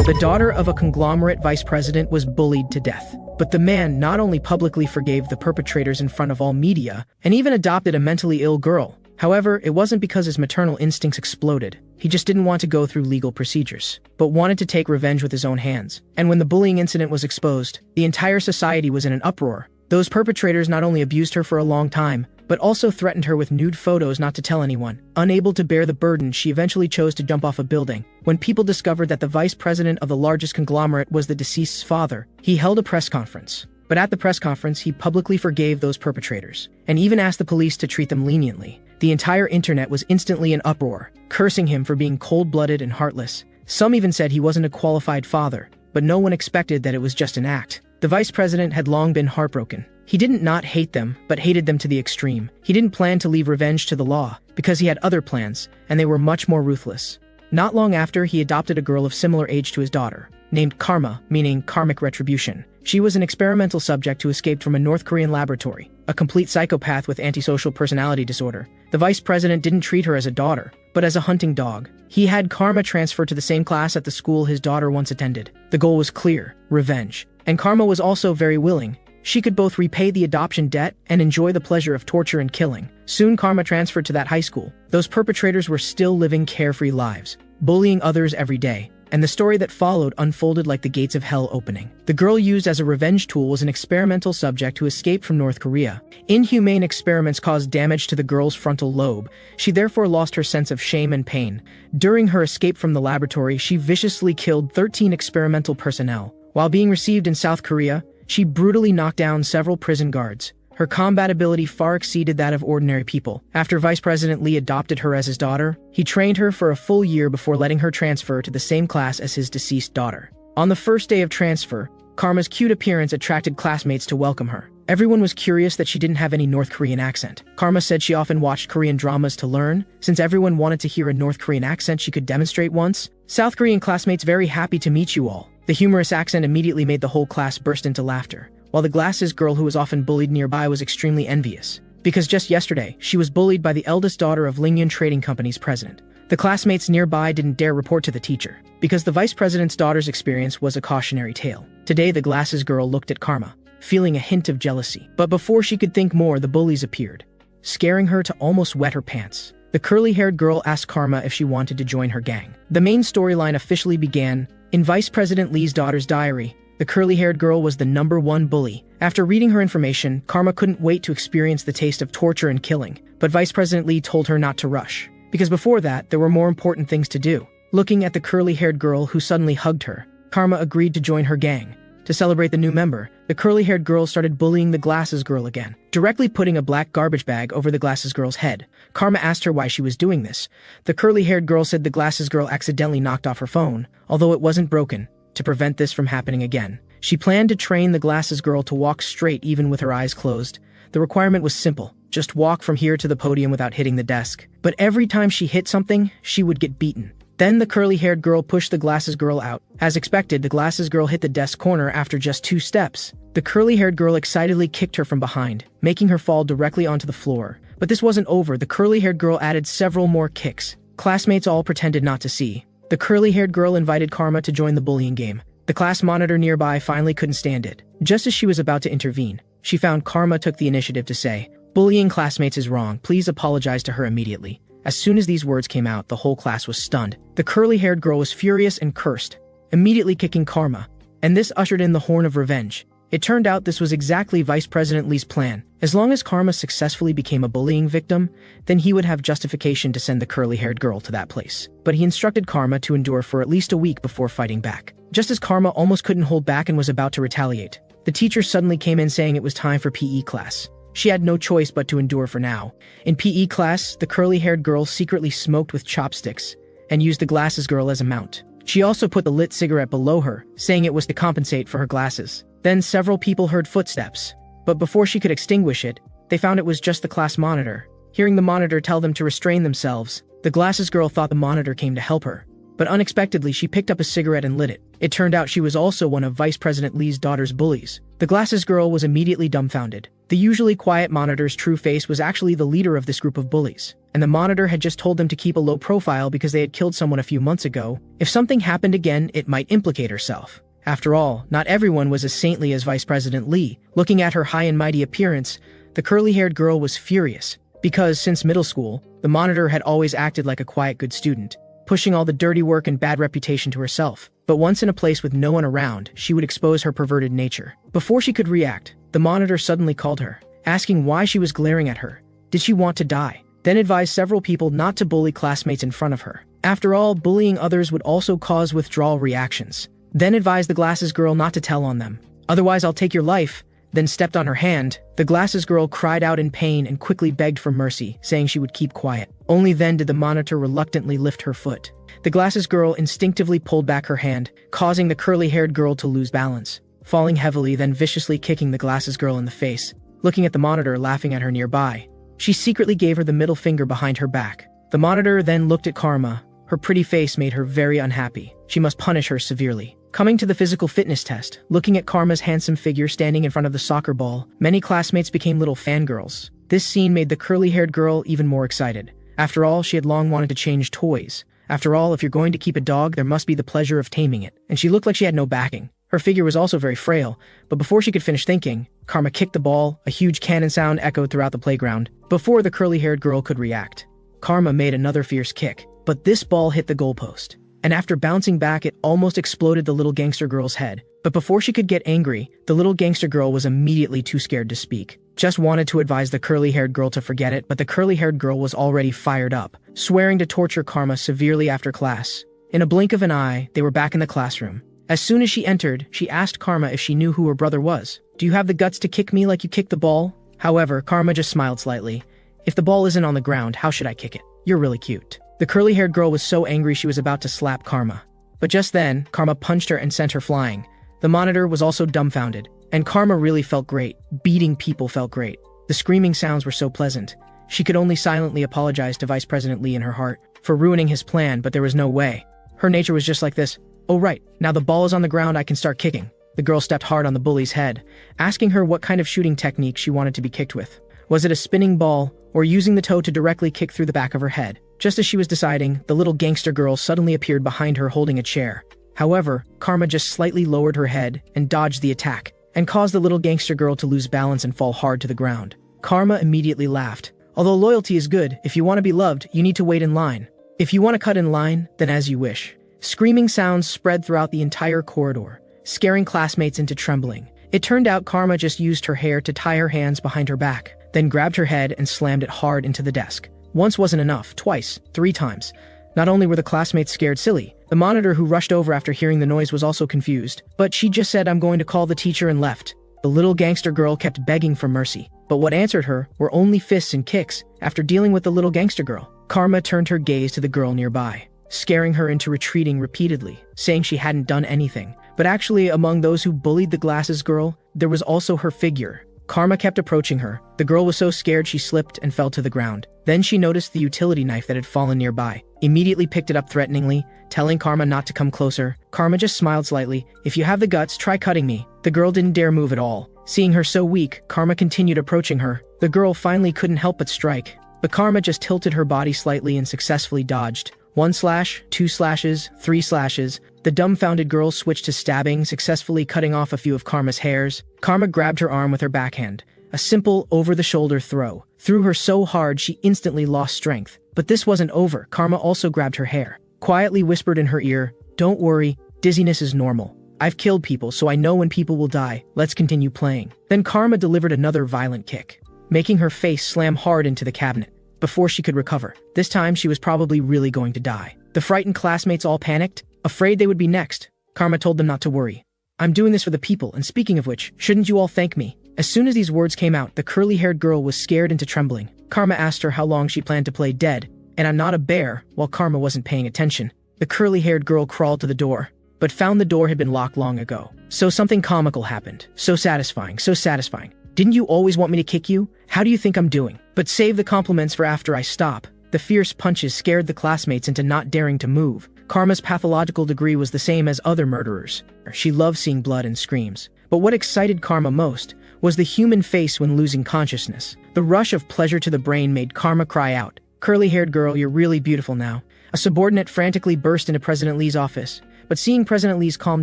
The daughter of a conglomerate vice president was bullied to death. But the man not only publicly forgave the perpetrators in front of all media, and even adopted a mentally ill girl. However, it wasn't because his maternal instincts exploded. He just didn't want to go through legal procedures, but wanted to take revenge with his own hands. And when the bullying incident was exposed, the entire society was in an uproar. Those perpetrators not only abused her for a long time, but also threatened her with nude photos not to tell anyone. Unable to bear the burden, she eventually chose to jump off a building. When people discovered that the vice president of the largest conglomerate was the deceased's father, he held a press conference. But at the press conference, he publicly forgave those perpetrators, and even asked the police to treat them leniently. The entire internet was instantly in uproar, cursing him for being cold-blooded and heartless. Some even said he wasn't a qualified father, but no one expected that it was just an act. The vice president had long been heartbroken. He didn't not hate them, but hated them to the extreme. He didn't plan to leave revenge to the law, because he had other plans, and they were much more ruthless. Not long after, he adopted a girl of similar age to his daughter, named Karma, meaning karmic retribution. She was an experimental subject who escaped from a North Korean laboratory, a complete psychopath with antisocial personality disorder. The vice president didn't treat her as a daughter, but as a hunting dog. He had Karma transferred to the same class at the school his daughter once attended. The goal was clear: revenge. And Karma was also very willing. She could both repay the adoption debt and enjoy the pleasure of torture and killing. Soon Karma transferred to that high school. Those perpetrators were still living carefree lives, bullying others every day. And the story that followed unfolded like the gates of hell opening. The girl used as a revenge tool was an experimental subject who escaped from North Korea. Inhumane experiments caused damage to the girl's frontal lobe. She therefore lost her sense of shame and pain. During her escape from the laboratory, she viciously killed 13 experimental personnel. While being received in South Korea, she brutally knocked down several prison guards. Her combat ability far exceeded that of ordinary people. After Vice President Lee adopted her as his daughter, he trained her for a full year before letting her transfer to the same class as his deceased daughter. On the first day of transfer, Karma's cute appearance attracted classmates to welcome her. Everyone was curious that she didn't have any North Korean accent. Karma said she often watched Korean dramas to learn. Since everyone wanted to hear a North Korean accent she could demonstrate once. South Korean classmates very happy to meet you all. The humorous accent immediately made the whole class burst into laughter, while the glasses girl who was often bullied nearby was extremely envious. Because just yesterday, she was bullied by the eldest daughter of Lingyun Trading Company's president. The classmates nearby didn't dare report to the teacher, because the vice president's daughter's experience was a cautionary tale. Today, the glasses girl looked at Karma, feeling a hint of jealousy. But before she could think more, the bullies appeared, scaring her to almost wet her pants. The curly-haired girl asked Karma if she wanted to join her gang. The main storyline officially began in Vice President Lee's daughter's diary. The curly-haired girl was the #1 bully. After reading her information, Karma couldn't wait to experience the taste of torture and killing. But Vice President Lee told her not to rush, because before that, there were more important things to do. Looking at the curly-haired girl who suddenly hugged her, Karma agreed to join her gang. To celebrate the new member, the curly-haired girl started bullying the glasses girl again, directly putting a black garbage bag over the glasses girl's head. Karma asked her why she was doing this. The curly-haired girl said the glasses girl accidentally knocked off her phone, although it wasn't broken, to prevent this from happening again. She planned to train the glasses girl to walk straight even with her eyes closed. The requirement was simple: just walk from here to the podium without hitting the desk. But every time she hit something, she would get beaten. Then the curly-haired girl pushed the glasses girl out. As expected, the glasses girl hit the desk corner after just 2 steps. The curly-haired girl excitedly kicked her from behind, making her fall directly onto the floor. But this wasn't over. The curly-haired girl added several more kicks. Classmates all pretended not to see. The curly-haired girl invited Karma to join the bullying game. The class monitor nearby finally couldn't stand it. Just as she was about to intervene, she found Karma took the initiative to say, "Bullying classmates is wrong. Please apologize to her immediately." As soon as these words came out, the whole class was stunned. The curly-haired girl was furious and cursed, immediately kicking Karma, and this ushered in the horn of revenge. It turned out this was exactly Vice President Lee's plan. As long as Karma successfully became a bullying victim, then he would have justification to send the curly-haired girl to that place. But he instructed Karma to endure for at least a week before fighting back. Just as Karma almost couldn't hold back and was about to retaliate, the teacher suddenly came in saying it was time for PE class. She had no choice but to endure for now. In PE class, the curly-haired girl secretly smoked with chopsticks and used the glasses girl as a mount. She also put the lit cigarette below her, saying it was to compensate for her glasses. Then several people heard footsteps, but before she could extinguish it, they found it was just the class monitor. Hearing the monitor tell them to restrain themselves, the glasses girl thought the monitor came to help her. But unexpectedly, she picked up a cigarette and lit it. It turned out she was also one of Vice President Lee's daughter's bullies. The The glasses girl was immediately dumbfounded. The usually quiet monitor's true face was actually the leader of this group of bullies, and the monitor had just told them to keep a low profile because they had killed someone a few months ago. If something happened again, it might implicate herself. After all, not everyone was as saintly as Vice President Lee. Looking at her high and mighty appearance, the curly-haired girl was furious, because since middle school, the monitor had always acted like a quiet good student, pushing all the dirty work and bad reputation to herself. But once in a place with no one around, she would expose her perverted nature. Before she could react, the monitor suddenly called her, asking why she was glaring at her. Did she want to die? Then advised several people not to bully classmates in front of her. After all, bullying others would also cause withdrawal reactions. Then advised the glasses girl not to tell on them. Otherwise, I'll take your life. Then stepped on her hand. The glasses girl cried out in pain and quickly begged for mercy, saying she would keep quiet. Only then did the monitor reluctantly lift her foot. The glasses girl instinctively pulled back her hand, causing the curly-haired girl to lose balance, falling heavily, then viciously kicking the glasses girl in the face. Looking at the monitor, laughing at her nearby, she secretly gave her the middle finger behind her back. The monitor then looked at Karma. Her pretty face made her very unhappy. She must punish her severely. Coming to the physical fitness test, looking at Karma's handsome figure standing in front of the soccer ball, many classmates became little fangirls. This scene made the curly-haired girl even more excited. After all, she had long wanted to change toys. After all, if you're going to keep a dog, there must be the pleasure of taming it. And she looked like she had no backing. Her figure was also very frail, but before she could finish thinking, Karma kicked the ball. A huge cannon sound echoed throughout the playground. Before the curly-haired girl could react, Karma made another fierce kick, but this ball hit the goalpost. And after bouncing back, it almost exploded the little gangster girl's head. But before she could get angry, the little gangster girl was immediately too scared to speak. Just wanted to advise the curly-haired girl to forget it, but the curly-haired girl was already fired up, swearing to torture Karma severely after class. In a blink of an eye, they were back in the classroom. As soon as she entered, she asked Karma if she knew who her brother was. Do you have the guts to kick me like you kicked the ball? However, Karma just smiled slightly. If the ball isn't on the ground, how should I kick it? You're really cute. The curly-haired girl was so angry she was about to slap Karma. But just then, Karma punched her and sent her flying. The monitor was also dumbfounded, and Karma really felt great. Beating people felt great. The screaming sounds were so pleasant. She could only silently apologize to Vice President Lee in her heart for ruining his plan, but there was no way. Her nature was just like this. Oh right, now the ball is on the ground, I can start kicking. The girl stepped hard on the bully's head, asking her what kind of shooting technique she wanted to be kicked with. Was it a spinning ball, or using the toe to directly kick through the back of her head? Just as she was deciding, the little gangster girl suddenly appeared behind her holding a chair. However, Karma just slightly lowered her head and dodged the attack, and caused the little gangster girl to lose balance and fall hard to the ground. Karma immediately laughed. Although loyalty is good, if you want to be loved, you need to wait in line. If you want to cut in line, then as you wish. Screaming sounds spread throughout the entire corridor, scaring classmates into trembling. It turned out Karma just used her hair to tie her hands behind her back, then grabbed her head and slammed it hard into the desk. Once wasn't enough, twice, 3 times. Not only were the classmates scared silly, the monitor who rushed over after hearing the noise was also confused. But she just said, "I'm going to call the teacher," and left. The little gangster girl kept begging for mercy. But what answered her were only fists and kicks. After dealing with the little gangster girl, Karma turned her gaze to the girl nearby, scaring her into retreating repeatedly, saying she hadn't done anything. But actually, among those who bullied the glasses girl, there was also her figure. Karma kept approaching her. The girl was so scared she slipped and fell to the ground. Then she noticed the utility knife that had fallen nearby, immediately picked it up threateningly, telling Karma not to come closer. Karma just smiled slightly. "If you have the guts, try cutting me." The girl didn't dare move at all. Seeing her so weak, Karma continued approaching her. The girl finally couldn't help but strike, but Karma just tilted her body slightly and successfully dodged. 1 slash, 2 slashes, 3 slashes. The dumbfounded girl switched to stabbing, successfully cutting off a few of Karma's hairs. Karma grabbed her arm with her backhand. A simple, over-the-shoulder throw. Threw her so hard she instantly lost strength. But this wasn't over. Karma also grabbed her hair, quietly whispered in her ear, "Don't worry, dizziness is normal. I've killed people, so I know when people will die. Let's continue playing." Then Karma delivered another violent kick, making her face slam hard into the cabinet. Before she could recover, this time she was probably really going to die. The frightened classmates all panicked, afraid they would be next. Karma told them not to worry. "I'm doing this for the people, and speaking of which, shouldn't you all thank me?" As soon as these words came out, the curly-haired girl was scared into trembling. Karma asked her how long she planned to play dead, and "I'm not a bear," while Karma wasn't paying attention. The curly-haired girl crawled to the door, but found the door had been locked long ago. So something comical happened. So satisfying, so satisfying. "Didn't you always want me to kick you? How do you think I'm doing? But save the compliments for after I stop." The fierce punches scared the classmates into not daring to move. Karma's pathological degree was the same as other murderers. She loved seeing blood and screams. But what excited Karma most was the human face when losing consciousness. The rush of pleasure to the brain made Karma cry out, "Curly-haired girl, you're really beautiful now." A subordinate frantically burst into President Lee's office, but seeing President Lee's calm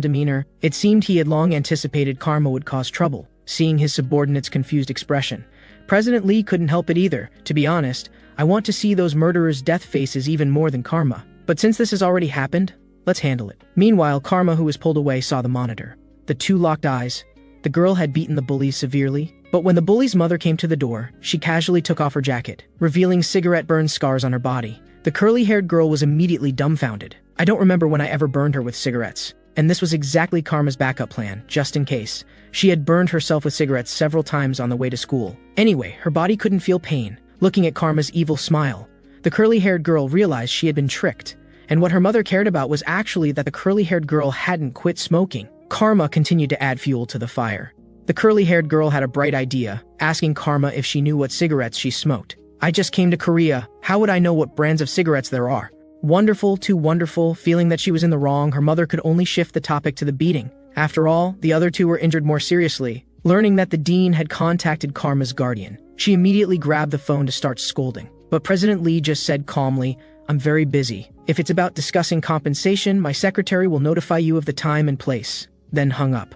demeanor, it seemed he had long anticipated Karma would cause trouble. Seeing his subordinate's confused expression, President Lee couldn't help it either. "To be honest, I want to see those murderers' death faces even more than Karma. But since this has already happened, let's handle it." Meanwhile, Karma, who was pulled away, saw the monitor. The two locked eyes. The girl had beaten the bullies severely, but when the bully's mother came to the door, she casually took off her jacket, revealing cigarette burn scars on her body. The curly-haired girl was immediately dumbfounded. "I don't remember when I ever burned her with cigarettes." And this was exactly Karma's backup plan, just in case. She had burned herself with cigarettes several times on the way to school. Anyway, her body couldn't feel pain. Looking at Karma's evil smile, the curly-haired girl realized she had been tricked, and what her mother cared about was actually that the curly-haired girl hadn't quit smoking. Karma continued to add fuel to the fire. The curly-haired girl had a bright idea, asking Karma if she knew what cigarettes she smoked. "I just came to Korea. How would I know what brands of cigarettes there are?" Wonderful, too wonderful. Feeling that she was in the wrong, her mother could only shift the topic to the beating. After all, the other two were injured more seriously. Learning that the dean had contacted Karma's guardian, she immediately grabbed the phone to start scolding. But President Lee just said calmly, "I'm very busy. If it's about discussing compensation, my secretary will notify you of the time and place." Then hung up.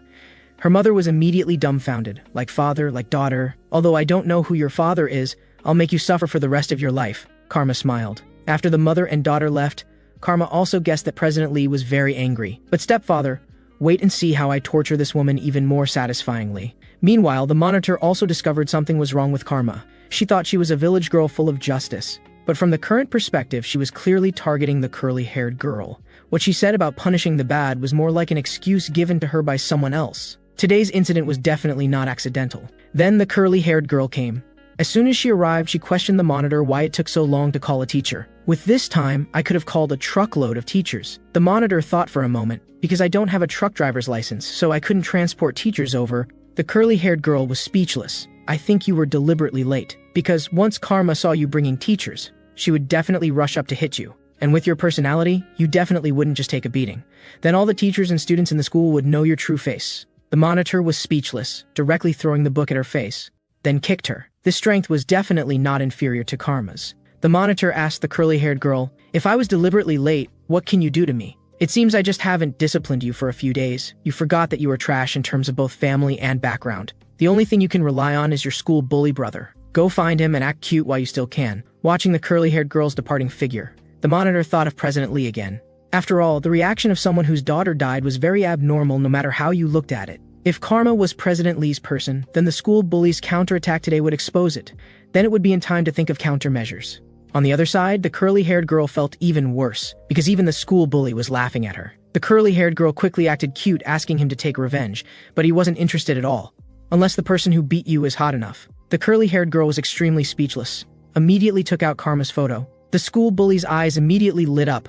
Her mother was immediately dumbfounded, like father, like daughter. "Although I don't know who your father is, I'll make you suffer for the rest of your life." Karma smiled. After the mother and daughter left, Karma also guessed that President Lee was very angry. "But stepfather, wait and see how I torture this woman even more satisfyingly." Meanwhile, the monitor also discovered something was wrong with Karma. She thought she was a village girl full of justice. But from the current perspective, she was clearly targeting the curly-haired girl. What she said about punishing the bad was more like an excuse given to her by someone else. Today's incident was definitely not accidental. Then the curly-haired girl came. As soon as she arrived, she questioned the monitor why it took so long to call a teacher. "With this time, I could have called a truckload of teachers." The monitor thought for a moment, "Because I don't have a truck driver's license, so I couldn't transport teachers over." The curly-haired girl was speechless. "I think you were deliberately late, because once Karma saw you bringing teachers, she would definitely rush up to hit you. And with your personality, you definitely wouldn't just take a beating. Then all the teachers and students in the school would know your true face." The monitor was speechless, directly throwing the book at her face, then kicked her. This strength was definitely not inferior to Karma's. The monitor asked the curly-haired girl, "If I was deliberately late, what can you do to me? It seems I just haven't disciplined you for a few days. You forgot that you were trash in terms of both family and background. The only thing you can rely on is your school bully brother. Go find him and act cute while you still can." Watching the curly-haired girl's departing figure, the monitor thought of President Lee again. After all, the reaction of someone whose daughter died was very abnormal no matter how you looked at it. If Karma was President Lee's person, then the school bully's counterattack today would expose it. Then it would be in time to think of countermeasures. On the other side, the curly-haired girl felt even worse, because even the school bully was laughing at her. The curly-haired girl quickly acted cute, asking him to take revenge, but he wasn't interested at all. "Unless the person who beat you is hot enough." The curly-haired girl was extremely speechless, immediately took out Karma's photo. The school bully's eyes immediately lit up.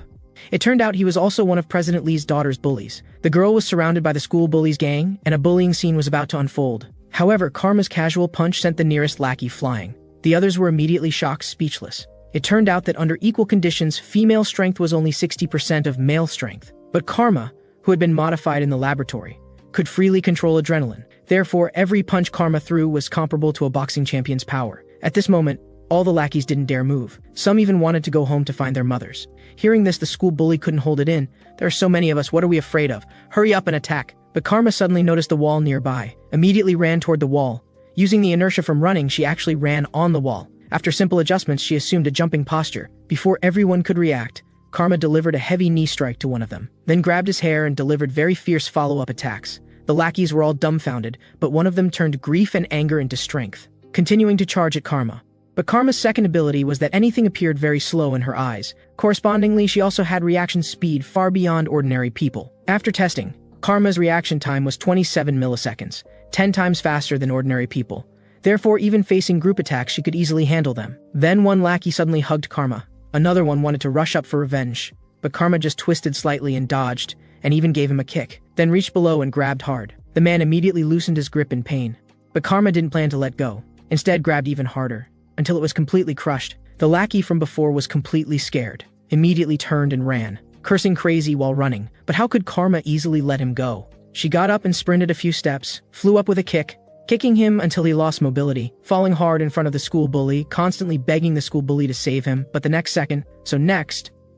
It turned out he was also one of President Lee's daughter's bullies. The girl was surrounded by the school bully's gang, and a bullying scene was about to unfold. However, Karma's casual punch sent the nearest lackey flying. The others were immediately shocked, speechless. It turned out that under equal conditions, female strength was only 60% of male strength. But Karma, who had been modified in the laboratory, could freely control adrenaline. Therefore, every punch Karma threw was comparable to a boxing champion's power. At this moment, all the lackeys didn't dare move. Some even wanted to go home to find their mothers. Hearing this, the school bully couldn't hold it in. "There are so many of us, what are we afraid of? Hurry up and attack." But Karma suddenly noticed the wall nearby, immediately ran toward the wall. Using the inertia from running, she actually ran on the wall. After simple adjustments, she assumed a jumping posture. Before everyone could react, Karma delivered a heavy knee strike to one of them, then grabbed his hair and delivered very fierce follow-up attacks. The lackeys were all dumbfounded, but one of them turned grief and anger into strength, continuing to charge at Karma. But Karma's second ability was that anything appeared very slow in her eyes. Correspondingly, she also had reaction speed far beyond ordinary people. After testing, Karma's reaction time was 27 milliseconds, 10 times faster than ordinary people. Therefore, even facing group attacks, she could easily handle them. Then one lackey suddenly hugged Karma. Another one wanted to rush up for revenge, but Karma just twisted slightly and dodged, and even gave him a kick, then reached below and grabbed hard. The man immediately loosened his grip in pain, but Karma didn't plan to let go. Instead, grabbed even harder, until it was completely crushed. The lackey from before was completely scared, immediately turned and ran. cursing crazy while running. But how could Karma easily let him go? She got up and sprinted a few steps, flew up with a kick, kicking him until he lost mobility, falling hard in front of the school bully, constantly begging the school bully to save him. But the next second,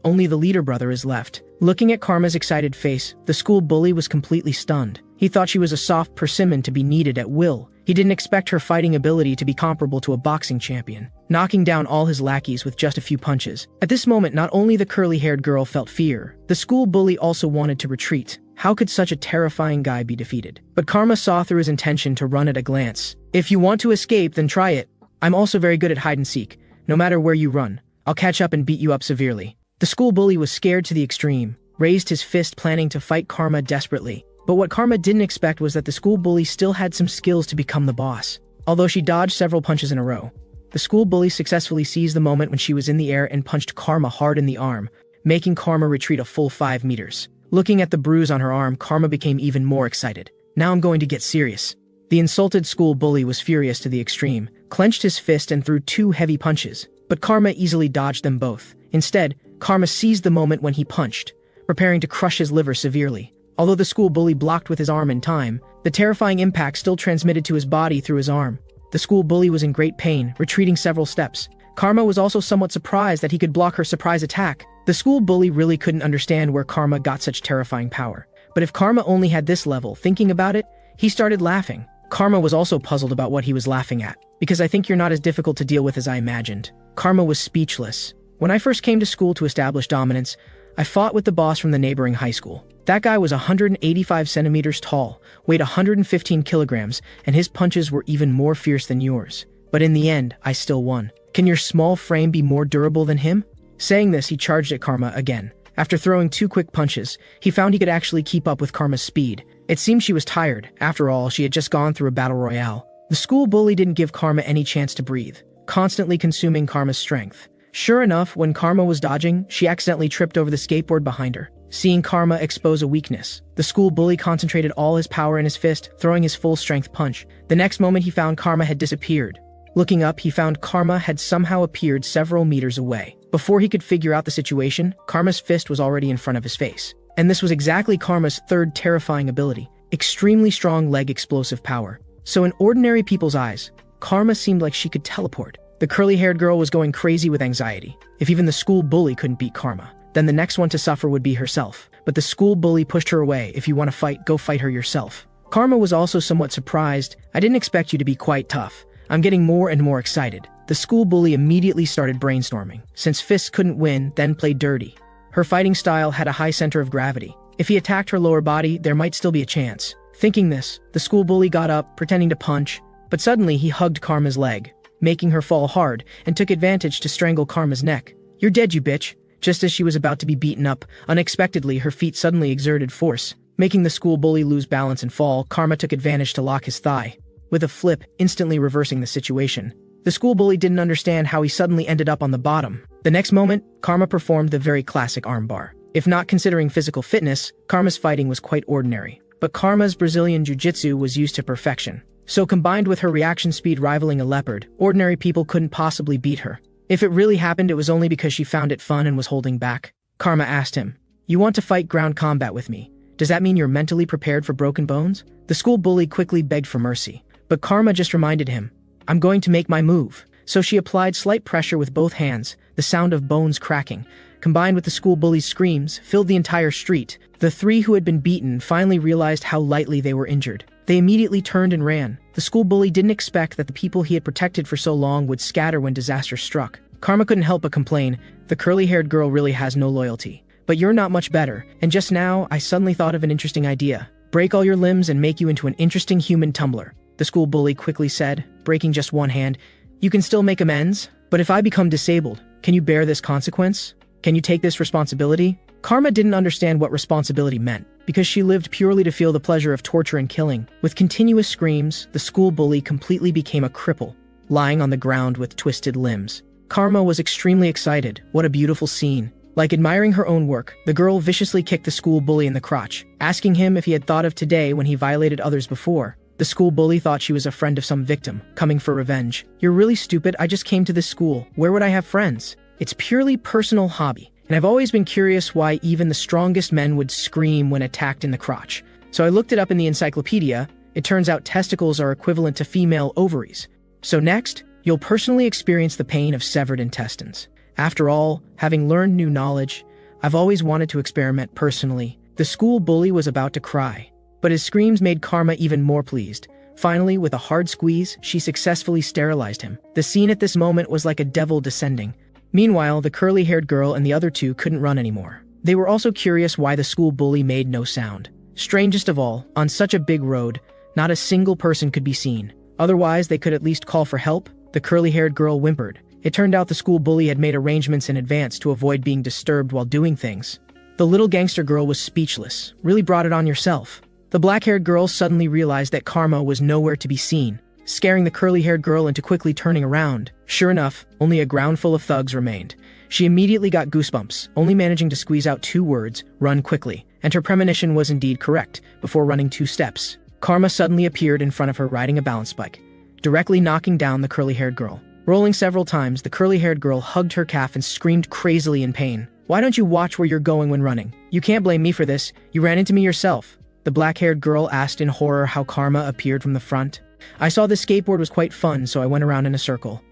only the leader brother is left. Looking at Karma's excited face, the school bully was completely stunned. He thought she was a soft persimmon to be kneaded at will. He didn't expect her fighting ability to be comparable to a boxing champion, knocking down all his lackeys with just a few punches. At this moment, not only the curly-haired girl felt fear, the school bully also wanted to retreat. How could such a terrifying guy be defeated? But Karma saw through his intention to run at a glance. If you want to escape, then try it. I'm also very good at hide and seek. No matter where you run, I'll catch up and beat you up severely. The school bully was scared to the extreme, raised his fist planning to fight Karma desperately. But what Karma didn't expect was that the school bully still had some skills to become the boss. Although she dodged several punches in a row, the school bully successfully seized the moment when she was in the air and punched Karma hard in the arm, making Karma retreat a full 5 meters. Looking at the bruise on her arm, Karma became even more excited. Now I'm going to get serious. The insulted school bully was furious to the extreme, clenched his fist and threw 2 heavy punches. But Karma easily dodged them both. Instead, Karma seized the moment when he punched, preparing to crush his liver severely. Although the school bully blocked with his arm in time, the terrifying impact still transmitted to his body through his arm. The school bully was in great pain, retreating several steps. Karma was also somewhat surprised that he could block her surprise attack. The school bully really couldn't understand where Karma got such terrifying power. But if Karma only had this level, thinking about it, he started laughing. Karma was also puzzled about what he was laughing at, because I think you're not as difficult to deal with as I imagined. Karma was speechless. When I first came to school to establish dominance, I fought with the boss from the neighboring high school. That guy was 185 centimeters tall, weighed 115 kilograms, and his punches were even more fierce than yours. But in the end, I still won. Can your small frame be more durable than him? Saying this, he charged at Karma again. After throwing 2 quick punches, he found he could actually keep up with Karma's speed. It seemed she was tired. After all, she had just gone through a battle royale. The school bully didn't give Karma any chance to breathe, constantly consuming Karma's strength. Sure enough, when Karma was dodging, she accidentally tripped over the skateboard behind her. Seeing Karma expose a weakness, the school bully concentrated all his power in his fist, throwing his full-strength punch. The next moment he found Karma had disappeared. Looking up, he found Karma had somehow appeared several meters away. Before he could figure out the situation, Karma's fist was already in front of his face. And this was exactly Karma's third terrifying ability, extremely strong leg explosive power. So in ordinary people's eyes, Karma seemed like she could teleport. The curly-haired girl was going crazy with anxiety. If even the school bully couldn't beat Karma, then the next one to suffer would be herself. But the school bully pushed her away. If you want to fight, go fight her yourself. Karma was also somewhat surprised. I didn't expect you to be quite tough. I'm getting more and more excited. The school bully immediately started brainstorming. Since fists couldn't win, then played dirty. Her fighting style had a high center of gravity. If he attacked her lower body, there might still be a chance. Thinking this, the school bully got up, pretending to punch, but suddenly he hugged Karma's leg, making her fall hard, and took advantage to strangle Karma's neck. You're dead, you bitch. Just as she was about to be beaten up, unexpectedly her feet suddenly exerted force. Making the school bully lose balance and fall, Karma took advantage to lock his thigh. With a flip, instantly reversing the situation. The school bully didn't understand how he suddenly ended up on the bottom. The next moment, Karma performed the very classic armbar. If not considering physical fitness, Karma's fighting was quite ordinary. But Karma's Brazilian jiu-jitsu was used to perfection. So combined with her reaction speed rivaling a leopard, ordinary people couldn't possibly beat her. If it really happened, it was only because she found it fun and was holding back. Karma asked him, "You want to fight ground combat with me? Does that mean you're mentally prepared for broken bones?" The school bully quickly begged for mercy. But Karma just reminded him, "I'm going to make my move." So she applied slight pressure with both hands. The sound of bones cracking, combined with the school bully's screams, filled the entire street. The 3 who had been beaten finally realized how lightly they were injured. They immediately turned and ran. The school bully didn't expect that the people he had protected for so long would scatter when disaster struck. Karma couldn't help but complain, "The curly-haired girl really has no loyalty. But you're not much better, and just now, I suddenly thought of an interesting idea. Break all your limbs and make you into an interesting human tumbler." The school bully quickly said, breaking just one hand, "You can still make amends, but if I become disabled, can you bear this consequence? Can you take this responsibility?" Karma didn't understand what responsibility meant, because she lived purely to feel the pleasure of torture and killing. With continuous screams, the school bully completely became a cripple, lying on the ground with twisted limbs. Karma was extremely excited. What a beautiful scene. Like admiring her own work, the girl viciously kicked the school bully in the crotch, asking him if he had thought of today when he violated others before. The school bully thought she was a friend of some victim, coming for revenge. "You're really stupid. I just came to this school. Where would I have friends? It's purely personal hobby. And I've always been curious why even the strongest men would scream when attacked in the crotch. So I looked it up in the encyclopedia. It turns out testicles are equivalent to female ovaries. So next, you'll personally experience the pain of severed intestines. After all, having learned new knowledge, I've always wanted to experiment personally. The school bully was about to cry, but his screams made Karma even more pleased. Finally, with a hard squeeze, she successfully sterilized him. The scene at this moment was like a devil descending. Meanwhile, the curly-haired girl and the other two couldn't run anymore. They were also curious why the school bully made no sound. Strangest of all, on such a big road, not a single person could be seen. Otherwise, they could at least call for help. The curly-haired girl whimpered. It turned out the school bully had made arrangements in advance to avoid being disturbed while doing things. The little gangster girl was speechless. Really brought it on yourself. The black-haired girl suddenly realized that Karma was nowhere to be seen, scaring the curly-haired girl into quickly turning around. Sure enough, only a ground full of thugs remained. She immediately got goosebumps, only managing to squeeze out 2 words, "Run quickly." And her premonition was indeed correct. Before running 2 steps, Karma suddenly appeared in front of her riding a balance bike, directly knocking down the curly-haired girl. Rolling several times, the curly-haired girl hugged her calf and screamed crazily in pain. "Why don't you watch where you're going when running? You can't blame me for this. You ran into me yourself." The black-haired girl asked in horror how Karma appeared from the front. "I saw this skateboard was quite fun, so I went around in a circle.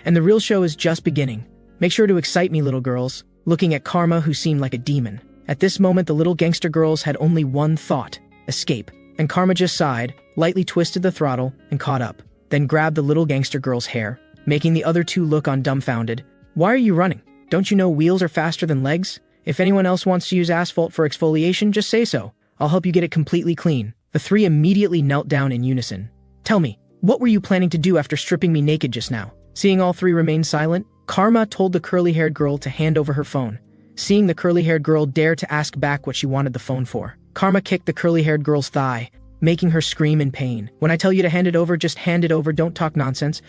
And the real show is just beginning. Make sure to excite me, little girls," looking at Karma, who seemed like a demon. At this moment, the little gangster girls had only one thought: escape. And Karma just sighed, lightly twisted the throttle, and caught up, then grabbed the little gangster girl's hair, making the other two look on dumbfounded. "Why are you running? Don't you know wheels are faster than legs? If anyone else wants to use asphalt for exfoliation, just say so. I'll help you get it completely clean." The 3 immediately knelt down in unison. "Tell me, what were you planning to do after stripping me naked just now?" Seeing all 3 remain silent, Karma told the curly-haired girl to hand over her phone. Seeing the curly-haired girl dare to ask back what she wanted the phone for, Karma kicked the curly-haired girl's thigh, making her scream in pain. "When I tell you to hand it over, just hand it over, don't talk nonsense."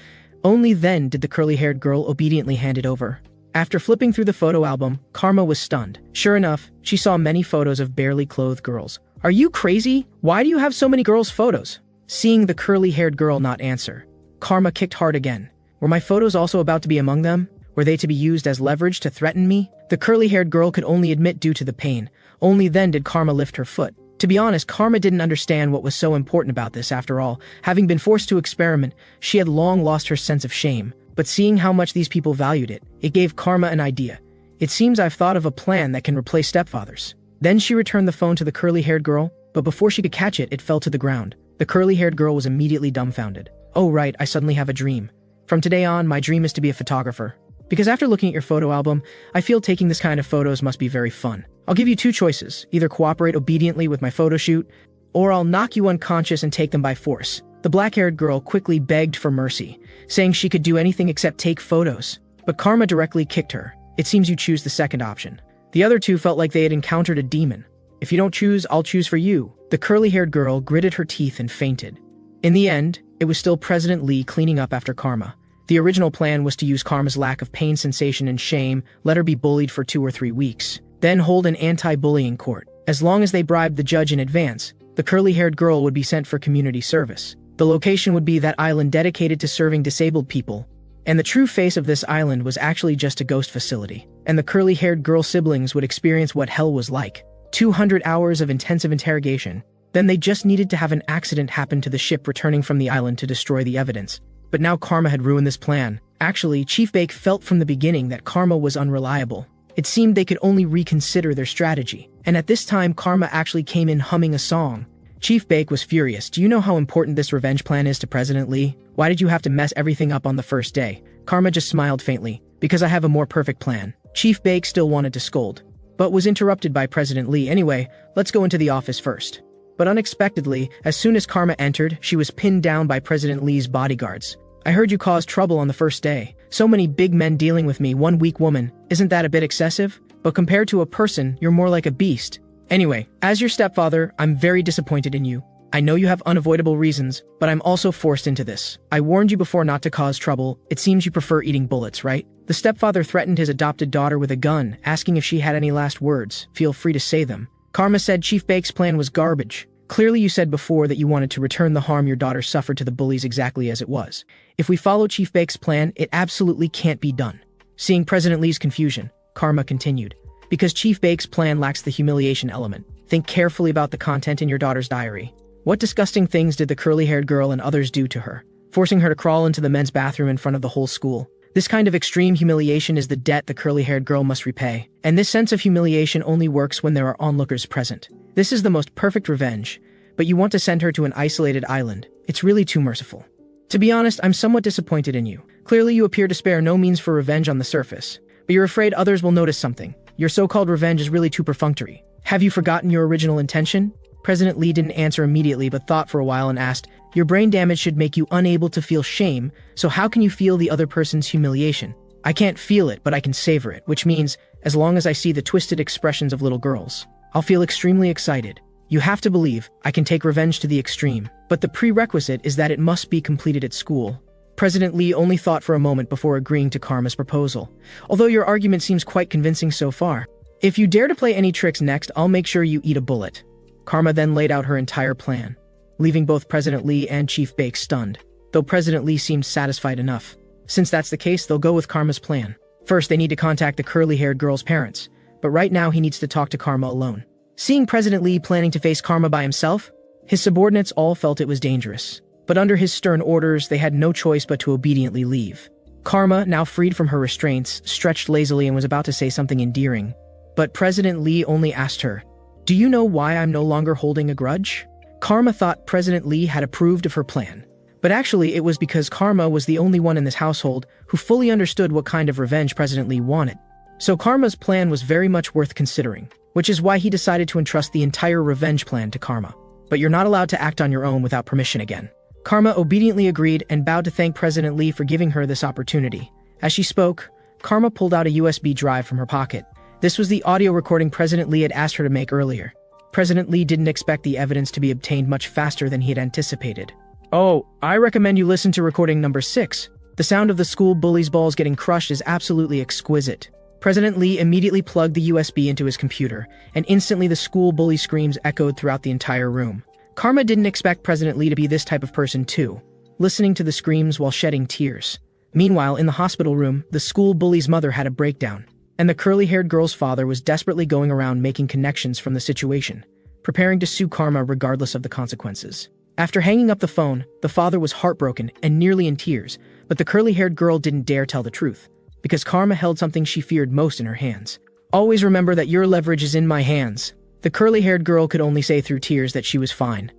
Only then did the curly-haired girl obediently hand it over. After flipping through the photo album, Karma was stunned. Sure enough, she saw many photos of barely clothed girls. "Are you crazy? Why do you have so many girls' photos?" Seeing the curly-haired girl not answer, Karma kicked hard again. "Were my photos also about to be among them? Were they to be used as leverage to threaten me?" The curly-haired girl could only admit due to the pain. Only then did Karma lift her foot. To be honest, Karma didn't understand what was so important about this. After all, having been forced to experiment, she had long lost her sense of shame. But seeing how much these people valued it, it gave Karma an idea. "It seems I've thought of a plan that can replace stepfathers." Then she returned the phone to the curly-haired girl, but before she could catch it, it fell to the ground. The curly-haired girl was immediately dumbfounded. "Oh right, I suddenly have a dream. From today on, my dream is to be a photographer. Because after looking at your photo album, I feel taking this kind of photos must be very fun. I'll give you 2 choices. Either cooperate obediently with my photo shoot, or I'll knock you unconscious and take them by force." The black-haired girl quickly begged for mercy, saying she could do anything except take photos. But Karma directly kicked her. "It seems you choose the second option." The other 2 felt like they had encountered a demon. "If you don't choose, I'll choose for you." The curly-haired girl gritted her teeth and fainted. In the end, it was still President Lee cleaning up after Karma. The original plan was to use Karma's lack of pain sensation and shame, let her be bullied for 2 or 3 weeks, then hold an anti-bullying court. As long as they bribed the judge in advance, the curly-haired girl would be sent for community service. The location would be that island dedicated to serving disabled people. And the true face of this island was actually just a ghost facility. And the curly-haired girl siblings would experience what hell was like. 200 hours of intensive interrogation. Then they just needed to have an accident happen to the ship returning from the island to destroy the evidence. But now Karma had ruined this plan. Actually, Chief Bake felt from the beginning that Karma was unreliable. It seemed they could only reconsider their strategy. And at this time, Karma actually came in humming a song. Chief Bake was furious. "Do you know how important this revenge plan is to President Lee? Why did you have to mess everything up on the first day?" Karma just smiled faintly. "Because I have a more perfect plan." Chief Bake still wanted to scold, but was interrupted by President Lee. "Anyway, let's go into the office first." But unexpectedly, as soon as Karma entered, she was pinned down by President Lee's bodyguards. "I heard you caused trouble on the first day. So many big men dealing with me, 1 weak woman. Isn't that a bit excessive? But compared to a person, you're more like a beast. Anyway, as your stepfather, I'm very disappointed in you. I know you have unavoidable reasons, but I'm also forced into this. I warned you before not to cause trouble. It seems you prefer eating bullets, right?" The stepfather threatened his adopted daughter with a gun, asking if she had any last words. "Feel free to say them." Karma said Chief Bake's plan was garbage. "Clearly you said before that you wanted to return the harm your daughter suffered to the bullies exactly as it was. If we follow Chief Bake's plan, it absolutely can't be done." Seeing President Lee's confusion, Karma continued. Because Chief Bake's plan lacks the humiliation element. Think carefully about the content in your daughter's diary. What disgusting things did the curly-haired girl and others do to her, forcing her to crawl into the men's bathroom in front of the whole school? This kind of extreme humiliation is the debt the curly-haired girl must repay, and this sense of humiliation only works when there are onlookers present. This is the most perfect revenge, but you want to send her to an isolated island. It's really too merciful. To be honest, I'm somewhat disappointed in you. Clearly you appear to spare no means for revenge on the surface, but you're afraid others will notice something. Your so-called revenge is really too perfunctory. Have you forgotten your original intention? President Lee didn't answer immediately but thought for a while and asked, "Your brain damage should make you unable to feel shame, so how can you feel the other person's humiliation?" "I can't feel it, but I can savor it, which means, as long as I see the twisted expressions of little girls, I'll feel extremely excited. You have to believe, I can take revenge to the extreme, but the prerequisite is that it must be completed at school." President Lee only thought for a moment before agreeing to Karma's proposal. "Although your argument seems quite convincing so far. If you dare to play any tricks next, I'll make sure you eat a bullet." Karma then laid out her entire plan, leaving both President Lee and Chief Bake stunned, though President Lee seemed satisfied enough. Since that's the case, they'll go with Karma's plan. First, they need to contact the curly-haired girl's parents, but right now he needs to talk to Karma alone. Seeing President Lee planning to face Karma by himself, his subordinates all felt it was dangerous. But under his stern orders, they had no choice but to obediently leave. Karma, now freed from her restraints, stretched lazily and was about to say something endearing. But President Lee only asked her, "Do you know why I'm no longer holding a grudge?" Karma thought President Lee had approved of her plan. But actually, it was because Karma was the only one in this household who fully understood what kind of revenge President Lee wanted. So Karma's plan was very much worth considering, which is why he decided to entrust the entire revenge plan to Karma. But you're not allowed to act on your own without permission again. Karma obediently agreed and bowed to thank President Lee for giving her this opportunity. As she spoke, Karma pulled out a USB drive from her pocket. This was the audio recording President Lee had asked her to make earlier. President Lee didn't expect the evidence to be obtained much faster than he had anticipated. "Oh, I recommend you listen to recording number 6. The sound of the school bully's balls getting crushed is absolutely exquisite." President Lee immediately plugged the USB into his computer, and instantly the school bully's screams echoed throughout the entire room. Karma didn't expect President Lee to be this type of person too, listening to the screams while shedding tears. Meanwhile, in the hospital room, the school bully's mother had a breakdown, and the curly-haired girl's father was desperately going around making connections from the situation, preparing to sue Karma regardless of the consequences. After hanging up the phone, the father was heartbroken and nearly in tears, but the curly-haired girl didn't dare tell the truth, because Karma held something she feared most in her hands. "Always remember that your leverage is in my hands." The curly-haired girl could only say through tears that she was fine.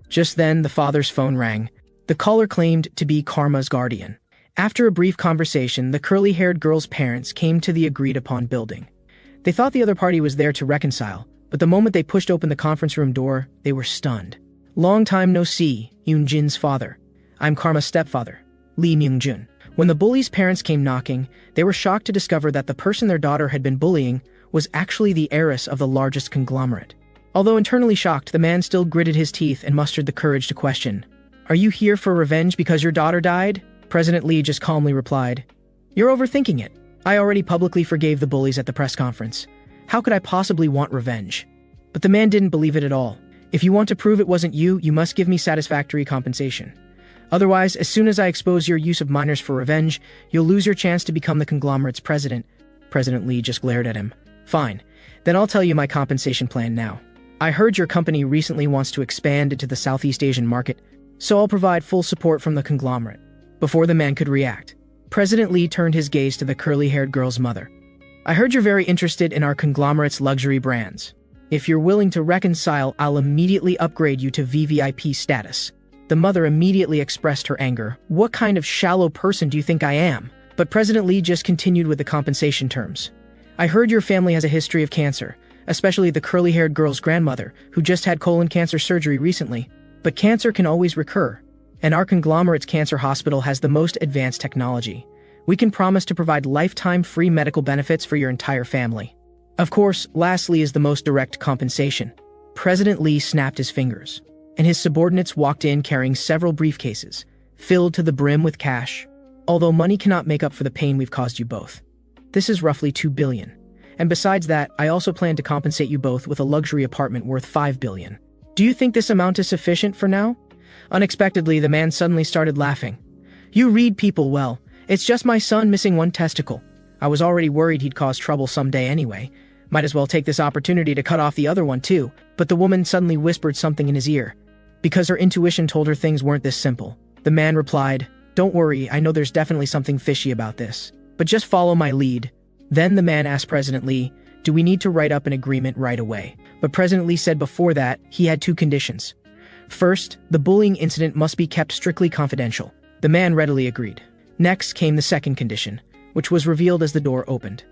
Just then, the father's phone rang. The caller claimed to be Karma's guardian. After a brief conversation, the curly-haired girl's parents came to the agreed-upon building. They thought the other party was there to reconcile, but the moment they pushed open the conference room door, they were stunned. "Long time no see, Yoon-jin's father. I'm Karma's stepfather, Lee Myung-jun." When the bully's parents came knocking, they were shocked to discover that the person their daughter had been bullying was actually the heiress of the largest conglomerate. Although internally shocked, the man still gritted his teeth and mustered the courage to question. "Are you here for revenge because your daughter died?" President Lee just calmly replied, "You're overthinking it. I already publicly forgave the bullies at the press conference. How could I possibly want revenge?" But the man didn't believe it at all. "If you want to prove it wasn't you, you must give me satisfactory compensation. Otherwise, as soon as I expose your use of minors for revenge, you'll lose your chance to become the conglomerate's president." President Lee just glared at him. "Fine, then I'll tell you my compensation plan now. I heard your company recently wants to expand into the Southeast Asian market, so I'll provide full support from the conglomerate." Before the man could react, President Lee turned his gaze to the curly-haired girl's mother. "I heard you're very interested in our conglomerate's luxury brands. If you're willing to reconcile, I'll immediately upgrade you to VVIP status." The mother immediately expressed her anger. "What kind of shallow person do you think I am?" But President Lee just continued with the compensation terms. "I heard your family has a history of cancer, especially the curly-haired girl's grandmother, who just had colon cancer surgery recently. But cancer can always recur, and our conglomerate's cancer hospital has the most advanced technology. We can promise to provide lifetime free medical benefits for your entire family. Of course, lastly is the most direct compensation." President Lee snapped his fingers, and his subordinates walked in carrying several briefcases, filled to the brim with cash. "Although money cannot make up for the pain we've caused you both. This is roughly 2 billion. And besides that, I also plan to compensate you both with a luxury apartment worth 5 billion. Do you think this amount is sufficient for now?" Unexpectedly, the man suddenly started laughing. "You read people well. It's just my son missing one testicle. I was already worried he'd cause trouble someday anyway. Might as well take this opportunity to cut off the other one too. But the woman suddenly whispered something in his ear, because her intuition told her things weren't this simple. The man replied, "Don't worry, I know there's definitely something fishy about this, but just follow my lead." Then the man asked President Lee, "Do we need to write up an agreement right away?" But President Lee said before that, he had 2 conditions. First, the bullying incident must be kept strictly confidential. The man readily agreed. Next came the second condition, which was revealed as the door opened.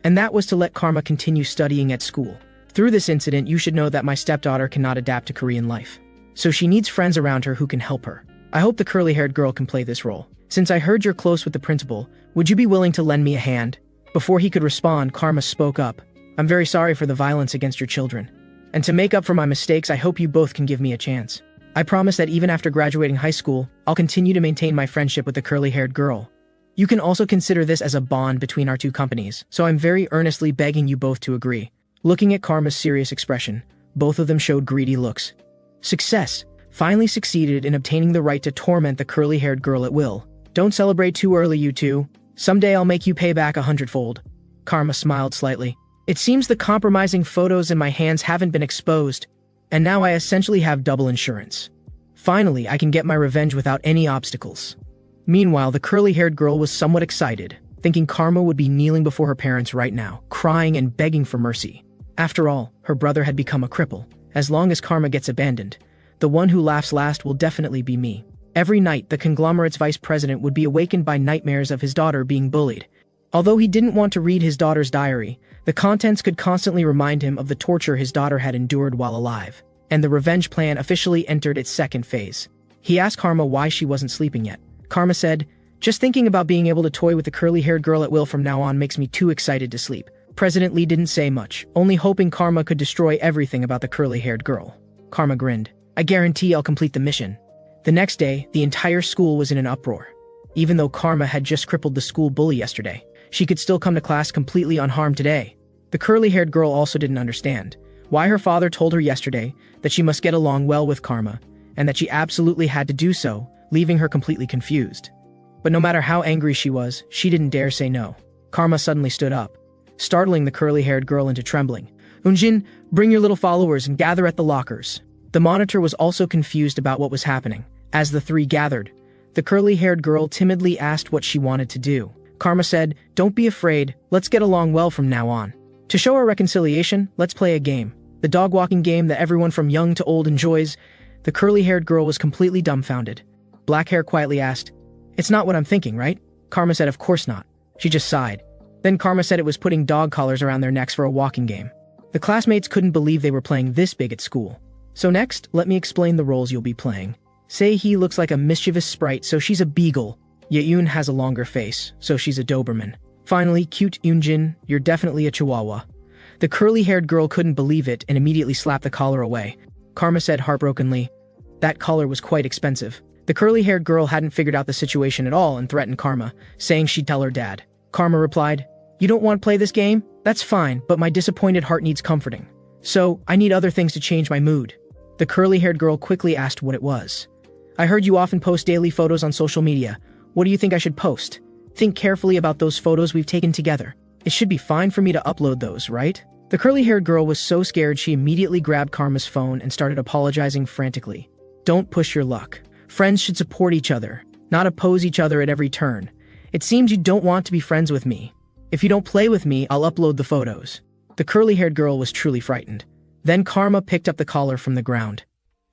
And that was to let Karma continue studying at school. "Through this incident, you should know that my stepdaughter cannot adapt to Korean life. So she needs friends around her who can help her. I hope the curly-haired girl can play this role. Since I heard you're close with the principal, would you be willing to lend me a hand?" Before he could respond, Karma spoke up. "I'm very sorry for the violence against your children. And to make up for my mistakes, I hope you both can give me a chance. I promise that even after graduating high school, I'll continue to maintain my friendship with the curly-haired girl. You can also consider this as a bond between our 2 companies, so I'm very earnestly begging you both to agree." Looking at Karma's serious expression, both of them showed greedy looks. Success finally succeeded in obtaining the right to torment the curly-haired girl at will. "Don't celebrate too early, you two. Someday I'll make you pay back 100-fold. Karma smiled slightly. "It seems the compromising photos in my hands haven't been exposed, and now I essentially have double insurance. Finally, I can get my revenge without any obstacles." Meanwhile, the curly-haired girl was somewhat excited, thinking Karma would be kneeling before her parents right now, crying and begging for mercy. After all, her brother had become a cripple. As long as Karma gets abandoned, the one who laughs last will definitely be me. Every night, the conglomerate's vice president would be awakened by nightmares of his daughter being bullied. Although he didn't want to read his daughter's diary, the contents could constantly remind him of the torture his daughter had endured while alive. And the revenge plan officially entered its second phase. He asked Karma why she wasn't sleeping yet. Karma said, "Just thinking about being able to toy with the curly-haired girl at will from now on makes me too excited to sleep." President Lee didn't say much, only hoping Karma could destroy everything about the curly-haired girl. Karma grinned. "I guarantee I'll complete the mission." The next day, the entire school was in an uproar. Even though Karma had just crippled the school bully yesterday, she could still come to class completely unharmed today. The curly-haired girl also didn't understand why her father told her yesterday that she must get along well with Karma, and that she absolutely had to do so, leaving her completely confused. But no matter how angry she was, she didn't dare say no. Karma suddenly stood up, startling the curly-haired girl into trembling. "Unjin, bring your little followers and gather at the lockers." The monitor was also confused about what was happening. As the 3 gathered, the curly-haired girl timidly asked what she wanted to do. Karma said, "Don't be afraid, let's get along well from now on. To show our reconciliation, let's play a game. The dog-walking game that everyone from young to old enjoys." The curly-haired girl was completely dumbfounded. Black Hair quietly asked, "It's not what I'm thinking, right?" Karma said, "Of course not." She just sighed. Then Karma said it was putting dog collars around their necks for a walking game. The classmates couldn't believe they were playing this big at school. "So next, let me explain the roles you'll be playing. Say he looks like a mischievous sprite, so she's a beagle. Yeun has a longer face, so she's a Doberman. Finally, cute Yoonjin, you're definitely a Chihuahua." The curly-haired girl couldn't believe it and immediately slapped the collar away. Karma said heartbrokenly, "That collar was quite expensive." The curly-haired girl hadn't figured out the situation at all and threatened Karma, saying she'd tell her dad. Karma replied, "You don't want to play this game? That's fine, but my disappointed heart needs comforting. So, I need other things to change my mood." The curly-haired girl quickly asked what it was. "I heard you often post daily photos on social media. What do you think I should post? Think carefully about those photos we've taken together. It should be fine for me to upload those, right?" The curly-haired girl was so scared she immediately grabbed Karma's phone and started apologizing frantically. "Don't push your luck. Friends should support each other, not oppose each other at every turn. It seems you don't want to be friends with me. If you don't play with me, I'll upload the photos." The curly-haired girl was truly frightened. Then Karma picked up the collar from the ground.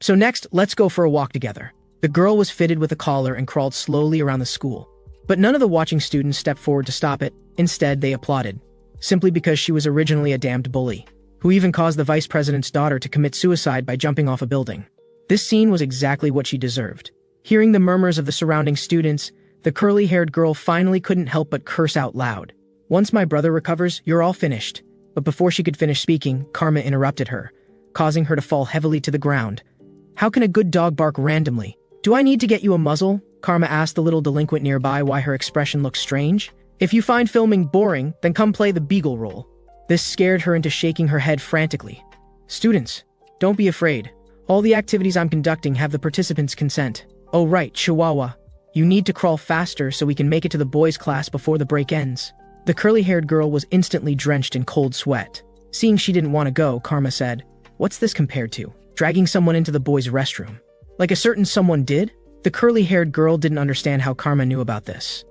"So next, let's go for a walk together." The girl was fitted with a collar and crawled slowly around the school. But none of the watching students stepped forward to stop it. Instead, they applauded, simply because she was originally a damned bully, who even caused the vice president's daughter to commit suicide by jumping off a building. This scene was exactly what she deserved. Hearing the murmurs of the surrounding students, the curly-haired girl finally couldn't help but curse out loud. "Once my brother recovers, you're all finished." But before she could finish speaking, Karma interrupted her, causing her to fall heavily to the ground. "How can a good dog bark randomly? Do I need to get you a muzzle?" Karma asked the little delinquent nearby why her expression looked strange. "If you find filming boring, then come play the beagle role." This scared her into shaking her head frantically. "Students, don't be afraid. All the activities I'm conducting have the participants' consent." "Oh right, Chihuahua. You need to crawl faster so we can make it to the boys' class before the break ends." The curly-haired girl was instantly drenched in cold sweat. Seeing she didn't want to go, Karma said, "What's this compared to? Dragging someone into the boys' restroom. Like a certain someone did?" The curly-haired girl didn't understand how Karma knew about this.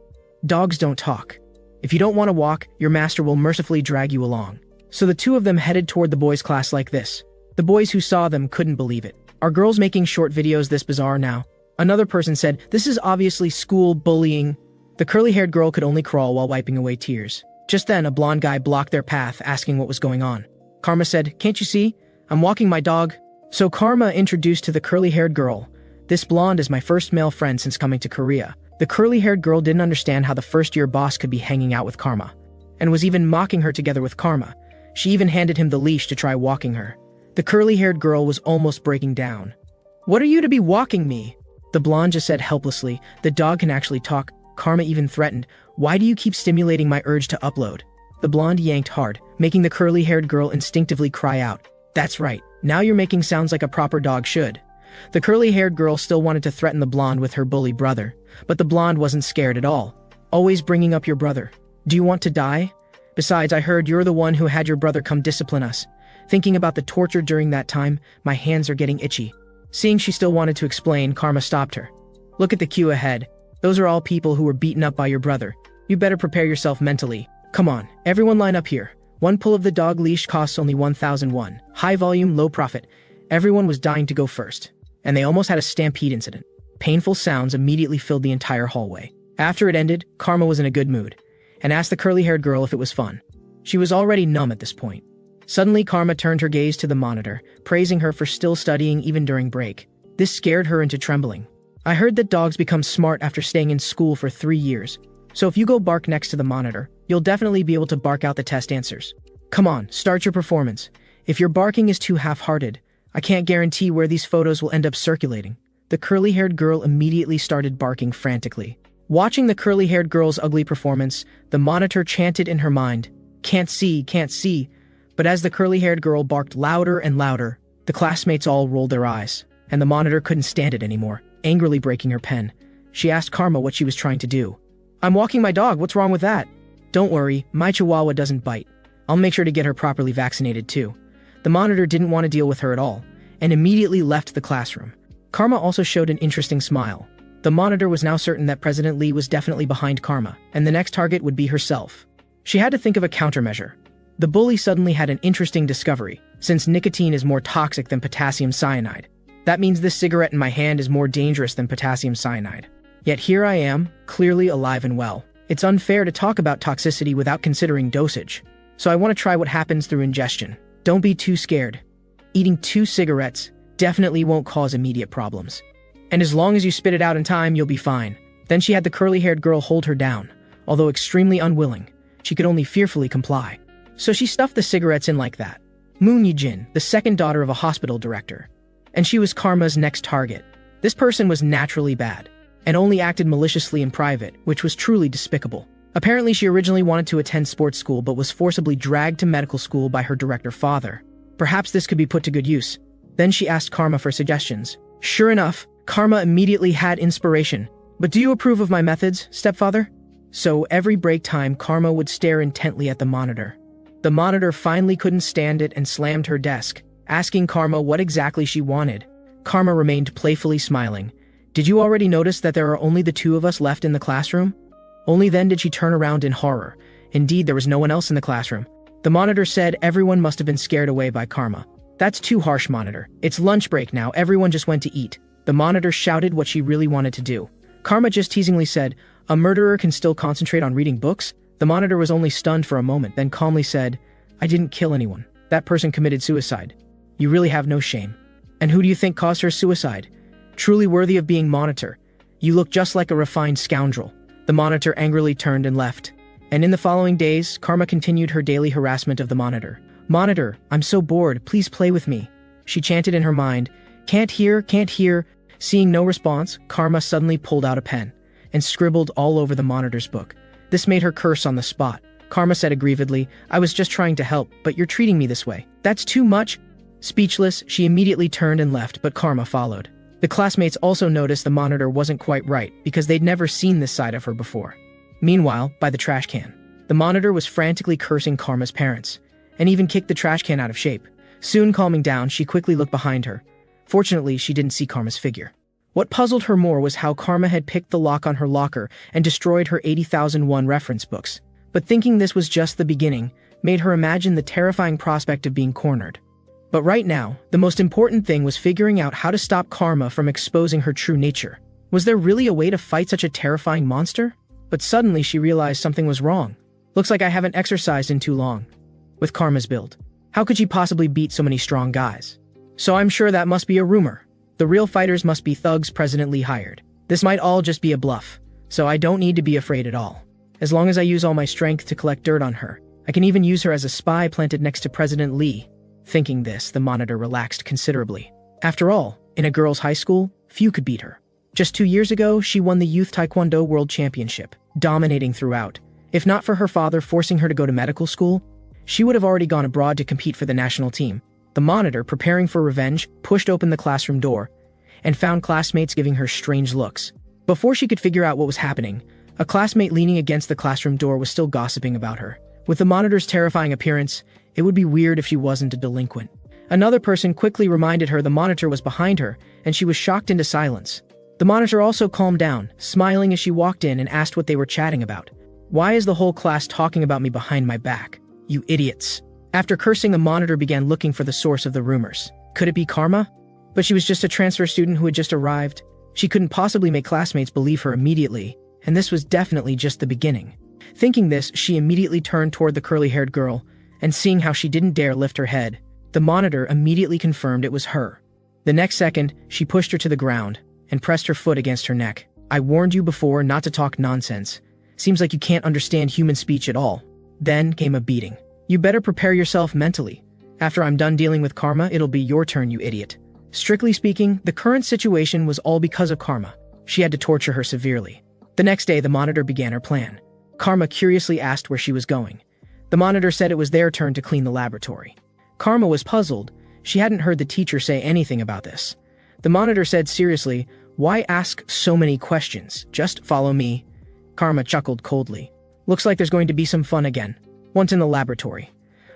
Dogs don't talk. If you don't want to walk, your master will mercifully drag you along. So the two of them headed toward the boys' class like this. The boys who saw them couldn't believe it. Are girls making short videos this bizarre now? Another person said, "This is obviously school bullying." The curly-haired girl could only crawl while wiping away tears. Just then, a blonde guy blocked their path, asking what was going on. Karma said, "Can't you see? I'm walking my dog." So Karma introduced to the curly-haired girl, "This blonde is my first male friend since coming to Korea." The curly-haired girl didn't understand how the first-year boss could be hanging out with Karma, and was even mocking her together with Karma. She even handed him the leash to try walking her. The curly-haired girl was almost breaking down. "What are you to be walking me?" The blonde just said helplessly, "The dog can actually talk." Karma even threatened, "Why do you keep stimulating my urge to upload?" The blonde yanked hard, making the curly-haired girl instinctively cry out, "That's right, now you're making sounds like a proper dog should." The curly-haired girl still wanted to threaten the blonde with her bully brother, but the blonde wasn't scared at all. "Always bringing up your brother. Do you want to die? Besides, I heard you're the one who had your brother come discipline us. Thinking about the torture during that time, my hands are getting itchy." Seeing she still wanted to explain, Karma stopped her. "Look at the queue ahead. Those are all people who were beaten up by your brother. You better prepare yourself mentally. Come on, everyone line up here. One pull of the dog leash costs only 1,001. High volume, low profit." Everyone was dying to go first, and they almost had a stampede incident. Painful sounds immediately filled the entire hallway. After it ended, Karma was in a good mood, and asked the curly-haired girl if it was fun. She was already numb at this point. Suddenly, Karma turned her gaze to the monitor, praising her for still studying even during break. This scared her into trembling. "I heard that dogs become smart after staying in school for 3 years. So if you go bark next to the monitor, you'll definitely be able to bark out the test answers. Come on, start your performance. If your barking is too half-hearted, I can't guarantee where these photos will end up circulating." The curly-haired girl immediately started barking frantically. Watching the curly-haired girl's ugly performance, the monitor chanted in her mind, "Can't see, can't see." But as the curly-haired girl barked louder and louder, the classmates all rolled their eyes, and the monitor couldn't stand it anymore, angrily breaking her pen. She asked Karma what she was trying to do. "I'm walking my dog, what's wrong with that?" "Don't worry, my chihuahua doesn't bite. I'll make sure to get her properly vaccinated too." The monitor didn't want to deal with her at all, and immediately left the classroom. Karma also showed an interesting smile. The monitor was now certain that President Lee was definitely behind Karma, and the next target would be herself. She had to think of a countermeasure. The bully suddenly had an interesting discovery, since nicotine is more toxic than potassium cyanide. That means this cigarette in my hand is more dangerous than potassium cyanide. Yet here I am, clearly alive and well. It's unfair to talk about toxicity without considering dosage. So I want to try what happens through ingestion. Don't be too scared. Eating 2 cigarettes definitely won't cause immediate problems. And as long as you spit it out in time, you'll be fine. Then she had the curly-haired girl hold her down. Although extremely unwilling, she could only fearfully comply. So she stuffed the cigarettes in like that. Moon Yijin, the second daughter of a hospital director. And she was Karma's next target. This person was naturally bad, and only acted maliciously in private, which was truly despicable. Apparently she originally wanted to attend sports school but was forcibly dragged to medical school by her director father. Perhaps this could be put to good use. Then she asked Karma for suggestions. Sure enough, Karma immediately had inspiration. "But do you approve of my methods, stepfather?" So every break time, Karma would stare intently at the monitor. The monitor finally couldn't stand it and slammed her desk, asking Karma what exactly she wanted. Karma remained playfully smiling. "Did you already notice that there are only the 2 of us left in the classroom?" Only then did she turn around in horror. Indeed, there was no one else in the classroom. The monitor said everyone must have been scared away by Karma. "That's too harsh, monitor. It's lunch break now, everyone just went to eat." The monitor shouted what she really wanted to do. Karma just teasingly said, "A murderer can still concentrate on reading books?" The monitor was only stunned for a moment, then calmly said, "I didn't kill anyone. That person committed suicide. You really have no shame. And who do you think caused her suicide? Truly worthy of being monitor. You look just like a refined scoundrel." The monitor angrily turned and left. And in the following days, Karma continued her daily harassment of the monitor. "Monitor, I'm so bored, please play with me," she chanted in her mind. Can't hear, can't hear." Seeing no response, Karma suddenly pulled out a pen and scribbled all over the monitor's book. This made her curse on the spot. Karma said aggrievedly, "I was just trying to help, but you're treating me this way. That's too much." Speechless, she immediately turned and left, but Karma followed. The classmates also noticed the monitor wasn't quite right because they'd never seen this side of her before. Meanwhile, by the trash can, the monitor was frantically cursing Karma's parents, and even kicked the trash can out of shape. Soon calming down, she quickly looked behind her. Fortunately, she didn't see Karma's figure. What puzzled her more was how Karma had picked the lock on her locker and destroyed her 80,001 reference books. But thinking this was just the beginning made her imagine the terrifying prospect of being cornered. But right now, the most important thing was figuring out how to stop Karma from exposing her true nature. Was there really a way to fight such a terrifying monster? But suddenly she realized something was wrong. Looks like I haven't exercised in too long. With Karma's build, how could she possibly beat so many strong guys? So I'm sure that must be a rumor. The real fighters must be thugs President Lee hired. This might all just be a bluff, so I don't need to be afraid at all. As long as I use all my strength to collect dirt on her, I can even use her as a spy planted next to President Lee. Thinking this, the monitor relaxed considerably. After all, in a girls' high school, few could beat her. Just 2 years ago, she won the Youth Taekwondo World Championship, dominating throughout. If not for her father forcing her to go to medical school, she would have already gone abroad to compete for the national team. The monitor, preparing for revenge, pushed open the classroom door and found classmates giving her strange looks. Before she could figure out what was happening, a classmate leaning against the classroom door was still gossiping about her. With the monitor's terrifying appearance, it would be weird if she wasn't a delinquent. Another person quickly reminded her the monitor was behind her, and she was shocked into silence. The monitor also calmed down, smiling as she walked in and asked what they were chatting about. "Why is the whole class talking about me behind my back? You idiots." After cursing, the monitor began looking for the source of the rumors. Could it be Karma? But she was just a transfer student who had just arrived. She couldn't possibly make classmates believe her immediately, and this was definitely just the beginning. Thinking this, she immediately turned toward the curly-haired girl, and seeing how she didn't dare lift her head, the monitor immediately confirmed it was her. The next second, she pushed her to the ground and pressed her foot against her neck. "I warned you before not to talk nonsense. Seems like you can't understand human speech at all." Then came a beating. "You better prepare yourself mentally. After I'm done dealing with Karma, it'll be your turn, you idiot." Strictly speaking, the current situation was all because of Karma. She had to torture her severely. The next day, the monitor began her plan. Karma curiously asked where she was going. The monitor said it was their turn to clean the laboratory. Karma was puzzled. She hadn't heard the teacher say anything about this. The monitor said seriously, "Why ask so many questions? Just follow me." Karma chuckled coldly. "Looks like there's going to be some fun again." Once in the laboratory,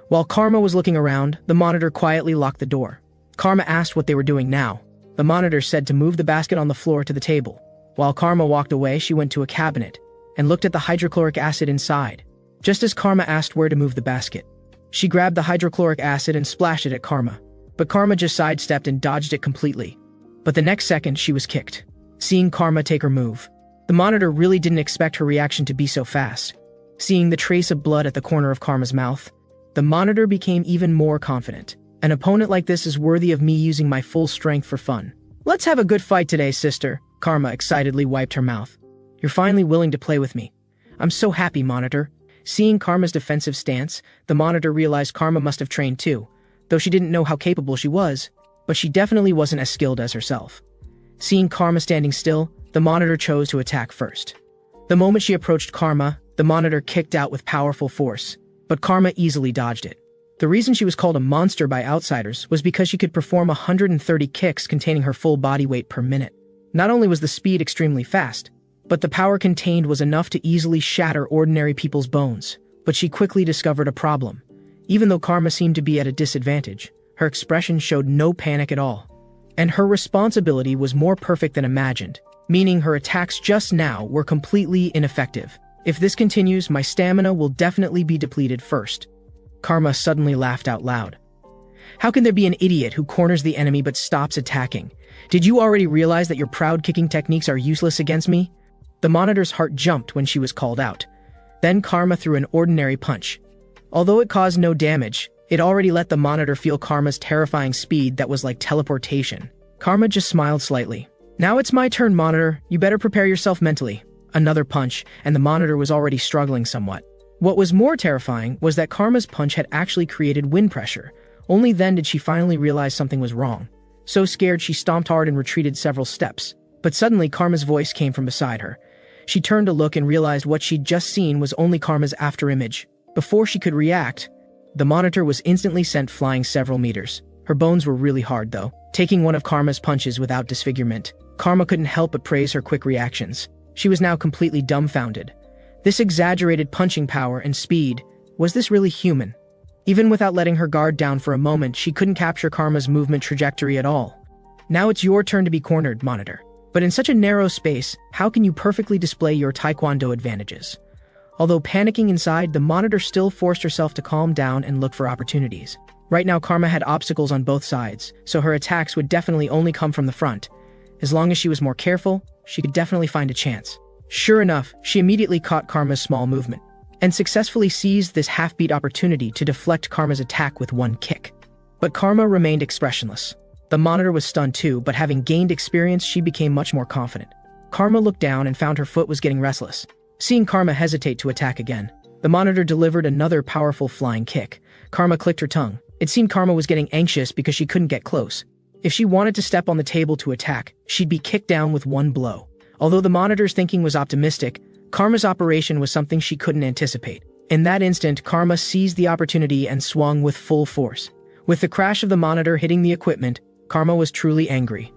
while Karma was looking around, the monitor quietly locked the door. Karma asked what they were doing now. The monitor said to move the basket on the floor to the table. While Karma walked away, she went to a cabinet and looked at the hydrochloric acid inside. Just as Karma asked where to move the basket, she grabbed the hydrochloric acid and splashed it at Karma. But Karma just sidestepped and dodged it completely. But the next second, she was kicked. Seeing Karma take her move, the monitor really didn't expect her reaction to be so fast. Seeing the trace of blood at the corner of Karma's mouth, the monitor became even more confident. "An opponent like this is worthy of me using my full strength for fun. Let's have a good fight today, sister." Karma excitedly wiped her mouth. "You're finally willing to play with me. I'm so happy, monitor." Seeing Karma's defensive stance, the monitor realized Karma must have trained too, though she didn't know how capable she was, but she definitely wasn't as skilled as herself. Seeing Karma standing still, the monitor chose to attack first. The moment she approached Karma, the monitor kicked out with powerful force, but Karma easily dodged it. The reason she was called a monster by outsiders was because she could perform 130 kicks containing her full body weight per minute. Not only was the speed extremely fast, but the power contained was enough to easily shatter ordinary people's bones. But she quickly discovered a problem. Even though Karma seemed to be at a disadvantage, her expression showed no panic at all. And her responsibility was more perfect than imagined, meaning her attacks just now were completely ineffective. "If this continues, my stamina will definitely be depleted first." Karma suddenly laughed out loud. "How can there be an idiot who corners the enemy but stops attacking? Did you already realize that your proud kicking techniques are useless against me?" The monitor's heart jumped when she was called out. Then Karma threw an ordinary punch. Although it caused no damage, it already let the monitor feel Karma's terrifying speed that was like teleportation. Karma just smiled slightly. "Now it's my turn, monitor. You better prepare yourself mentally." Another punch, and the monitor was already struggling somewhat. What was more terrifying was that Karma's punch had actually created wind pressure. Only then did she finally realize something was wrong. So scared, she stomped hard and retreated several steps. But suddenly, Karma's voice came from beside her. She turned to look and realized what she'd just seen was only Karma's afterimage. Before she could react, the monitor was instantly sent flying several meters. Her bones were really hard, though. Taking one of Karma's punches without disfigurement, Karma couldn't help but praise her quick reactions. She was now completely dumbfounded. This exaggerated punching power and speed, was this really human? Even without letting her guard down for a moment, she couldn't capture Karma's movement trajectory at all. Now it's your turn to be cornered, Monitor. But in such a narrow space, how can you perfectly display your taekwondo advantages? Although panicking inside, the Monitor still forced herself to calm down and look for opportunities. Right now, Karma had obstacles on both sides, so her attacks would definitely only come from the front. As long as she was more careful, she could definitely find a chance. Sure enough, she immediately caught Karma's small movement, and successfully seized this half-beat opportunity to deflect Karma's attack with one kick. But Karma remained expressionless. The Monitor was stunned too, but having gained experience, she became much more confident. Karma looked down and found her foot was getting restless. Seeing Karma hesitate to attack again, the Monitor delivered another powerful flying kick. Karma clicked her tongue. It seemed Karma was getting anxious because she couldn't get close. If she wanted to step on the table to attack, she'd be kicked down with one blow. Although the Monitor's thinking was optimistic, Karma's operation was something she couldn't anticipate. In that instant, Karma seized the opportunity and swung with full force. With the crash of the Monitor hitting the equipment, Karma was truly angry.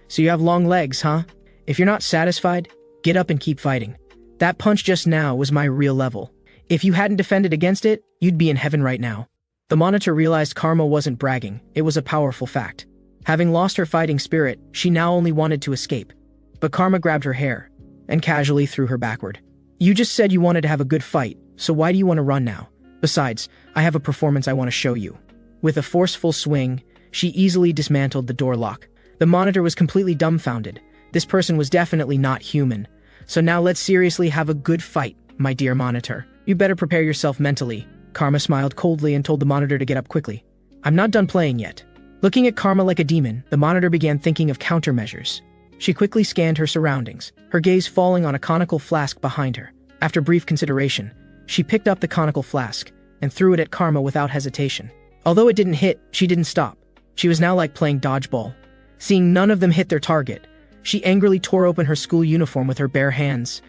So you have long legs, huh? If you're not satisfied, get up and keep fighting. That punch just now was my real level. If you hadn't defended against it, you'd be in heaven right now. The Monitor realized Karma wasn't bragging, it was a powerful fact. Having lost her fighting spirit, she now only wanted to escape. But Karma grabbed her hair and casually threw her backward. You just said you wanted to have a good fight, so why do you want to run now? Besides, I have a performance I want to show you. With a forceful swing, she easily dismantled the door lock. The Monitor was completely dumbfounded. This person was definitely not human. So now let's seriously have a good fight, my dear Monitor. You better prepare yourself mentally. Karma smiled coldly and told the Monitor to get up quickly. I'm not done playing yet. Looking at Karma like a demon, the Monitor began thinking of countermeasures. She quickly scanned her surroundings, her gaze falling on a conical flask behind her. After brief consideration, she picked up the conical flask and threw it at Karma without hesitation. Although it didn't hit, she didn't stop. She was now like playing dodgeball. Seeing none of them hit their target, she angrily tore open her school uniform with her bare hands,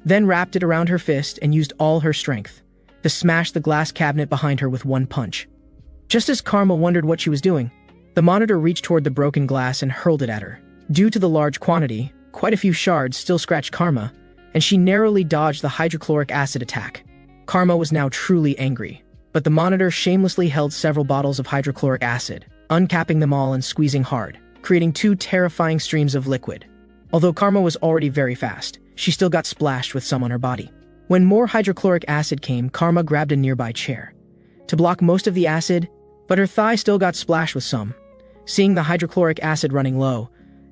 then wrapped it around her fist and used all her strength to smash the glass cabinet behind her with one punch. Just as Karma wondered what she was doing, the Monitor reached toward the broken glass and hurled it at her. Due to the large quantity, quite a few shards still scratched Karma, and she narrowly dodged the hydrochloric acid attack. Karma was now truly angry, but the Monitor shamelessly held several bottles of hydrochloric acid, uncapping them all and squeezing hard, creating two terrifying streams of liquid. Although Karma was already very fast, she still got splashed with some on her body. When more hydrochloric acid came, Karma grabbed a nearby chair to block most of the acid, but her thigh still got splashed with some. Seeing the hydrochloric acid running low,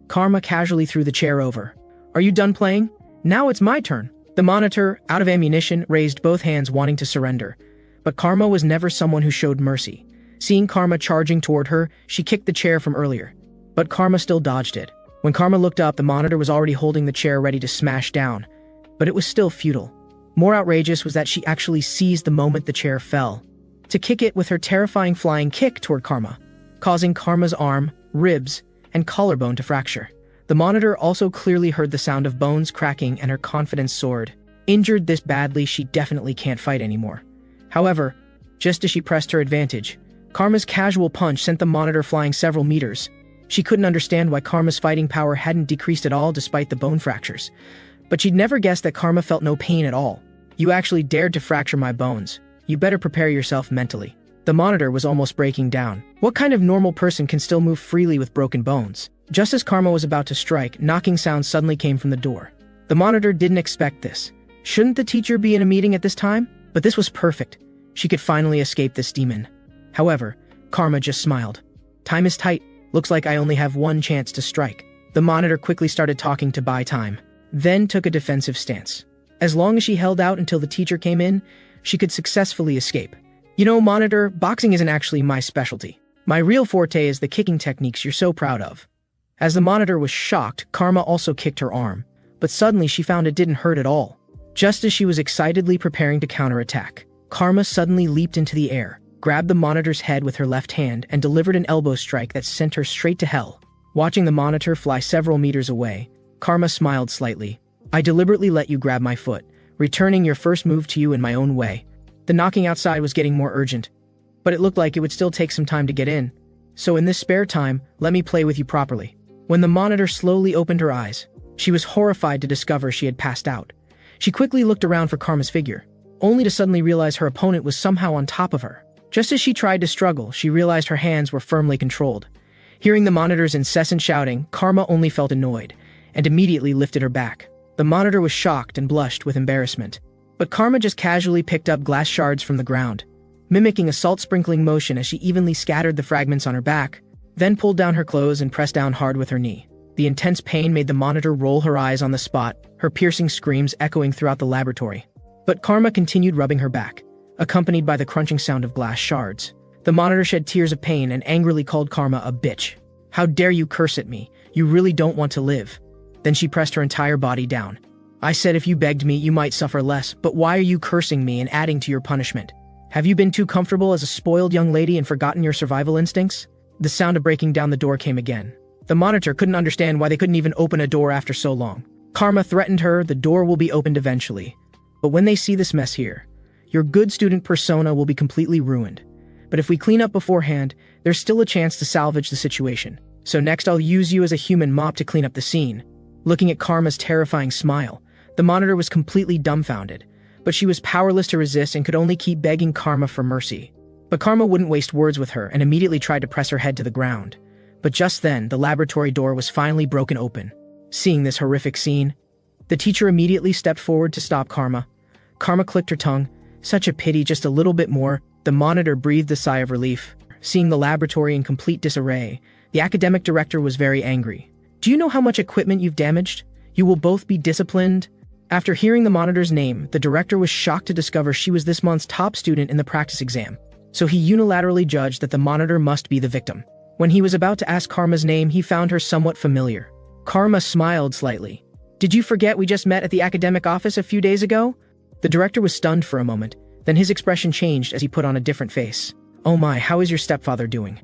Karma casually threw the chair over. Are you done playing? Now it's my turn. The Monitor, out of ammunition, raised both hands wanting to surrender, but Karma was never someone who showed mercy. Seeing Karma charging toward her, she kicked the chair from earlier, but Karma still dodged it. When Karma looked up, the Monitor was already holding the chair ready to smash down, but it was still futile. More outrageous was that she actually seized the moment the chair fell to kick it with her terrifying flying kick toward Karma, causing Karma's arm, ribs, and collarbone to fracture. The Monitor also clearly heard the sound of bones cracking and her confidence soared. Injured this badly, she definitely can't fight anymore. However, just as she pressed her advantage, Karma's casual punch sent the Monitor flying several meters. She couldn't understand why Karma's fighting power hadn't decreased at all despite the bone fractures. But she'd never guessed that Karma felt no pain at all. You actually dared to fracture my bones. You better prepare yourself mentally. The Monitor was almost breaking down. What kind of normal person can still move freely with broken bones? Just as Karma was about to strike, knocking sounds suddenly came from the door. The Monitor didn't expect this. Shouldn't the teacher be in a meeting at this time? But this was perfect. She could finally escape this demon. However, Karma just smiled. Time is tight. Looks like I only have one chance to strike. The Monitor quickly started talking to buy time, then took a defensive stance. As long as she held out until the teacher came in, she could successfully escape. You know, Monitor, boxing isn't actually my specialty. My real forte is the kicking techniques you're so proud of. As the Monitor was shocked, Karma also kicked her arm, but suddenly she found it didn't hurt at all. Just as she was excitedly preparing to counterattack, Karma suddenly leaped into the air, grabbed the Monitor's head with her left hand, and delivered an elbow strike that sent her straight to hell. Watching the Monitor fly several meters away, Karma smiled slightly. I deliberately let you grab my foot, returning your first move to you in my own way. The knocking outside was getting more urgent, but it looked like it would still take some time to get in. So in this spare time, let me play with you properly. When the Monitor slowly opened her eyes, she was horrified to discover she had passed out. She quickly looked around for Karma's figure, only to suddenly realize her opponent was somehow on top of her. Just as she tried to struggle, she realized her hands were firmly controlled. Hearing the monitor's incessant shouting, Karma only felt annoyed, and immediately lifted her back. The monitor was shocked and blushed with embarrassment. But Karma just casually picked up glass shards from the ground, mimicking a salt-sprinkling motion as she evenly scattered the fragments on her back, then pulled down her clothes and pressed down hard with her knee. The intense pain made the monitor roll her eyes on the spot, her piercing screams echoing throughout the laboratory. But Karma continued rubbing her back, accompanied by the crunching sound of glass shards. The monitor shed tears of pain and angrily called Karma a bitch. "How dare you curse at me? You really don't want to live." Then she pressed her entire body down. "I said if you begged me, you might suffer less, but why are you cursing me and adding to your punishment? Have you been too comfortable as a spoiled young lady and forgotten your survival instincts?" The sound of breaking down the door came again. The monitor couldn't understand why they couldn't even open a door after so long. Karma threatened her, "The door will be opened eventually. But when they see this mess here, your good student persona will be completely ruined. But if we clean up beforehand, there's still a chance to salvage the situation. So next I'll use you as a human mop to clean up the scene." Looking at Karma's terrifying smile, the monitor was completely dumbfounded, but she was powerless to resist and could only keep begging Karma for mercy. But Karma wouldn't waste words with her and immediately tried to press her head to the ground. But just then, the laboratory door was finally broken open. Seeing this horrific scene, the teacher immediately stepped forward to stop Karma. Karma clicked her tongue. "Such a pity, just a little bit more." The monitor breathed a sigh of relief. Seeing the laboratory in complete disarray, the academic director was very angry. "Do you know how much equipment you've damaged? You will both be disciplined." After hearing the monitor's name, the director was shocked to discover she was this month's top student in the practice exam. So he unilaterally judged that the monitor must be the victim. When he was about to ask Karma's name, he found her somewhat familiar. Karma smiled slightly. "Did you forget we just met at the academic office a few days ago?" The director was stunned for a moment, then his expression changed as he put on a different face. "Oh my, how is your stepfather doing?"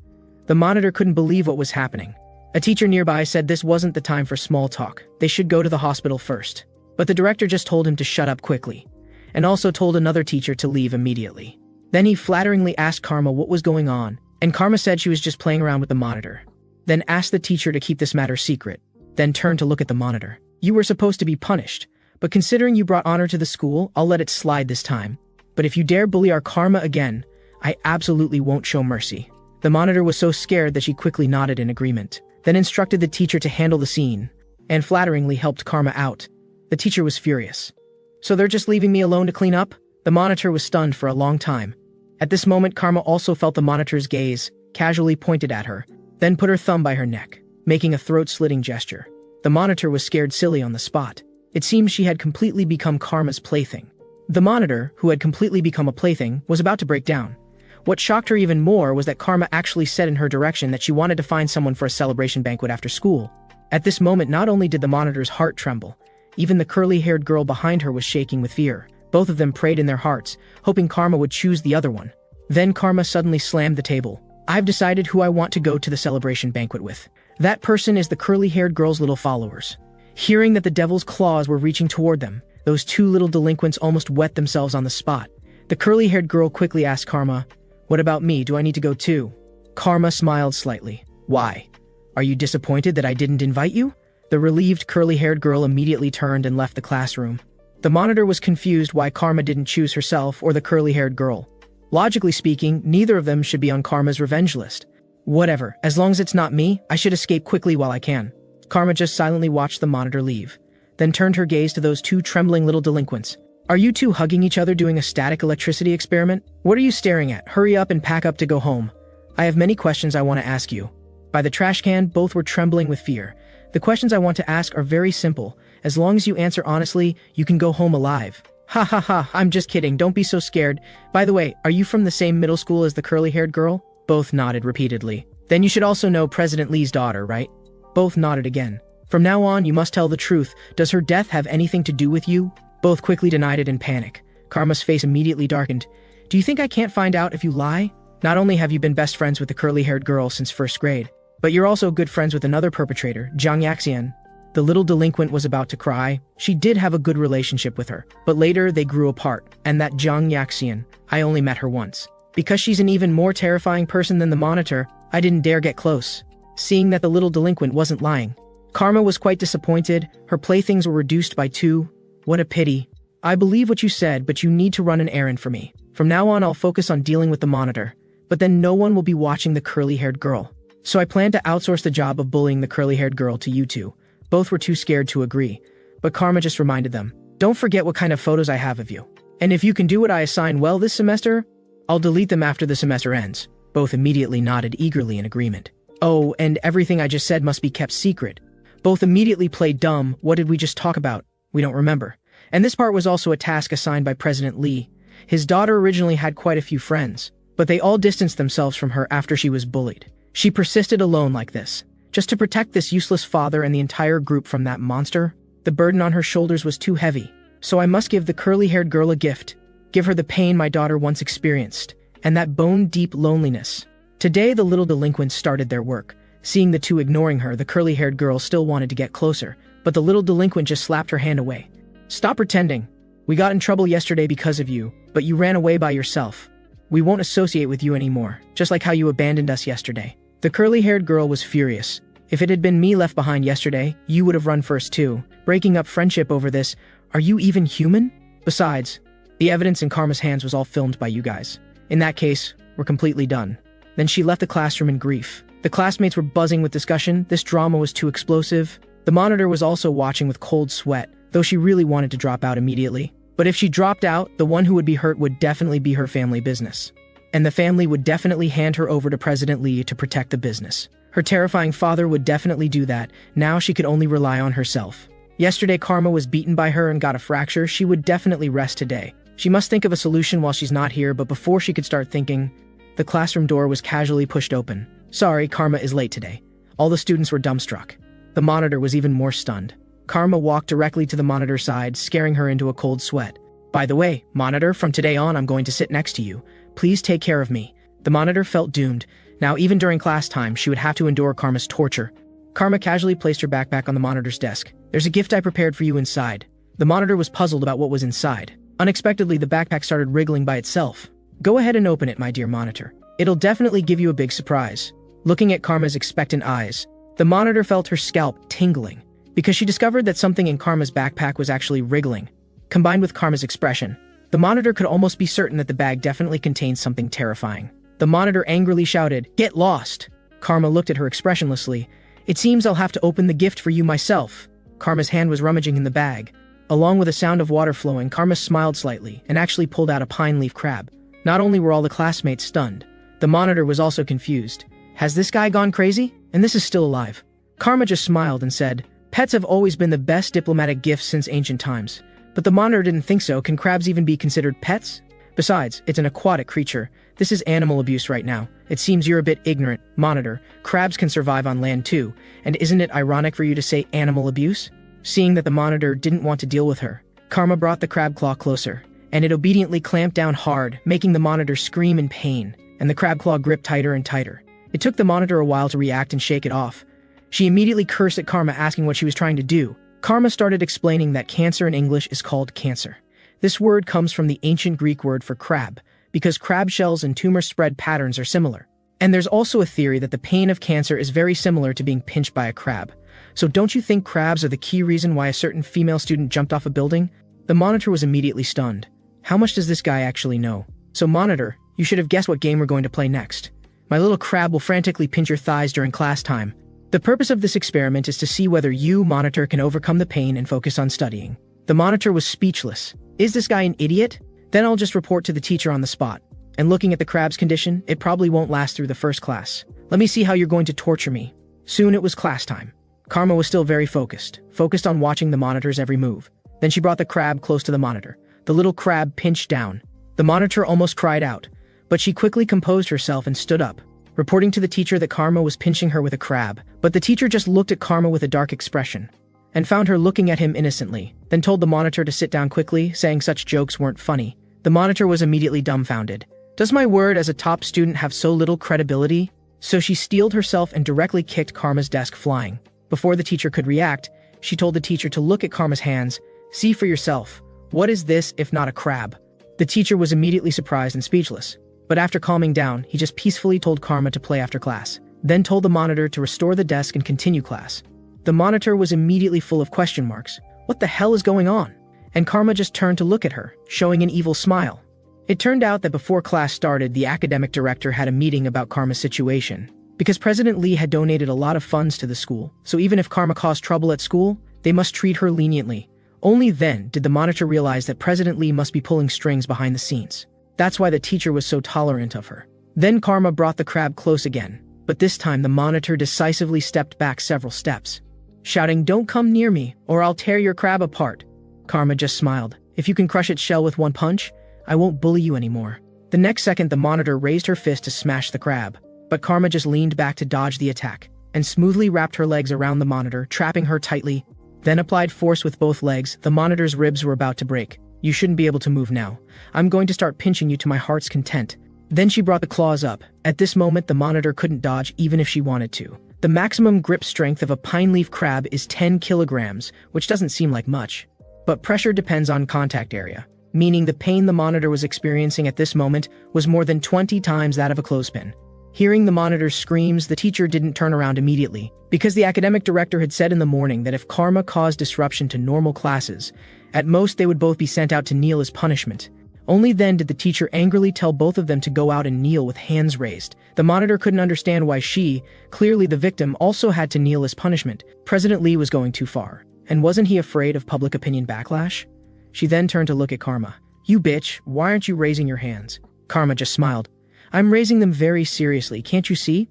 The monitor couldn't believe what was happening. A teacher nearby said this wasn't the time for small talk. They should go to the hospital first. But the director just told him to shut up quickly, and also told another teacher to leave immediately. Then he flatteringly asked Karma what was going on, and Karma said she was just playing around with the monitor. Then asked the teacher to keep this matter secret, then turned to look at the monitor. "You were supposed to be punished, but considering you brought honor to the school, I'll let it slide this time. But if you dare bully our Karma again, I absolutely won't show mercy." The monitor was so scared that she quickly nodded in agreement, then instructed the teacher to handle the scene, and flatteringly helped Karma out. The teacher was furious. "So they're just leaving me alone to clean up?" The monitor was stunned for a long time. At this moment, Karma also felt the monitor's gaze, casually pointed at her, then put her thumb by her neck, making a throat-slitting gesture. The monitor was scared silly on the spot. It seemed she had completely become Karma's plaything. The monitor, who had completely become a plaything, was about to break down. What shocked her even more was that Karma actually said in her direction that she wanted to find someone for a celebration banquet after school. At this moment, not only did the monitor's heart tremble, even the curly-haired girl behind her was shaking with fear. Both of them prayed in their hearts, hoping Karma would choose the other one. Then Karma suddenly slammed the table. "I've decided who I want to go to the celebration banquet with. That person is the curly-haired girl's little followers." Hearing that the devil's claws were reaching toward them, those two little delinquents almost wet themselves on the spot. The curly-haired girl quickly asked Karma, "What about me? Do I need to go too?" Karma smiled slightly. "Why? Are you disappointed that I didn't invite you?" The relieved curly-haired girl immediately turned and left the classroom. The monitor was confused why Karma didn't choose herself or the curly-haired girl. Logically speaking, neither of them should be on Karma's revenge list. "Whatever, as long as it's not me, I should escape quickly while I can." Karma just silently watched the monitor leave, then turned her gaze to those two trembling little delinquents. "Are you two hugging each other doing a static electricity experiment? What are you staring at? Hurry up and pack up to go home. I have many questions I want to ask you." By the trash can, both were trembling with fear. "The questions I want to ask are very simple. As long as you answer honestly, you can go home alive." "Ha ha ha, I'm just kidding, don't be so scared. By the way, are you from the same middle school as the curly-haired girl?" Both nodded repeatedly. "Then you should also know President Lee's daughter, right?" Both nodded again. "From now on, you must tell the truth. Does her death have anything to do with you?" Both quickly denied it in panic. Karma's face immediately darkened. "Do you think I can't find out if you lie? Not only have you been best friends with the curly-haired girl since first grade, but you're also good friends with another perpetrator, Jiang Yaxian." The little delinquent was about to cry. She did have a good relationship with her, but later they grew apart, and that Jiang Yaxian, I only met her once. Because she's an even more terrifying person than the monitor, I didn't dare get close. Seeing that the little delinquent wasn't lying, Karma was quite disappointed. Her playthings were reduced by 2. What a pity. "I believe what you said, but you need to run an errand for me. From now on, I'll focus on dealing with the monitor. but then no one will be watching the curly-haired girl. So I plan to outsource the job of bullying the curly-haired girl to you two. Both were too scared to agree, but Karma just reminded them, don't forget what kind of photos I have of you. And if you can do what I assign well this semester, I'll delete them after the semester ends. Both immediately nodded eagerly in agreement. Oh, and everything I just said must be kept secret. Both immediately played dumb. What did we just talk about? We don't remember. And this part was also a task assigned by President Lee. His daughter originally had quite a few friends, but they all distanced themselves from her after she was bullied. She persisted alone like this, just to protect this useless father and the entire group from that monster. The burden on her shoulders was too heavy, so I must give the curly-haired girl a gift. Give her the pain my daughter once experienced, and that bone-deep loneliness. Today the little delinquents started their work. Seeing the two ignoring her, the curly-haired girl still wanted to get closer, but the little delinquent just slapped her hand away. Stop pretending. We got in trouble yesterday because of you, but you ran away by yourself. We won't associate with you anymore, just like how you abandoned us yesterday. The curly-haired girl was furious. If it had been me left behind yesterday, you would have run first too. Breaking up friendship over this, are you even human? Besides, the evidence in Karma's hands was all filmed by you guys. In that case, we're completely done. Then she left the classroom in grief. The classmates were buzzing with discussion. This drama was too explosive. The monitor was also watching with cold sweat, though she really wanted to drop out immediately. But if she dropped out, the one who would be hurt would definitely be her family business. And the family would definitely hand her over to President Lee to protect the business. Her terrifying father would definitely do that. Now she could only rely on herself. Yesterday Karma was beaten by her and got a fracture. She would definitely rest today. She must think of a solution while she's not here, but before she could start thinking, the classroom door was casually pushed open. Sorry, Karma is late today. All the students were dumbstruck. The monitor was even more stunned. Karma walked directly to the monitor's side, scaring her into a cold sweat. By the way, monitor, from today on I'm going to sit next to you. Please take care of me. The monitor felt doomed. Now even during class time, she would have to endure Karma's torture. Karma casually placed her backpack on the monitor's desk. There's a gift I prepared for you inside. The monitor was puzzled about what was inside. Unexpectedly, the backpack started wriggling by itself. Go ahead and open it, my dear monitor. It'll definitely give you a big surprise. Looking at Karma's expectant eyes, the monitor felt her scalp tingling, because she discovered that something in Karma's backpack was actually wriggling. Combined with Karma's expression, the monitor could almost be certain that the bag definitely contained something terrifying. The monitor angrily shouted, "Get lost!" Karma looked at her expressionlessly. "It seems I'll have to open the gift for you myself." Karma's hand was rummaging in the bag. Along with a sound of water flowing, Karma smiled slightly and actually pulled out a pine leaf crab. Not only were all the classmates stunned, the monitor was also confused. Has this guy gone crazy? And this is still alive? Karma just smiled and said, "Pets have always been the best diplomatic gifts since ancient times." But the monitor didn't think so. Can crabs even be considered pets? Besides, it's an aquatic creature. This is animal abuse right now. It seems you're a bit ignorant, monitor. Crabs can survive on land too. And isn't it ironic for you to say animal abuse? Seeing that the monitor didn't want to deal with her, Karma brought the crab claw closer, and it obediently clamped down hard, making the monitor scream in pain, and the crab claw gripped tighter and tighter. It took the monitor a while to react and shake it off. She immediately cursed at Karma, asking what she was trying to do. Karma started explaining that cancer in English is called cancer. This word comes from the ancient Greek word for crab, because crab shells and tumor spread patterns are similar. And there's also a theory that the pain of cancer is very similar to being pinched by a crab. So don't you think crabs are the key reason why a certain female student jumped off a building? The monitor was immediately stunned. How much does this guy actually know? So monitor, you should have guessed what game we're going to play next. My little crab will frantically pinch your thighs during class time. The purpose of this experiment is to see whether you, monitor, can overcome the pain and focus on studying. The monitor was speechless. Is this guy an idiot? Then I'll just report to the teacher on the spot. And looking at the crab's condition, it probably won't last through the first class. Let me see how you're going to torture me. Soon it was class time. Karma was still very focused on watching the monitor's every move. Then she brought the crab close to the monitor. The little crab pinched down. The monitor almost cried out, but she quickly composed herself and stood up, reporting to the teacher that Karma was pinching her with a crab. But the teacher just looked at Karma with a dark expression and found her looking at him innocently, then told the monitor to sit down quickly, saying such jokes weren't funny. The monitor was immediately dumbfounded. Does my word as a top student have so little credibility? So she steeled herself and directly kicked Karma's desk flying. Before the teacher could react, she told the teacher to look at Karma's hands. See for yourself. What is this if not a crab? The teacher was immediately surprised and speechless. But after calming down, he just peacefully told Karma to play after class, then told the monitor to restore the desk and continue class. The monitor was immediately full of question marks. What the hell is going on? And Karma just turned to look at her, showing an evil smile. It turned out that before class started, the academic director had a meeting about Karma's situation. Because President Lee had donated a lot of funds to the school, so even if Karma caused trouble at school, they must treat her leniently. Only then did the monitor realize that President Lee must be pulling strings behind the scenes. That's why the teacher was so tolerant of her. Then Karma brought the crab close again, but this time the monitor decisively stepped back several steps, shouting, "Don't come near me, or I'll tear your crab apart." Karma just smiled. "If you can crush its shell with one punch, I won't bully you anymore." The next second, the monitor raised her fist to smash the crab, but Karma just leaned back to dodge the attack, and smoothly wrapped her legs around the monitor, trapping her tightly, then applied force with both legs. The monitor's ribs were about to break. "You shouldn't be able to move now. I'm going to start pinching you to my heart's content." Then she brought the claws up. At this moment, the monitor couldn't dodge even if she wanted to. The maximum grip strength of a pine leaf crab is 10 kilograms, which doesn't seem like much. But pressure depends on contact area, meaning the pain the monitor was experiencing at this moment was more than 20 times that of a clothespin. Hearing the monitor's screams, the teacher didn't turn around immediately, because the academic director had said in the morning that if Karma caused disruption to normal classes, at most they would both be sent out to kneel as punishment. Only then did the teacher angrily tell both of them to go out and kneel with hands raised. The monitor couldn't understand why she, clearly the victim, also had to kneel as punishment. President Lee was going too far. And wasn't he afraid of public opinion backlash? She then turned to look at Karma. "You bitch, why aren't you raising your hands?" Karma just smiled. "I'm raising them very seriously, can't you see?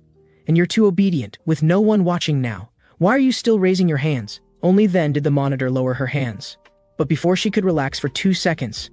And you're too obedient, with no one watching now. Why are you still raising your hands?" Only then did the monitor lower her hands. But before she could relax for 2 seconds,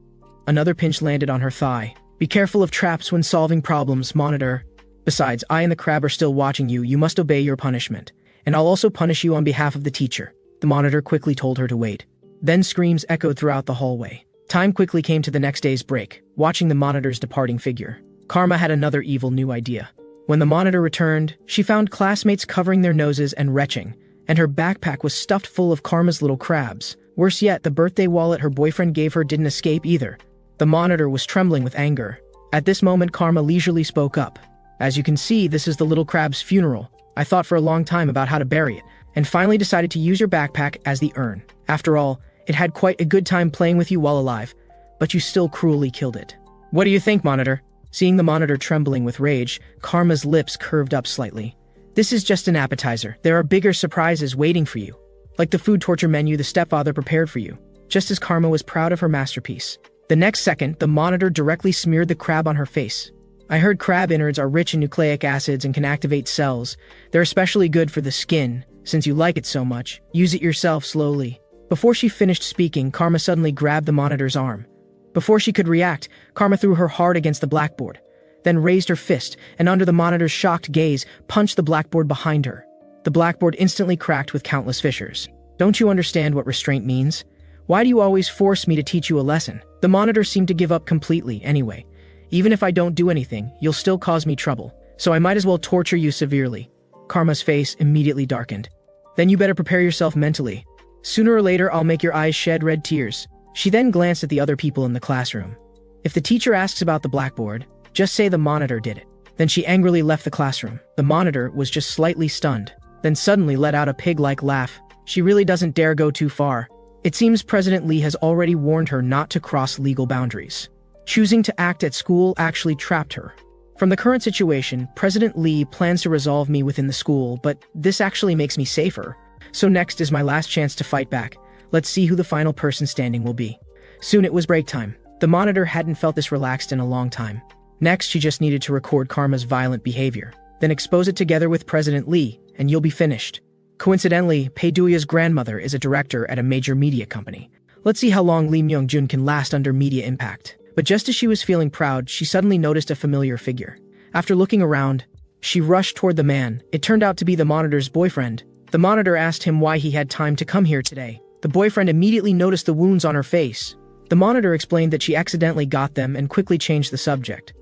another pinch landed on her thigh. "Be careful of traps when solving problems, monitor. Besides, I and the crab are still watching you. You must obey your punishment. And I'll also punish you on behalf of the teacher." The monitor quickly told her to wait. Then screams echoed throughout the hallway. Time quickly came to the next day's break, watching the monitor's departing figure. Karma had another evil new idea. When the monitor returned, she found classmates covering their noses and retching, and her backpack was stuffed full of Karma's little crabs. Worse yet, the birthday wallet her boyfriend gave her didn't escape either. The monitor was trembling with anger. At this moment, Karma leisurely spoke up. "As you can see, this is the little crab's funeral. I thought for a long time about how to bury it, and finally decided to use your backpack as the urn. After all, it had quite a good time playing with you while alive, but you still cruelly killed it. What do you think, monitor?" Seeing the monitor trembling with rage, Karma's lips curved up slightly. "This is just an appetizer. There are bigger surprises waiting for you. Like the food torture menu the stepfather prepared for you." Just as Karma was proud of her masterpiece. The next second, the monitor directly smeared the crab on her face. "I heard crab innards are rich in nucleic acids and can activate cells. They're especially good for the skin. Since you like it so much, use it yourself slowly." Before she finished speaking, Karma suddenly grabbed the monitor's arm. Before she could react, Karma threw her hard against the blackboard, then raised her fist, and under the monitor's shocked gaze, punched the blackboard behind her. The blackboard instantly cracked with countless fissures. "Don't you understand what restraint means? Why do you always force me to teach you a lesson?" The monitor seemed to give up completely anyway. "Even if I don't do anything, you'll still cause me trouble, so I might as well torture you severely." Karma's face immediately darkened. "Then you better prepare yourself mentally. Sooner or later, I'll make your eyes shed red tears." She then glanced at the other people in the classroom. "If the teacher asks about the blackboard, just say the monitor did it." Then she angrily left the classroom. The monitor was just slightly stunned, then suddenly let out a pig-like laugh. She really doesn't dare go too far. It seems President Lee has already warned her not to cross legal boundaries. Choosing to act at school actually trapped her. From the current situation, President Lee plans to resolve me within the school, but this actually makes me safer. So next is my last chance to fight back. Let's see who the final person standing will be. Soon it was break time. The monitor hadn't felt this relaxed in a long time. Next, she just needed to record Karma's violent behavior, then expose it together with President Lee, and you'll be finished. Coincidentally, Peiduya's grandmother is a director at a major media company. Let's see how long Lee Myung-jun can last under media impact. But just as she was feeling proud, she suddenly noticed a familiar figure. After looking around, she rushed toward the man. It turned out to be the monitor's boyfriend. The monitor asked him why he had time to come here today. The boyfriend immediately noticed the wounds on her face. The monitor explained that she accidentally got them and quickly changed the subject.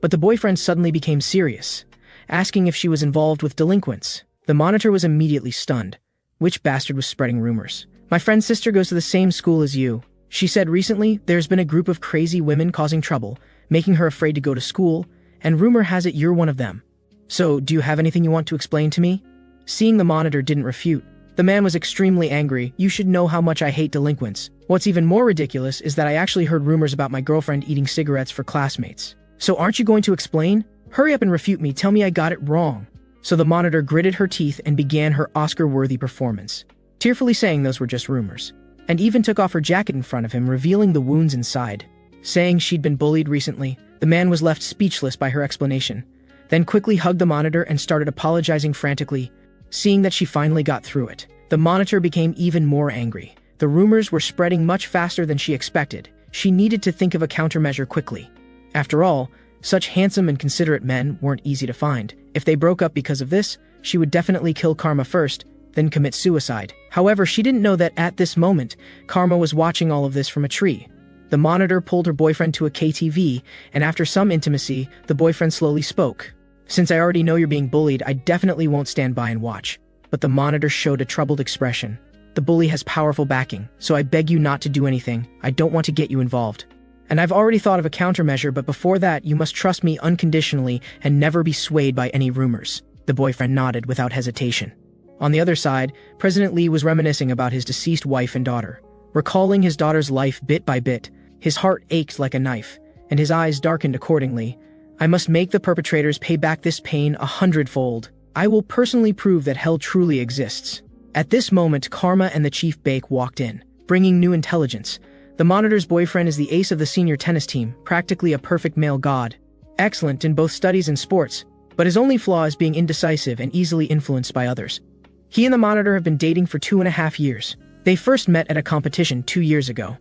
But the boyfriend suddenly became serious, asking if she was involved with delinquents. The monitor was immediately stunned. Which bastard was spreading rumors? "My friend's sister goes to the same school as you. She said recently there's been a group of crazy women causing trouble, making her afraid to go to school, and rumor has it you're one of them. So, do you have anything you want to explain to me?" Seeing the monitor didn't refute, The man was extremely angry. "You should know how much I hate delinquents. What's even more ridiculous is that I actually heard rumors about my girlfriend eating cigarettes for classmates. So aren't you going to explain? Hurry up and refute me. Tell me I got it wrong." So the monitor gritted her teeth and began her Oscar-worthy performance, tearfully saying those were just rumors, and even took off her jacket in front of him, revealing the wounds inside. Saying she'd been bullied recently, the man was left speechless by her explanation, then quickly hugged the monitor and started apologizing frantically. Seeing that she finally got through it, the monitor became even more angry. The rumors were spreading much faster than she expected. She needed to think of a countermeasure quickly. After all, such handsome and considerate men weren't easy to find. If they broke up because of this, she would definitely kill Karma first, then commit suicide. However, she didn't know that at this moment, Karma was watching all of this from a tree. The monitor pulled her boyfriend to a KTV, and after some intimacy, the boyfriend slowly spoke. "Since I already know you're being bullied, I definitely won't stand by and watch." But the monitor showed a troubled expression. "The bully has powerful backing, so I beg you not to do anything. I don't want to get you involved. And I've already thought of a countermeasure, but before that, you must trust me unconditionally and never be swayed by any rumors." The boyfriend nodded without hesitation. On the other side, President Lee was reminiscing about his deceased wife and daughter. Recalling his daughter's life bit by bit, his heart ached like a knife, and his eyes darkened accordingly. "I must make the perpetrators pay back this pain 100-fold. I will personally prove that hell truly exists." At this moment, Karma and the Chief Bake walked in, bringing new intelligence. The monitor's boyfriend is the ace of the senior tennis team, practically a perfect male god. Excellent in both studies and sports, but his only flaw is being indecisive and easily influenced by others. He and the monitor have been dating for 2.5 years. They first met at a competition 2 years ago.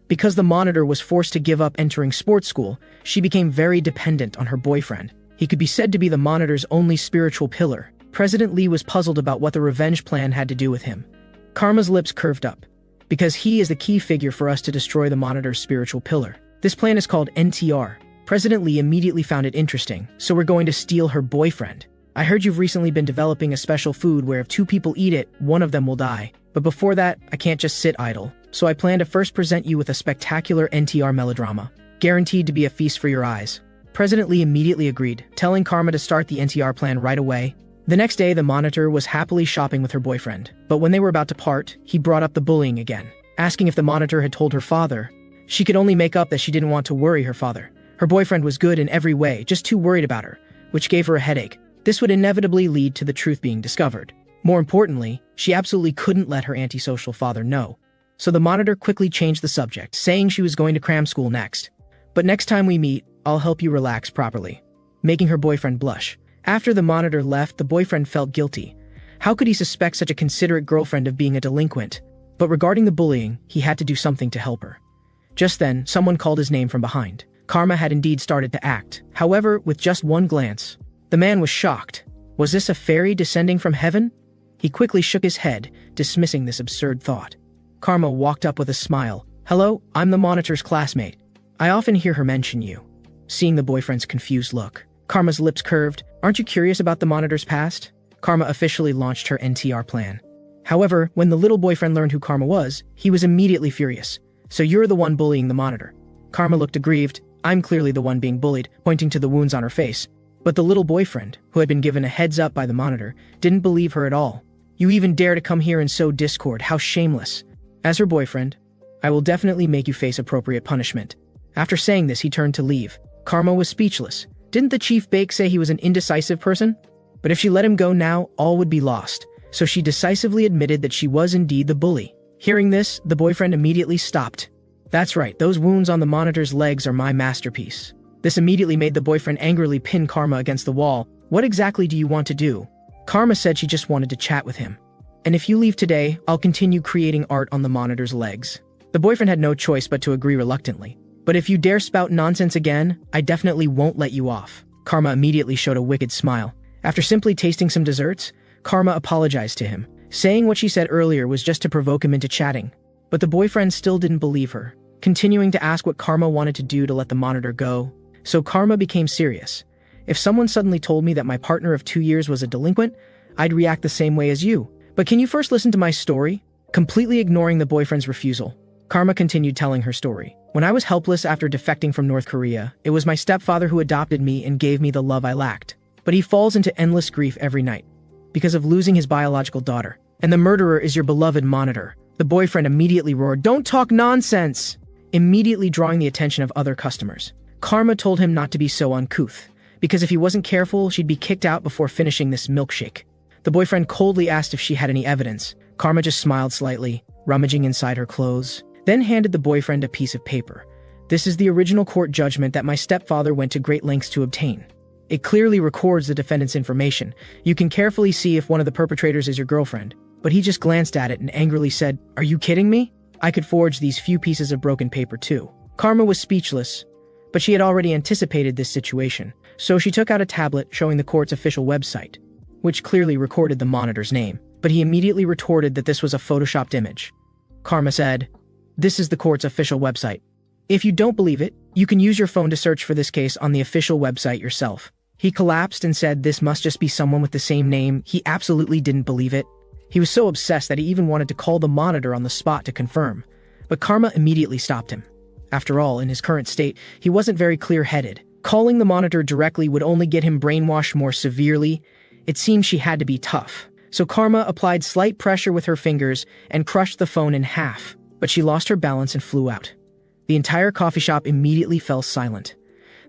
Because the monitor was forced to give up entering sports school, she became very dependent on her boyfriend. He could be said to be the monitor's only spiritual pillar. President Lee was puzzled about what the revenge plan had to do with him. Karma's lips curved up. "Because he is the key figure for us to destroy the monitor's spiritual pillar. This plan is called NTR. President Lee immediately found it interesting, so we're going to steal her boyfriend. I heard you've recently been developing a special food where if 2 people eat it, one of them will die. But before that, I can't just sit idle. So I plan to first present you with a spectacular NTR melodrama, guaranteed to be a feast for your eyes." President Lee immediately agreed, telling Karma to start the NTR plan right away. The next day, the monitor was happily shopping with her boyfriend, but when they were about to part, he brought up the bullying again, asking if the monitor had told her father. She could only make up that she didn't want to worry her father. Her boyfriend was good in every way, just too worried about her, which gave her a headache. This would inevitably lead to the truth being discovered. More importantly, she absolutely couldn't let her antisocial father know. So the monitor quickly changed the subject, saying she was going to cram school next. "But next time we meet, I'll help you relax properly," making her boyfriend blush. After the monitor left, the boyfriend felt guilty. How could he suspect such a considerate girlfriend of being a delinquent? But regarding the bullying, he had to do something to help her. Just then, someone called his name from behind. Karma had indeed started to act. However, with just one glance, the man was shocked. Was this a fairy descending from heaven? He quickly shook his head, dismissing this absurd thought. Karma walked up with a smile. "Hello, I'm the monitor's classmate. I often hear her mention you." Seeing the boyfriend's confused look, Karma's lips curved. "Aren't you curious about the monitor's past?" Karma officially launched her NTR plan. However, when the little boyfriend learned who Karma was, he was immediately furious. "So you're the one bullying the monitor?" Karma looked aggrieved. "I'm clearly the one being bullied," pointing to the wounds on her face. But the little boyfriend, who had been given a heads up by the monitor, didn't believe her at all. "You even dare to come here and sow discord, how shameless." As her boyfriend, "I will definitely make you face appropriate punishment." After saying this, he turned to leave. Karma was speechless. Didn't the Chief Bake say he was an indecisive person? But if she let him go now, all would be lost. So she decisively admitted that she was indeed the bully. Hearing this, the boyfriend immediately stopped. "That's right, those wounds on the monitor's legs are my masterpiece." This immediately made the boyfriend angrily pin Karma against the wall. "What exactly do you want to do?" Karma said she just wanted to chat with him. "And if you leave today, I'll continue creating art on the monitor's legs." The boyfriend had no choice but to agree reluctantly. "But if you dare spout nonsense again, I definitely won't let you off." Karma immediately showed a wicked smile. After simply tasting some desserts, Karma apologized to him, saying what she said earlier was just to provoke him into chatting. But the boyfriend still didn't believe her, continuing to ask what Karma wanted to do to let the monitor go. So Karma became serious. "If someone suddenly told me that my partner of 2 years was a delinquent, I'd react the same way as you. But can you first listen to my story?" Completely ignoring the boyfriend's refusal, Karma continued telling her story. "When I was helpless after defecting from North Korea, it was my stepfather who adopted me and gave me the love I lacked. But he falls into endless grief every night because of losing his biological daughter. And the murderer is your beloved monitor. The boyfriend immediately roared, "Don't talk nonsense!" immediately drawing the attention of other customers. Karma told him not to be so uncouth, because if he wasn't careful, she'd be kicked out before finishing this milkshake. The boyfriend coldly asked if she had any evidence. Karma just smiled slightly, rummaging inside her clothes, then handed the boyfriend a piece of paper. "This is the original court judgment that my stepfather went to great lengths to obtain. It clearly records the defendant's information. You can carefully see if one of the perpetrators is your girlfriend." But he just glanced at it and angrily said, "Are you kidding me? I could forge these few pieces of broken paper too." Karma was speechless, but she had already anticipated this situation, so she took out a tablet showing the court's official website, which clearly recorded the monitor's name. But he immediately retorted that this was a photoshopped image. Karma said, "This is the court's official website. If you don't believe it, you can use your phone to search for this case on the official website yourself." He collapsed and said this must just be someone with the same name. He absolutely didn't believe it. He was so obsessed that he even wanted to call the monitor on the spot to confirm. But Karma immediately stopped him. After all, in his current state, he wasn't very clear-headed. Calling the monitor directly would only get him brainwashed more severely. It seemed she had to be tough. So Karma applied slight pressure with her fingers and crushed the phone in half. But she lost her balance and flew out. The entire coffee shop immediately fell silent.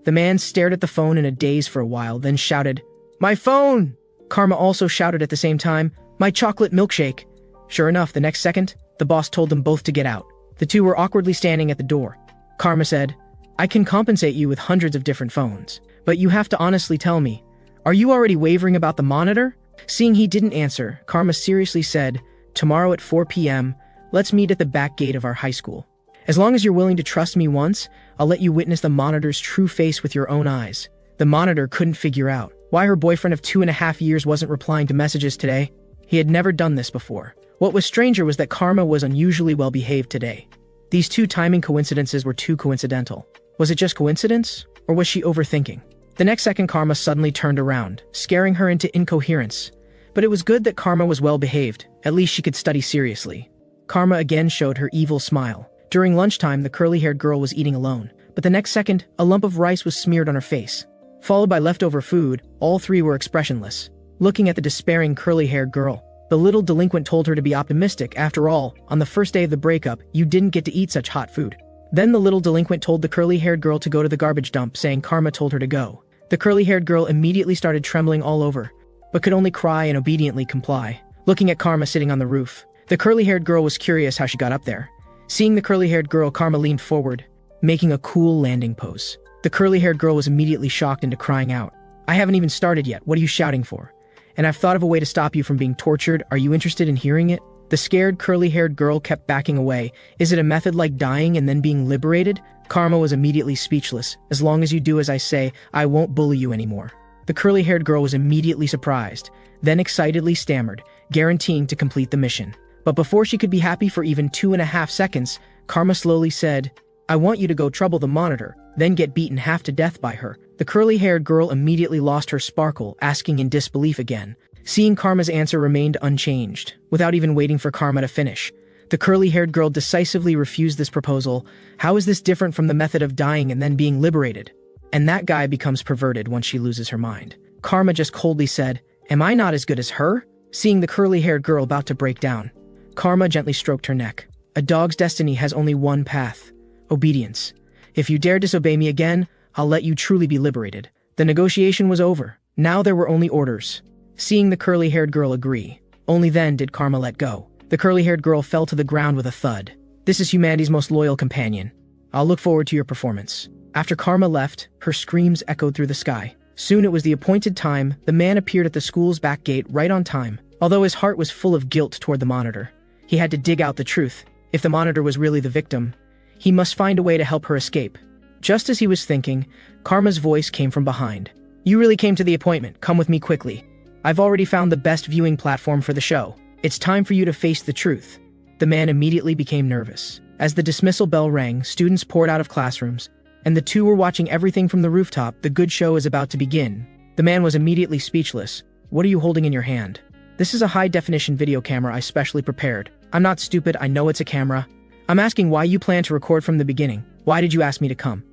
The man stared at the phone in a daze for a while, then shouted, "My phone!" Karma also shouted at the same time, "My chocolate milkshake!" Sure enough, the next second, the boss told them both to get out. The two were awkwardly standing at the door. Karma said, "I can compensate you with hundreds of different phones, but you have to honestly tell me, are you already wavering about the monitor?" Seeing he didn't answer, Karma seriously said, "Tomorrow at 4 p.m., let's meet at the back gate of our high school. As long as you're willing to trust me once, I'll let you witness the monitor's true face with your own eyes." The monitor couldn't figure out why her boyfriend of 2.5 years wasn't replying to messages today. He had never done this before. What was stranger was that Karma was unusually well-behaved today. These two timing coincidences were too coincidental. Was it just coincidence, or was she overthinking? The next second, Karma suddenly turned around, scaring her into incoherence. But it was good that Karma was well-behaved. At least she could study seriously. Karma again showed her evil smile. During lunchtime, the curly-haired girl was eating alone. But the next second, a lump of rice was smeared on her face. Followed by leftover food, all three were expressionless. Looking at the despairing curly-haired girl, the little delinquent told her to be optimistic. After all, on the first day of the breakup, you didn't get to eat such hot food. Then the little delinquent told the curly-haired girl to go to the garbage dump, saying Karma told her to go. The curly-haired girl immediately started trembling all over, but could only cry and obediently comply. Looking at Karma sitting on the roof, the curly-haired girl was curious how she got up there. Seeing the curly-haired girl, Karma leaned forward, making a cool landing pose. The curly-haired girl was immediately shocked into crying out, "I haven't even started yet, what are you shouting for? And I've thought of a way to stop you from being tortured, are you interested in hearing it?" The scared curly-haired girl kept backing away. Is it a method like dying and then being liberated? Karma was immediately speechless. "As long as you do as I say, I won't bully you anymore." The curly-haired girl was immediately surprised, then excitedly stammered, guaranteeing to complete the mission. But before she could be happy for even 2.5 seconds, Karma slowly said, "I want you to go trouble the monitor, then get beaten half to death by her." The curly-haired girl immediately lost her sparkle, asking in disbelief again. Seeing Karma's answer remained unchanged, without even waiting for Karma to finish, the curly-haired girl decisively refused this proposal. How is this different from the method of dying and then being liberated? And that guy becomes perverted once she loses her mind. Karma just coldly said, "Am I not as good as her?" Seeing the curly-haired girl about to break down, Karma gently stroked her neck. "A dog's destiny has only one path: obedience. If you dare disobey me again, I'll let you truly be liberated." The negotiation was over. Now there were only orders. Seeing the curly-haired girl agree, only then did Karma let go. The curly-haired girl fell to the ground with a thud. "This is humanity's most loyal companion. I'll look forward to your performance." After Karma left, her screams echoed through the sky. Soon it was the appointed time. The man appeared at the school's back gate right on time. Although his heart was full of guilt toward the monitor, he had to dig out the truth. If the monitor was really the victim, he must find a way to help her escape. Just as he was thinking, Karma's voice came from behind. "You really came to the appointment. Come with me quickly. I've already found the best viewing platform for the show. It's time for you to face the truth." The man immediately became nervous. As the dismissal bell rang, students poured out of classrooms, and the two were watching everything from the rooftop. The good show is about to begin. The man was immediately speechless. "What are you holding in your hand?" "This is a high-definition video camera I specially prepared." "I'm not stupid, I know it's a camera. I'm asking why you plan to record from the beginning. Why did you ask me to come?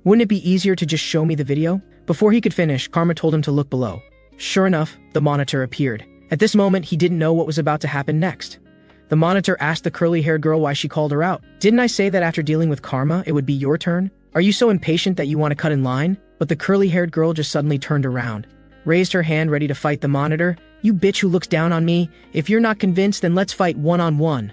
Wouldn't it be easier to just show me the video?" Before he could finish, Karma told him to look below. Sure enough, the monitor appeared, At this moment, he didn't know what was about to happen next. The monitor asked the curly-haired girl why she called her out. "Didn't I say that after dealing with karma, it would be your turn? Are you so impatient that you want to cut in line?" But the curly-haired girl just suddenly turned around, raised her hand ready to fight the monitor. "You bitch who looks down on me. If you're not convinced, then let's fight one-on-one."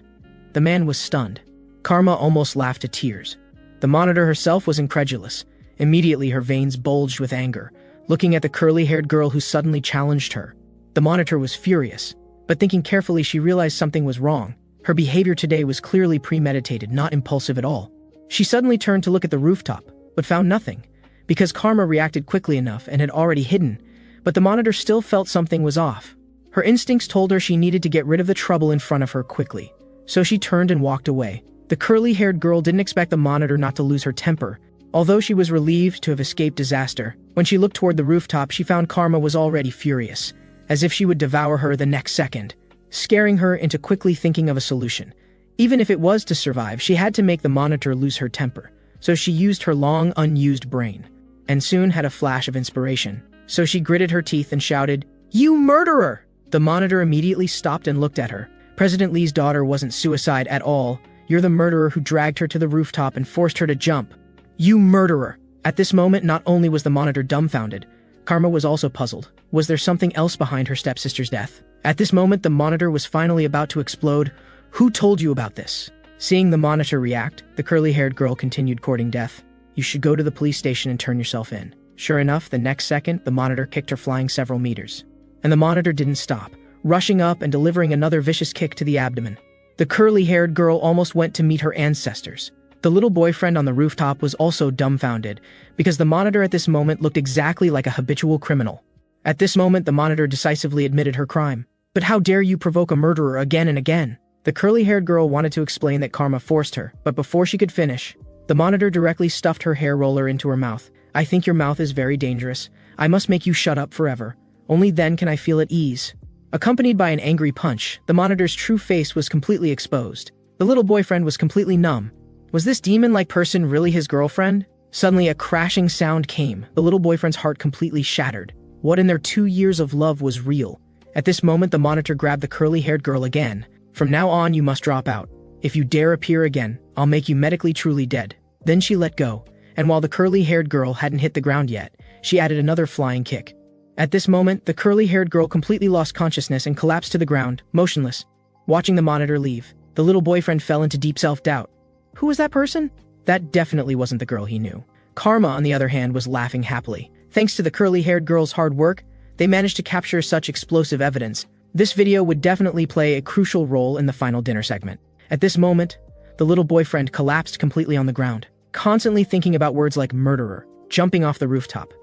The man was stunned. Karma almost laughed to tears. The monitor herself was incredulous. Immediately, her veins bulged with anger, looking at the curly-haired girl who suddenly challenged her. The monitor was furious, but thinking carefully, she realized something was wrong. Her behavior today was clearly premeditated, not impulsive at all. She suddenly turned to look at the rooftop, but found nothing, because Karma reacted quickly enough and had already hidden, but the monitor still felt something was off. Her instincts told her she needed to get rid of the trouble in front of her quickly, so she turned and walked away. The curly-haired girl didn't expect the monitor not to lose her temper, although she was relieved to have escaped disaster. When she looked toward the rooftop, she found Karma was already furious, as if she would devour her the next second, scaring her into quickly thinking of a solution. Even if it was to survive, she had to make the monitor lose her temper, so she used her long, unused brain, and soon had a flash of inspiration. So she gritted her teeth and shouted, "You murderer!" The monitor immediately stopped and looked at her. "President Lee's daughter wasn't suicide at all. You're the murderer who dragged her to the rooftop and forced her to jump. You murderer!" At this moment, not only was the monitor dumbfounded, Karma was also puzzled. Was there something else behind her stepsister's death? At this moment, the monitor was finally about to explode. "Who told you about this?" Seeing the monitor react, the curly-haired girl continued courting death. "You should go to the police station and turn yourself in." Sure enough, the next second, the monitor kicked her flying several meters. And the monitor didn't stop, rushing up and delivering another vicious kick to the abdomen. The curly-haired girl almost went to meet her ancestors. The little boyfriend on the rooftop was also dumbfounded, because the monitor at this moment looked exactly like a habitual criminal. At this moment, the monitor decisively admitted her crime. "But how dare you provoke a murderer again and again?" The curly-haired girl wanted to explain that Karma forced her, but before she could finish, the monitor directly stuffed her hair roller into her mouth. "I think your mouth is very dangerous. I must make you shut up forever. Only then can I feel at ease." Accompanied by an angry punch, the monitor's true face was completely exposed. The little boyfriend was completely numb. Was this demon-like person really his girlfriend? Suddenly, a crashing sound came. The little boyfriend's heart completely shattered. What in their 2 years of love was real? At this moment, the monitor grabbed the curly-haired girl again. "From now on, you must drop out. If you dare appear again, I'll make you medically truly dead." Then she let go, and while the curly-haired girl hadn't hit the ground yet, she added another flying kick. At this moment, the curly-haired girl completely lost consciousness and collapsed to the ground, motionless. Watching the monitor leave, the little boyfriend fell into deep self-doubt. Who was that person? That definitely wasn't the girl he knew. Karma, on the other hand, was laughing happily. Thanks to the curly-haired girl's hard work, they managed to capture such explosive evidence. This video would definitely play a crucial role in the final dinner segment. At this moment, the little boyfriend collapsed completely on the ground, constantly thinking about words like murderer, jumping off the rooftop.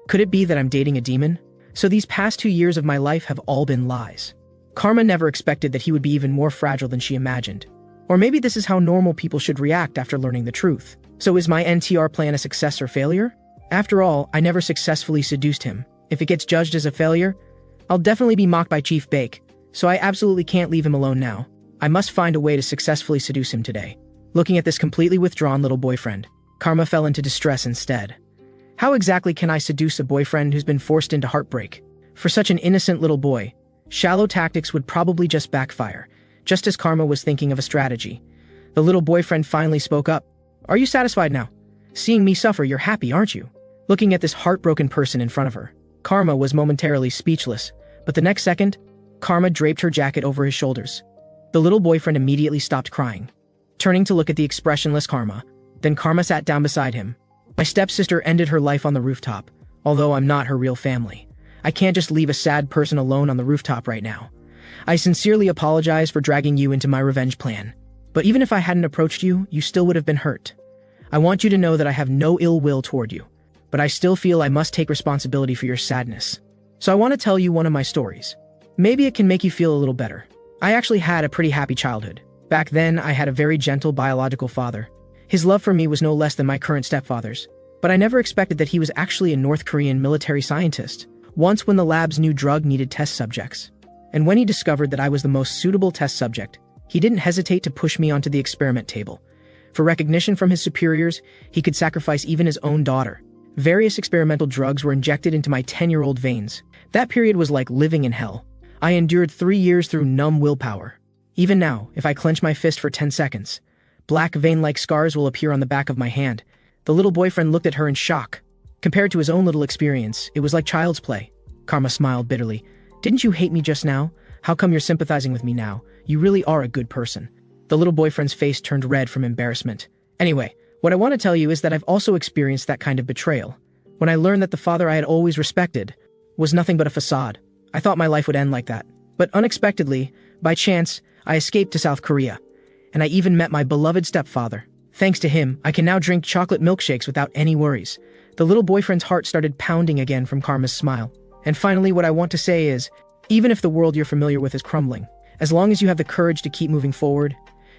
Could it be that I'm dating a demon? So these past 2 years of my life have all been lies. Karma never expected that he would be even more fragile than she imagined. Or maybe this is how normal people should react after learning the truth. So is my NTR plan a success or failure? After all, I never successfully seduced him. If it gets judged as a failure, I'll definitely be mocked by Chief Bake, so I absolutely can't leave him alone now. I must find a way to successfully seduce him today. Looking at this completely withdrawn little boyfriend, Karma fell into distress instead. How exactly can I seduce a boyfriend who's been forced into heartbreak? For such an innocent little boy, shallow tactics would probably just backfire. Just as Karma was thinking of a strategy, the little boyfriend finally spoke up. "Are you satisfied now? Seeing me suffer, you're happy, aren't you?" Looking at this heartbroken person in front of her, Karma was momentarily speechless, but the next second, Karma draped her jacket over his shoulders. The little boyfriend immediately stopped crying, turning to look at the expressionless Karma. Then Karma sat down beside him. "My stepsister ended her life on the rooftop, although I'm not her real family. I can't just leave a sad person alone on the rooftop right now. I sincerely apologize for dragging you into my revenge plan. But even if I hadn't approached you, you still would have been hurt. I want you to know that I have no ill will toward you, but I still feel I must take responsibility for your sadness. So I want to tell you one of my stories. Maybe it can make you feel a little better. I actually had a pretty happy childhood. Back then, I had a very gentle biological father. His love for me was no less than my current stepfather's. But I never expected that he was actually a North Korean military scientist. Once when the lab's new drug needed test subjects, and when he discovered that I was the most suitable test subject, he didn't hesitate to push me onto the experiment table. For recognition from his superiors, he could sacrifice even his own daughter. Various experimental drugs were injected into my 10-year-old veins. That period was like living in hell. I endured 3 years through numb willpower. Even now, if I clench my fist for 10 seconds, black vein-like scars will appear on the back of my hand. The little boyfriend looked at her in shock. Compared to his own little experience, it was like child's play. Karma smiled bitterly. Didn't you hate me just now? How come you're sympathizing with me now? You really are a good person. The little boyfriend's face turned red from embarrassment. Anyway, what I want to tell you is that I've also experienced that kind of betrayal. When I learned that the father I had always respected was nothing but a facade, I thought my life would end like that. But unexpectedly, by chance, I escaped to South Korea. And I even met my beloved stepfather. Thanks to him, I can now drink chocolate milkshakes without any worries. The little boyfriend's heart started pounding again from Karma's smile. And finally, what I want to say is, even if the world you're familiar with is crumbling, as long as you have the courage to keep moving forward,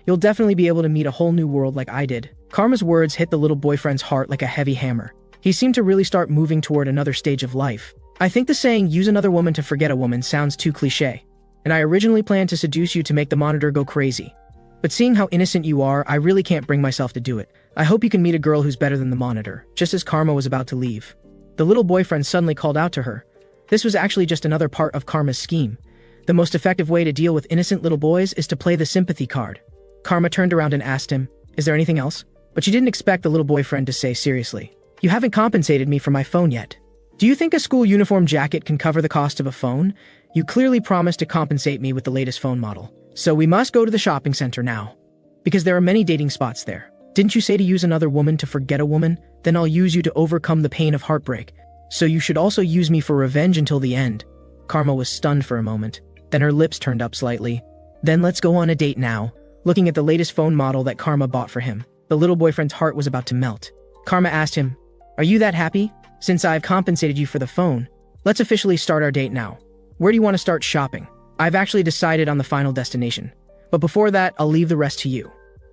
you'll definitely be able to meet a whole new world like I did. Karma's words hit the little boyfriend's heart like a heavy hammer. He seemed to really start moving toward another stage of life. I think the saying, use another woman to forget a woman, sounds too cliché. And I originally planned to seduce you to make the monitor go crazy. But seeing how innocent you are, I really can't bring myself to do it. I hope you can meet a girl who's better than the monitor, just as Karma was about to leave. The little boyfriend suddenly called out to her. This was actually just another part of Karma's scheme. The most effective way to deal with innocent little boys is to play the sympathy card. Karma turned around and asked him, is there anything else? But she didn't expect the little boyfriend to say seriously. You haven't compensated me for my phone yet. Do you think a school uniform jacket can cover the cost of a phone? You clearly promised to compensate me with the latest phone model. So we must go to the shopping center now. Because there are many dating spots there. Didn't you say to use another woman to forget a woman? Then I'll use you to overcome the pain of heartbreak. So you should also use me for revenge until the end. Karma was stunned for a moment. Then her lips turned up slightly. Then let's go on a date now. Looking at the latest phone model that Karma bought for him, the little boyfriend's heart was about to melt. Karma asked him, are you that happy? Since I've compensated you for the phone, let's officially start our date now. Where do you want to start shopping? I've actually decided on the final destination. But before that, I'll leave the rest to you.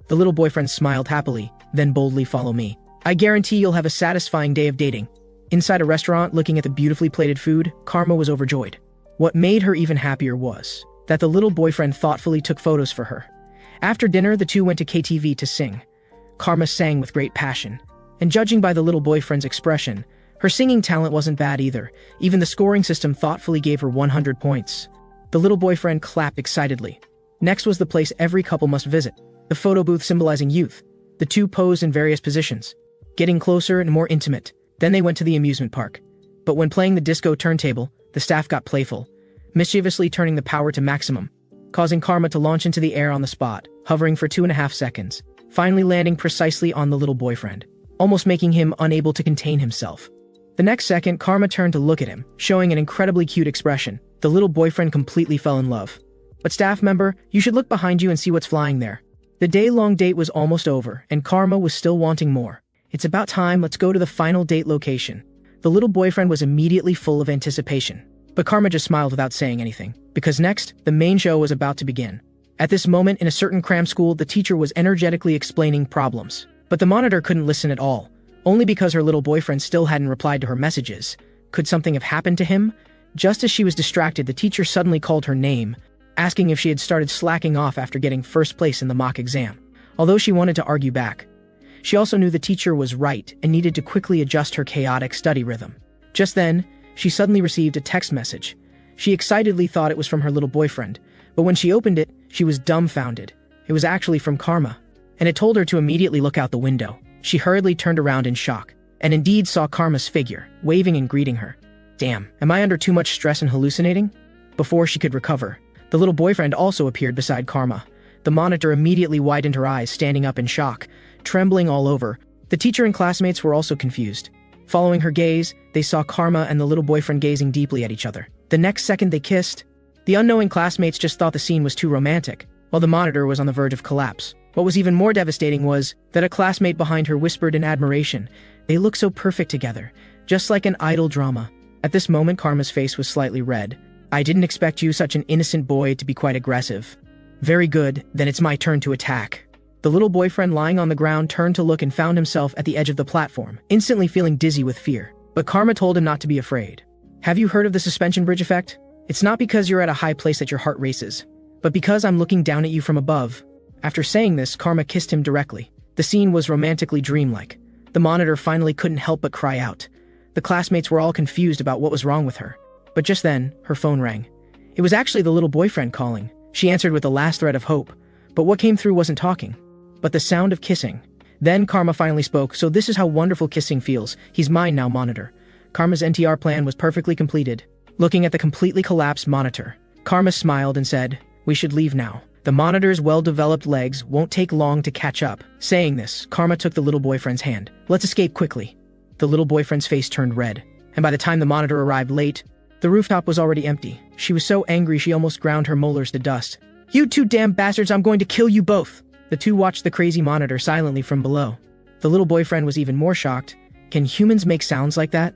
The little boyfriend smiled happily, then boldly follow me. I guarantee you'll have a satisfying day of dating. Inside a restaurant, looking at the beautifully plated food, Karma was overjoyed. What made her even happier was that the little boyfriend thoughtfully took photos for her. After dinner, the two went to KTV to sing. Karma sang with great passion. And judging by the little boyfriend's expression, her singing talent wasn't bad either. Even the scoring system thoughtfully gave her 100 points. The little boyfriend clapped excitedly. Next was the place every couple must visit, the photo booth symbolizing youth. The two posed in various positions, getting closer and more intimate. Then they went to the amusement park. But when playing the disco turntable, the staff got playful, mischievously turning the power to maximum, causing Karma to launch into the air on the spot, hovering for 2.5 seconds, finally landing precisely on the little boyfriend, almost making him unable to contain himself. The next second, Karma turned to look at him, showing an incredibly cute expression. The little boyfriend completely fell in love. But staff member, you should look behind you and see what's flying there. The day-long date was almost over, and Karma was still wanting more. It's about time, let's go to the final date location. The little boyfriend was immediately full of anticipation. But Karma just smiled without saying anything, because next, the main show was about to begin. At this moment, in a certain cram school, the teacher was energetically explaining problems. But the monitor couldn't listen at all, only because her little boyfriend still hadn't replied to her messages. Could something have happened to him? Just as she was distracted, the teacher suddenly called her name, asking if she had started slacking off after getting first place in the mock exam. Although she wanted to argue back, she also knew the teacher was right and needed to quickly adjust her chaotic study rhythm. Just then, she suddenly received a text message. She excitedly thought it was from her little boyfriend, but when she opened it, she was dumbfounded. It was actually from Karma, and it told her to immediately look out the window. She hurriedly turned around in shock, and indeed saw Karma's figure, waving and greeting her. Damn, am I under too much stress and hallucinating? Before she could recover, the little boyfriend also appeared beside Karma. The monitor immediately widened her eyes, standing up in shock, trembling all over. The teacher and classmates were also confused. Following her gaze, they saw Karma and the little boyfriend gazing deeply at each other. The next second they kissed. The unknowing classmates just thought the scene was too romantic, while the monitor was on the verge of collapse. What was even more devastating was that a classmate behind her whispered in admiration, "They look so perfect together, just like an idol drama." At this moment, Karma's face was slightly red. "I didn't expect you, such an innocent boy, to be quite aggressive." "Very good, then it's my turn to attack." The little boyfriend lying on the ground turned to look and found himself at the edge of the platform, instantly feeling dizzy with fear. But Karma told him not to be afraid. "Have you heard of the suspension bridge effect? It's not because you're at a high place that your heart races, but because I'm looking down at you from above." After saying this, Karma kissed him directly. The scene was romantically dreamlike. The monitor finally couldn't help but cry out. The classmates were all confused about what was wrong with her. But just then, her phone rang. It was actually the little boyfriend calling. She answered with a last thread of hope, but what came through wasn't talking, but the sound of kissing. Then Karma finally spoke. "So this is how wonderful kissing feels. He's mine now, monitor." Karma's NTR plan was perfectly completed. Looking at the completely collapsed monitor, Karma smiled and said, "We should leave now. The monitor's well-developed legs won't take long to catch up." Saying this, Karma took the little boyfriend's hand. "Let's escape quickly." The little boyfriend's face turned red, and by the time the monitor arrived late, the rooftop was already empty. She was so angry she almost ground her molars to dust. "You two damn bastards, I'm going to kill you both!" The two watched the crazy monitor silently from below. The little boyfriend was even more shocked. Can humans make sounds like that?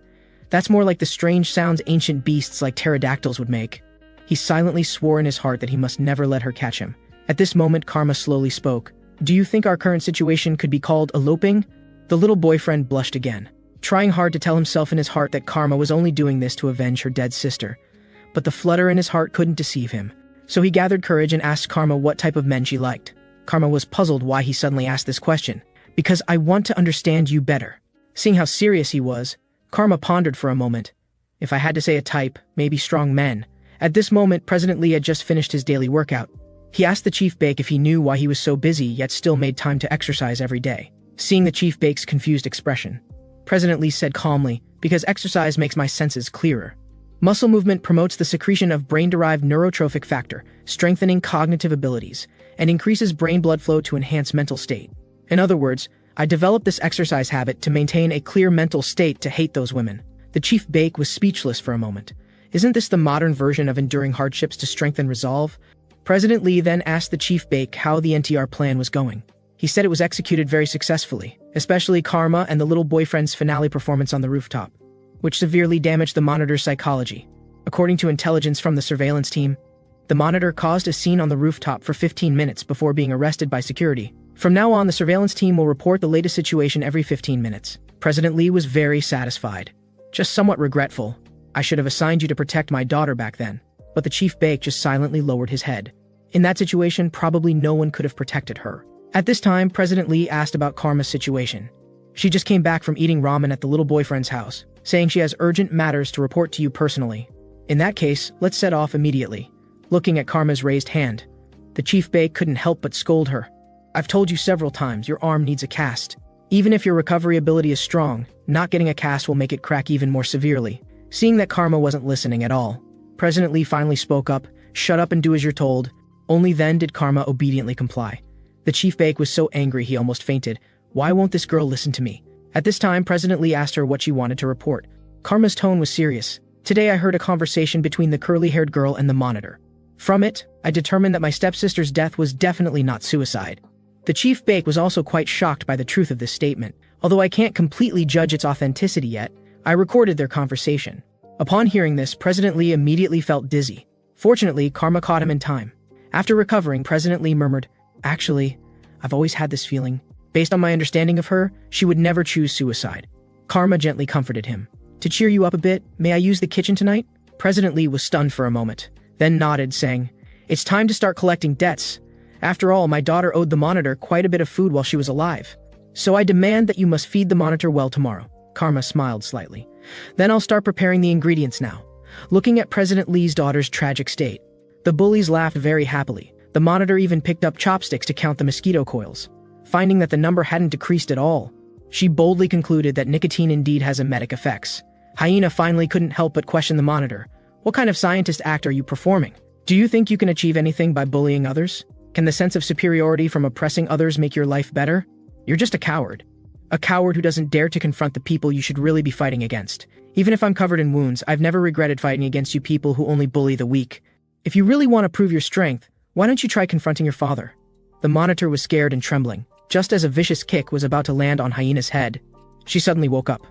That's more like the strange sounds ancient beasts like pterodactyls would make. He silently swore in his heart that he must never let her catch him. At this moment, Karma slowly spoke. "Do you think our current situation could be called eloping?" The little boyfriend blushed again, trying hard to tell himself in his heart that Karma was only doing this to avenge her dead sister. But the flutter in his heart couldn't deceive him. So he gathered courage and asked Karma what type of men she liked. Karma was puzzled why he suddenly asked this question. "Because I want to understand you better." Seeing how serious he was, Karma pondered for a moment. "If I had to say a type, maybe strong men." At this moment, President Lee had just finished his daily workout. He asked the Chief Bake if he knew why he was so busy yet still made time to exercise every day. Seeing the Chief Bake's confused expression, President Lee said calmly, "Because exercise makes my senses clearer. Muscle movement promotes the secretion of brain-derived neurotrophic factor, strengthening cognitive abilities, and increases brain blood flow to enhance mental state. In other words, I developed this exercise habit to maintain a clear mental state to hate those women." The Chief Bake was speechless for a moment. Isn't this the modern version of enduring hardships to strengthen resolve? President Lee then asked the Chief Bake how the NTR plan was going. He said it was executed very successfully, especially Karma and the little boyfriend's finale performance on the rooftop, which severely damaged the monitor's psychology. According to intelligence from the surveillance team, the monitor caused a scene on the rooftop for 15 minutes before being arrested by security. From now on, the surveillance team will report the latest situation every 15 minutes. President Lee was very satisfied, just somewhat regretful. "I should have assigned you to protect my daughter back then." But the Chief Bake just silently lowered his head. In that situation, probably no one could have protected her. At this time, President Lee asked about Karma's situation. She just came back from eating ramen at the little boyfriend's house, saying she has urgent matters to report to you personally. In that case, let's set off immediately. Looking at Karma's raised hand, the Chief Bake couldn't help but scold her. "I've told you several times, your arm needs a cast. Even if your recovery ability is strong, not getting a cast will make it crack even more severely." Seeing that Karma wasn't listening at all, President Lee finally spoke up. "Shut up and do as you're told." Only then did Karma obediently comply. The Chief Bake was so angry he almost fainted. "Why won't this girl listen to me?" At this time, President Lee asked her what she wanted to report. Karma's tone was serious. "Today I heard a conversation between the curly-haired girl and the monitor. From it, I determined that my stepsister's death was definitely not suicide." The Chief Bake was also quite shocked by the truth of this statement. Although I can't completely judge its authenticity yet, I recorded their conversation. Upon hearing this, President Lee immediately felt dizzy. Fortunately, Karma caught him in time. After recovering, President Lee murmured, "Actually, I've always had this feeling. Based on my understanding of her, she would never choose suicide." Karma gently comforted him. "To cheer you up a bit, may I use the kitchen tonight?" President Lee was stunned for a moment, then nodded, saying, "It's time to start collecting debts. After all, my daughter owed the monitor quite a bit of food while she was alive. So I demand that you must feed the monitor well tomorrow." Karma smiled slightly. "Then I'll start preparing the ingredients now." Looking at President Lee's daughter's tragic state, the bullies laughed very happily. The monitor even picked up chopsticks to count the mosquito coils. Finding that the number hadn't decreased at all, she boldly concluded that nicotine indeed has emetic effects. Hyena finally couldn't help but question the monitor. "What kind of scientist act are you performing? Do you think you can achieve anything by bullying others? Can the sense of superiority from oppressing others make your life better? You're just a coward. A coward who doesn't dare to confront the people you should really be fighting against. Even if I'm covered in wounds, I've never regretted fighting against you people who only bully the weak. If you really want to prove your strength, why don't you try confronting your father?" The monitor was scared and trembling. Just as a vicious kick was about to land on Hyena's head, she suddenly woke up.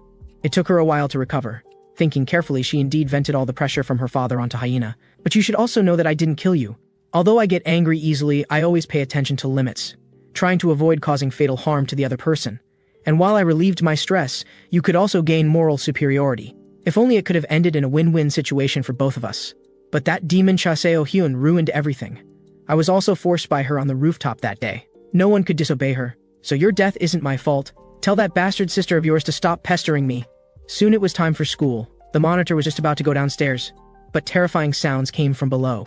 It took her a while to recover. Thinking carefully, she indeed vented all the pressure from her father onto Hyena. "But you should also know that I didn't kill you. Although I get angry easily, I always pay attention to limits, trying to avoid causing fatal harm to the other person. And while I relieved my stress, you could also gain moral superiority. If only it could have ended in a win-win situation for both of us. But that demon Cha Seo-hyun ruined everything. I was also forced by her on the rooftop that day. No one could disobey her. So your death isn't my fault. Tell that bastard sister of yours to stop pestering me." Soon it was time for school. The monitor was just about to go downstairs. but terrifying sounds came from below.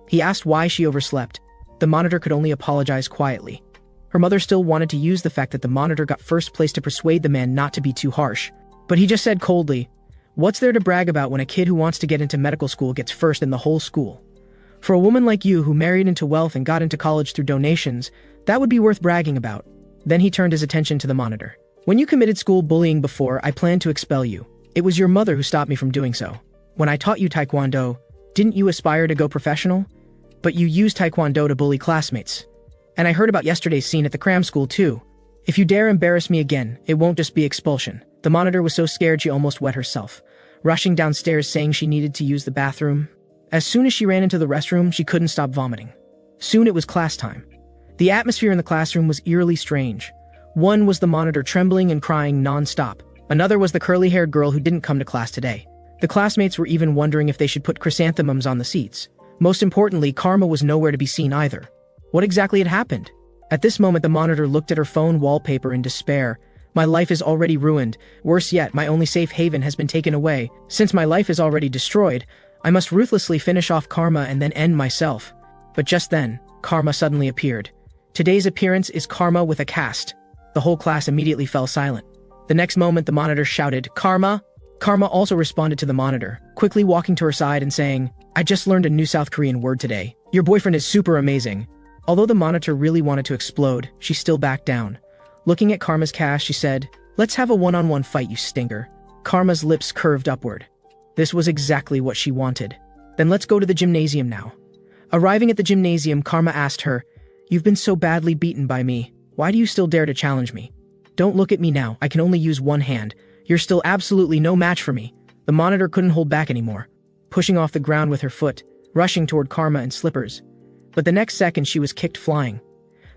He asked why she overslept. The monitor could only apologize quietly. Her mother still wanted to use the fact that the monitor got first place to persuade the man not to be too harsh. But he just said coldly, "What's there to brag about when a kid who wants to get into medical school gets first in the whole school? For a woman like you who married into wealth and got into college through donations, that would be worth bragging about." Then he turned his attention to the monitor. "When you committed school bullying before, I planned to expel you. It was your mother who stopped me from doing so. When I taught you Taekwondo, didn't you aspire to go professional? But you used Taekwondo to bully classmates. And I heard about yesterday's scene at the cram school too. If you dare embarrass me again, it won't just be expulsion." The monitor was so scared she almost wet herself, rushing downstairs saying she needed to use the bathroom. As soon as she ran into the restroom, she couldn't stop vomiting. Soon it was class time. The atmosphere in the classroom was eerily strange. One was the monitor trembling and crying non-stop. Another was the curly-haired girl who didn't come to class today. The classmates were even wondering if they should put chrysanthemums on the seats. Most importantly, Karma was nowhere to be seen either. What exactly had happened? At this moment, the monitor looked at her phone wallpaper in despair. "My life is already ruined. Worse yet, my only safe haven has been taken away. Since my life is already destroyed, I must ruthlessly finish off Karma and then end myself." But just then, Karma suddenly appeared. Today's appearance is Karma with a cast. The whole class immediately fell silent. The next moment, the monitor shouted, "Karma!" Karma also responded to the monitor, quickly walking to her side and saying, "I just learned a new South Korean word today. Your boyfriend is super amazing." Although the monitor really wanted to explode, she still backed down. Looking at Karma's cast, she said, "Let's have a one-on-one fight, you stinker." Karma's lips curved upward. This was exactly what she wanted. "Then let's go to the gymnasium now." Arriving at the gymnasium, Karma asked her, "You've been so badly beaten by me. Why do you still dare to challenge me? Don't look at me now, I can only use one hand. You're still absolutely no match for me." The monitor couldn't hold back anymore, pushing off the ground with her foot, rushing toward Karma in slippers. But the next second she was kicked flying.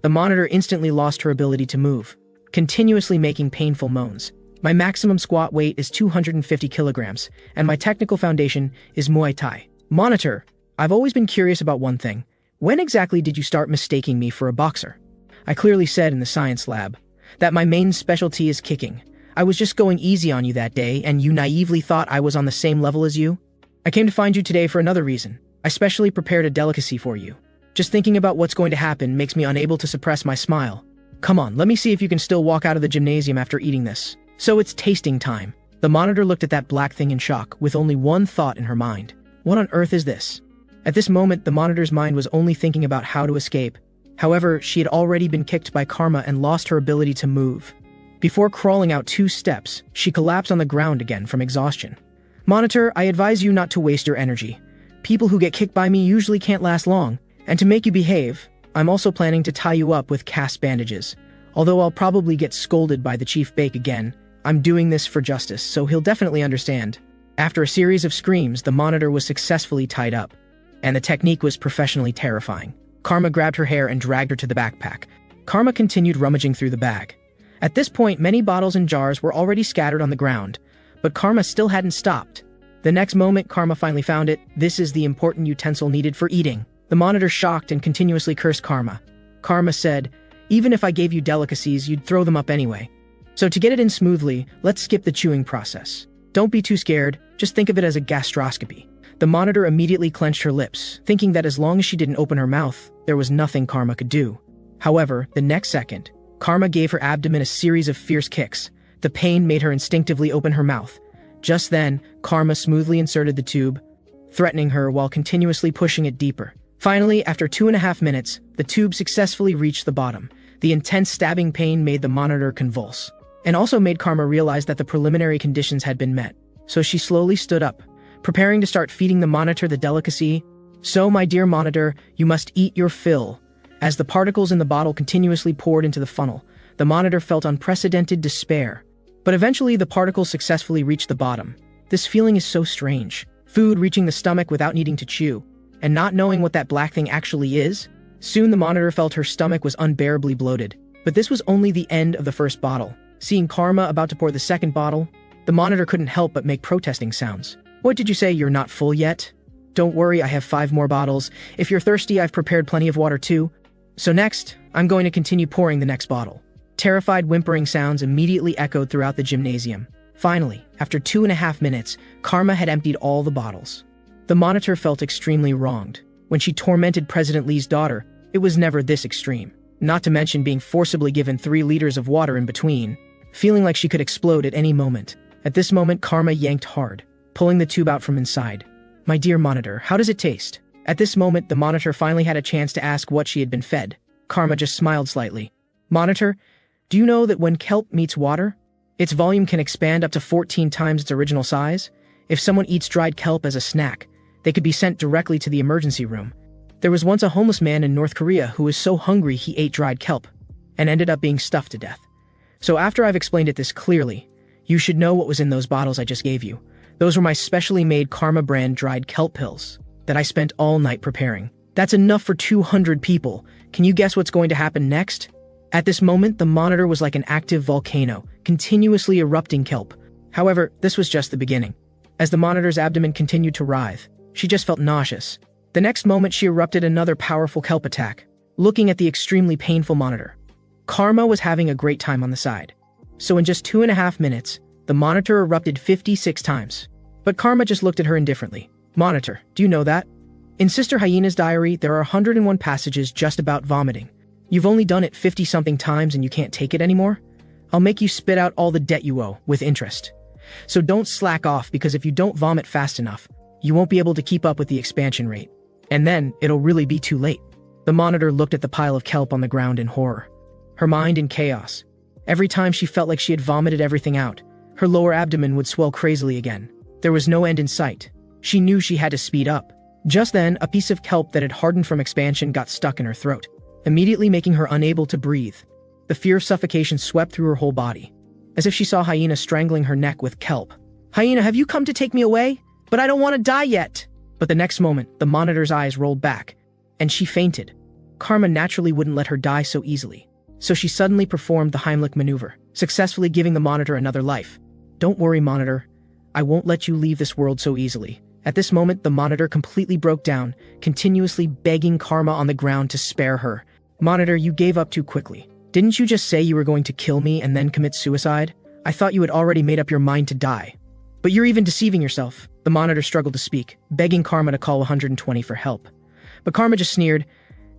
The monitor instantly lost her ability to move, continuously making painful moans. "My maximum squat weight is 250 kilograms, and my technical foundation is Muay Thai." "Monitor, I've always been curious about one thing. When exactly did you start mistaking me for a boxer? I clearly said in the science lab that my main specialty is kicking. I was just going easy on you that day, and you naively thought I was on the same level as you? I came to find you today for another reason. I specially prepared a delicacy for you. Just thinking about what's going to happen makes me unable to suppress my smile. Come on, let me see if you can still walk out of the gymnasium after eating this." "So it's tasting time." The monitor looked at that black thing in shock, with only one thought in her mind. What on earth is this? At this moment, the monitor's mind was only thinking about how to escape. However, she had already been kicked by Karma and lost her ability to move. Before crawling out 2 steps, she collapsed on the ground again from exhaustion. "Monitor, I advise you not to waste your energy. People who get kicked by me usually can't last long. And to make you behave, I'm also planning to tie you up with cast bandages. Although I'll probably get scolded by the Chief Bake again, I'm doing this for justice, so he'll definitely understand." After a series of screams, the monitor was successfully tied up, and the technique was professionally terrifying. Karma grabbed her hair and dragged her to the backpack. Karma continued rummaging through the bag. At this point, many bottles and jars were already scattered on the ground, but Karma still hadn't stopped. The next moment, Karma finally found it. "This is the important utensil needed for eating." The monitor shocked and continuously cursed Karma. Karma said, "Even if I gave you delicacies, you'd throw them up anyway. So to get it in smoothly, let's skip the chewing process. Don't be too scared, just think of it as a gastroscopy." The monitor immediately clenched her lips, thinking that as long as she didn't open her mouth, there was nothing Karma could do. However, the next second, Karma gave her abdomen a series of fierce kicks. The pain made her instinctively open her mouth. Just then, Karma smoothly inserted the tube, threatening her while continuously pushing it deeper. Finally, after 2.5 minutes, the tube successfully reached the bottom. The intense stabbing pain made the monitor convulse, and also made Karma realize that the preliminary conditions had been met. So she slowly stood up, preparing to start feeding the monitor the delicacy. "So, my dear monitor, you must eat your fill." As the particles in the bottle continuously poured into the funnel, the monitor felt unprecedented despair. But eventually, the particles successfully reached the bottom. This feeling is so strange. Food reaching the stomach without needing to chew, and not knowing what that black thing actually is. Soon the monitor felt her stomach was unbearably bloated. But this was only the end of the first bottle. Seeing Karma about to pour the second bottle, the monitor couldn't help but make protesting sounds. "What did you say, you're not full yet? Don't worry, I have 5 more bottles. If you're thirsty, I've prepared plenty of water too. So next, I'm going to continue pouring the next bottle." Terrified whimpering sounds immediately echoed throughout the gymnasium. Finally, after 2.5 minutes, Karma had emptied all the bottles. The monitor felt extremely wronged. When she tormented President Lee's daughter, it was never this extreme. Not to mention being forcibly given 3 liters of water in between, feeling like she could explode at any moment. At this moment, Karma yanked hard, pulling the tube out from inside. "My dear monitor, how does it taste?" At this moment, the monitor finally had a chance to ask what she had been fed. Karma just smiled slightly. "Monitor, do you know that when kelp meets water, its volume can expand up to 14 times its original size? If someone eats dried kelp as a snack, they could be sent directly to the emergency room. There was once a homeless man in North Korea who was so hungry he ate dried kelp and ended up being stuffed to death. So after I've explained it this clearly, you should know what was in those bottles I just gave you. Those were my specially made Karma brand dried kelp pills that I spent all night preparing. That's enough for 200 people. Can you guess what's going to happen next?" At this moment, the monitor was like an active volcano, continuously erupting kelp. However, this was just the beginning. As the monitor's abdomen continued to writhe, she just felt nauseous. The next moment, she erupted another powerful kelp attack. Looking at the extremely painful monitor, Karma was having a great time on the side. So in just 2.5 minutes, the monitor erupted 56 times. But Karma just looked at her indifferently. "Monitor, do you know that? In Sister Hyena's diary, there are 101 passages just about vomiting. You've only done it 50-something times and you can't take it anymore? I'll make you spit out all the debt you owe, with interest. So don't slack off, because if you don't vomit fast enough, you won't be able to keep up with the expansion rate. And then, it'll really be too late." The monitor looked at the pile of kelp on the ground in horror, her mind in chaos. Every time she felt like she had vomited everything out, her lower abdomen would swell crazily again. There was no end in sight. She knew she had to speed up. Just then, a piece of kelp that had hardened from expansion got stuck in her throat, immediately making her unable to breathe. The fear of suffocation swept through her whole body, as if she saw Hyena strangling her neck with kelp. "Hyena, have you come to take me away? But I don't want to die yet." But the next moment, the monitor's eyes rolled back, and she fainted. Karma naturally wouldn't let her die so easily, so she suddenly performed the Heimlich maneuver, successfully giving the monitor another life. "Don't worry, monitor. I won't let you leave this world so easily." At this moment, the monitor completely broke down, continuously begging Karma on the ground to spare her. "Monitor, you gave up too quickly. Didn't you just say you were going to kill me and then commit suicide? I thought you had already made up your mind to die. But you're even deceiving yourself." The monitor struggled to speak, begging Karma to call 120 for help. But Karma just sneered.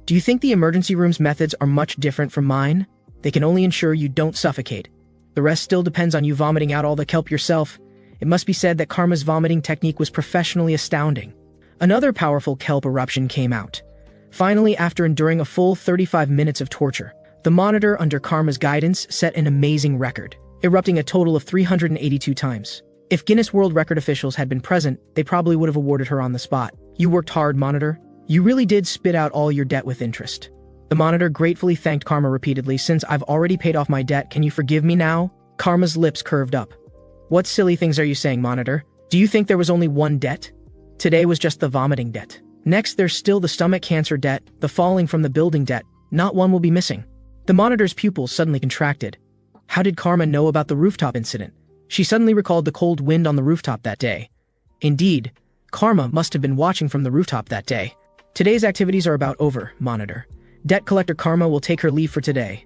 "Do you think the emergency room's methods are much different from mine? They can only ensure you don't suffocate. The rest still depends on you vomiting out all the kelp yourself." It must be said that Karma's vomiting technique was professionally astounding. Another powerful kelp eruption came out. Finally, after enduring a full 35 minutes of torture, the monitor, under Karma's guidance, set an amazing record, erupting a total of 382 times. If Guinness World Record officials had been present, they probably would have awarded her on the spot. "You worked hard, monitor. You really did spit out all your debt with interest." The monitor gratefully thanked Karma repeatedly. "Since I've already paid off my debt, can you forgive me now?" Karma's lips curved up. "What silly things are you saying, monitor? Do you think there was only one debt? Today was just the vomiting debt. Next, there's still the stomach cancer debt, the falling from the building debt. Not one will be missing." The monitor's pupils suddenly contracted. How did Karma know about the rooftop incident? She suddenly recalled the cold wind on the rooftop that day. Indeed, Karma must have been watching from the rooftop that day. "Today's activities are about over, monitor. Debt collector Karma will take her leave for today.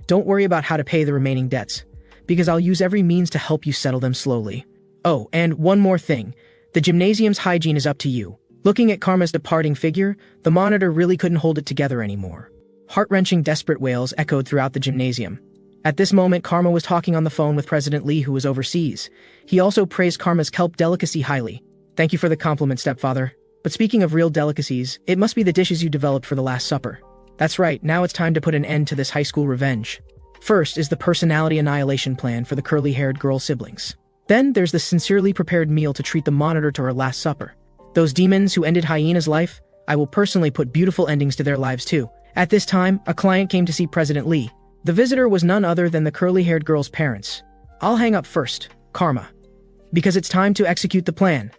Don't worry about how to pay the remaining debts, because I'll use every means to help you settle them slowly. Oh, and one more thing. The gymnasium's hygiene is up to you." Looking at Karma's departing figure, the monitor really couldn't hold it together anymore. Heart-wrenching, desperate wails echoed throughout the gymnasium. At this moment, Karma was talking on the phone with President Lee, who was overseas. He also praised Karma's kelp delicacy highly. "Thank you for the compliment, stepfather. But speaking of real delicacies, it must be the dishes you developed for the Last Supper. That's right, now it's time to put an end to this high school revenge. First is the personality annihilation plan for the curly-haired girl siblings. Then there's the sincerely prepared meal to treat the monitor to her Last Supper. Those demons who ended Hyena's life, I will personally put beautiful endings to their lives too." At this time, a client came to see President Lee. The visitor was none other than the curly-haired girl's parents. "I'll hang up first, Karma, because it's time to execute the plan."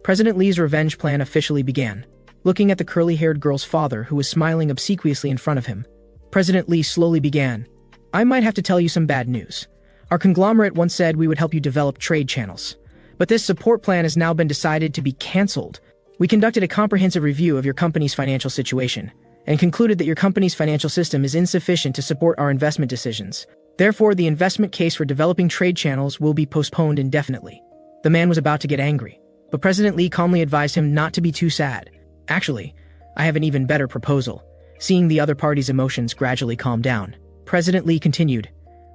President Lee's revenge plan officially began. Looking at the curly-haired girl's father, who was smiling obsequiously in front of him, President Lee slowly began. "I might have to tell you some bad news. Our conglomerate once said we would help you develop trade channels, but this support plan has now been decided to be cancelled. We conducted a comprehensive review of your company's financial situation and concluded that your company's financial system is insufficient to support our investment decisions. Therefore, the investment case for developing trade channels will be postponed indefinitely." The man was about to get angry, But President Lee calmly advised him not to be too sad. Actually, I have an even better proposal. Seeing the other party's emotions gradually calm down, President Lee continued,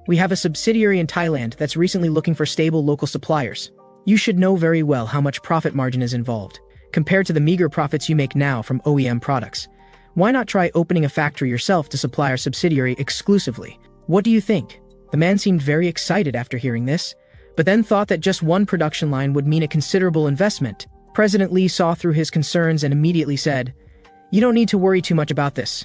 we have a subsidiary in Thailand that's recently looking for stable local suppliers. You should know very well how much profit margin is involved, compared to the meager profits you make now from OEM products. Why not try opening a factory yourself to supply our subsidiary exclusively? What do you think? The man seemed very excited after hearing this, but then thought that just one production line would mean a considerable investment. President Lee saw through his concerns and immediately said, you don't need to worry too much about this.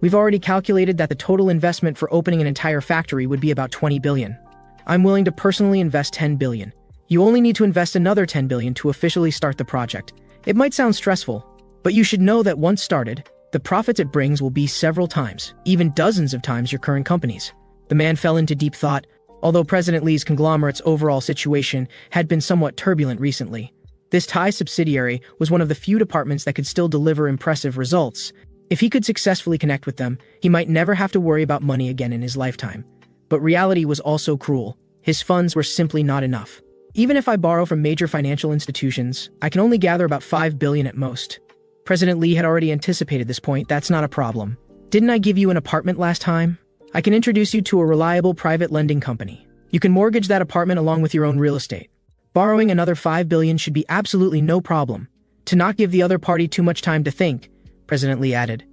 We've already calculated that the total investment for opening an entire factory would be about 20 billion. I'm willing to personally invest 10 billion. You only need to invest another 10 billion to officially start the project. It might sound stressful, but you should know that once started, the profits it brings will be several times, even dozens of times your current companies. The man fell into deep thought, although President Lee's conglomerate's overall situation had been somewhat turbulent recently. This Thai subsidiary was one of the few departments that could still deliver impressive results. If he could successfully connect with them, he might never have to worry about money again in his lifetime. But reality was also cruel. His funds were simply not enough. Even if I borrow from major financial institutions, I can only gather about 5 billion at most. President Lee had already anticipated this point. That's not a problem. Didn't I give you an apartment last time? I can introduce you to a reliable private lending company. You can mortgage that apartment along with your own real estate. Borrowing another 5 billion should be absolutely no problem. To not give the other party too much time to think, President Lee added.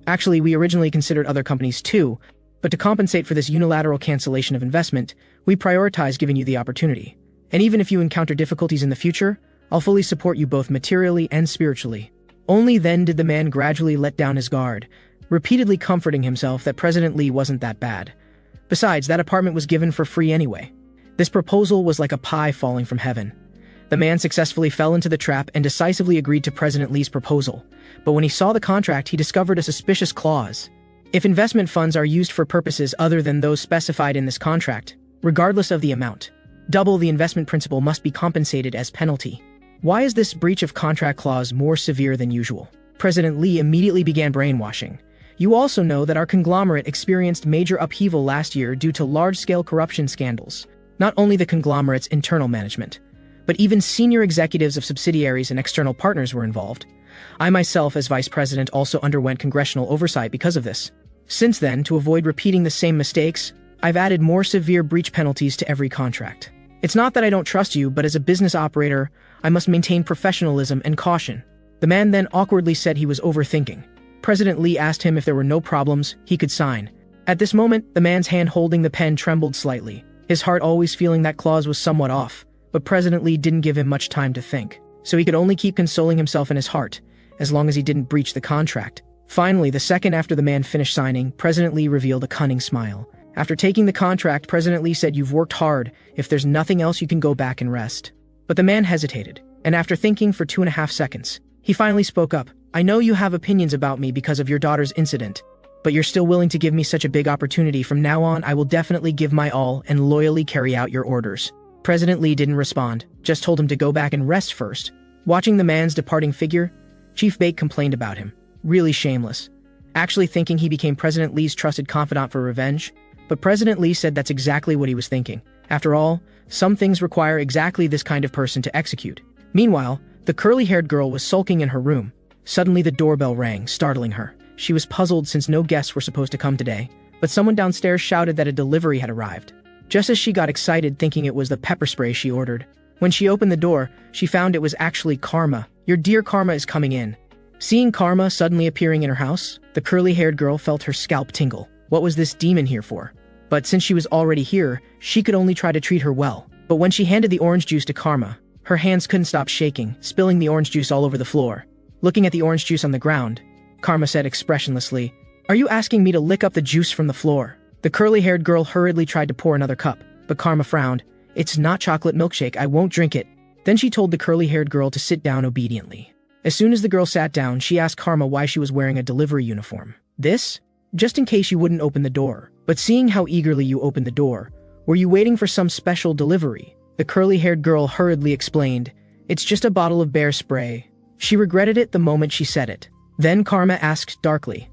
Actually, we originally considered other companies too, but to compensate for this unilateral cancellation of investment, we prioritize giving you the opportunity. And even if you encounter difficulties in the future, I'll fully support you both materially and spiritually. Only then did the man gradually let down his guard, repeatedly comforting himself that President Lee wasn't that bad. Besides, that apartment was given for free anyway. This proposal was like a pie falling from heaven. The man successfully fell into the trap and decisively agreed to President Lee's proposal. But when he saw the contract, he discovered a suspicious clause. If investment funds are used for purposes other than those specified in this contract, regardless of the amount, double the investment principal must be compensated as penalty. Why is this breach of contract clause more severe than usual? President Lee immediately began brainwashing. You also know that our conglomerate experienced major upheaval last year due to large-scale corruption scandals. Not only the conglomerate's internal management, but even senior executives of subsidiaries and external partners were involved. I myself, as vice president, also underwent congressional oversight because of this. Since then, to avoid repeating the same mistakes, I've added more severe breach penalties to every contract. It's not that I don't trust you, but as a business operator, I must maintain professionalism and caution. The man then awkwardly said he was overthinking. President Lee asked him if there were no problems, he could sign. At this moment, the man's hand holding the pen trembled slightly, his heart always feeling that clause was somewhat off. But President Lee didn't give him much time to think, so he could only keep consoling himself in his heart, as long as he didn't breach the contract. Finally, the second after the man finished signing, President Lee revealed a cunning smile. After taking the contract, President Lee said, "You've worked hard. If there's nothing else, you can go back and rest." But the man hesitated, and after thinking for 2.5 seconds, he finally spoke up. "I know you have opinions about me because of your daughter's incident, but you're still willing to give me such a big opportunity. From now on, I will definitely give my all and loyally carry out your orders." President Lee didn't respond, just told him to go back and rest first. Watching the man's departing figure, Chief Bake complained about him. Really shameless. Actually thinking he became President Lee's trusted confidant for revenge. But President Lee said that's exactly what he was thinking. After all, some things require exactly this kind of person to execute. Meanwhile, the curly-haired girl was sulking in her room. Suddenly the doorbell rang, startling her. She was puzzled since no guests were supposed to come today, but someone downstairs shouted that a delivery had arrived. Just as she got excited thinking it was the pepper spray she ordered. When she opened the door, she found it was actually Karma. "Your dear Karma is coming in." Seeing Karma suddenly appearing in her house, the curly-haired girl felt her scalp tingle. What was this demon here for? But since she was already here, she could only try to treat her well. But when she handed the orange juice to Karma, her hands couldn't stop shaking, spilling the orange juice all over the floor. Looking at the orange juice on the ground, Karma said expressionlessly, "Are you asking me to lick up the juice from the floor?" The curly-haired girl hurriedly tried to pour another cup, but Karma frowned. "It's not chocolate milkshake, I won't drink it." Then she told the curly-haired girl to sit down obediently. As soon as the girl sat down, she asked Karma why she was wearing a delivery uniform. "This? Just in case you wouldn't open the door. But seeing how eagerly you opened the door, were you waiting for some special delivery?" The curly-haired girl hurriedly explained, "It's just a bottle of bear spray." She regretted it the moment she said it. Then Karma asked darkly,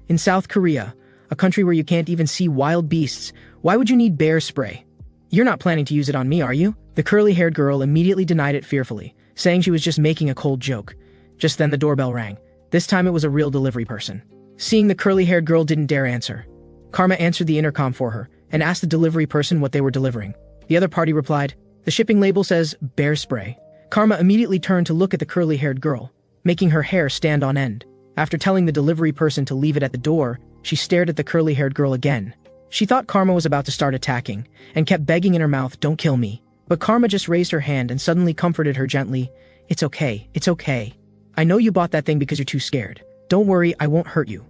"In South Korea, a country where you can't even see wild beasts, why would you need bear spray? You're not planning to use it on me, are you?" The curly-haired girl immediately denied it fearfully, saying she was just making a cold joke. Just then the doorbell rang. This time it was a real delivery person. Seeing the curly-haired girl didn't dare answer, Karma answered the intercom for her and asked the delivery person what they were delivering. The other party replied, "The shipping label says bear spray." Karma immediately turned to look at the curly-haired girl, making her hair stand on end. After telling the delivery person to leave it at the door, she stared at the curly-haired girl again. She thought Karma was about to start attacking and kept begging in her mouth, "Don't kill me." But Karma just raised her hand and suddenly comforted her gently. It's okay. I know you bought that thing because you're too scared. Don't worry, I won't hurt you.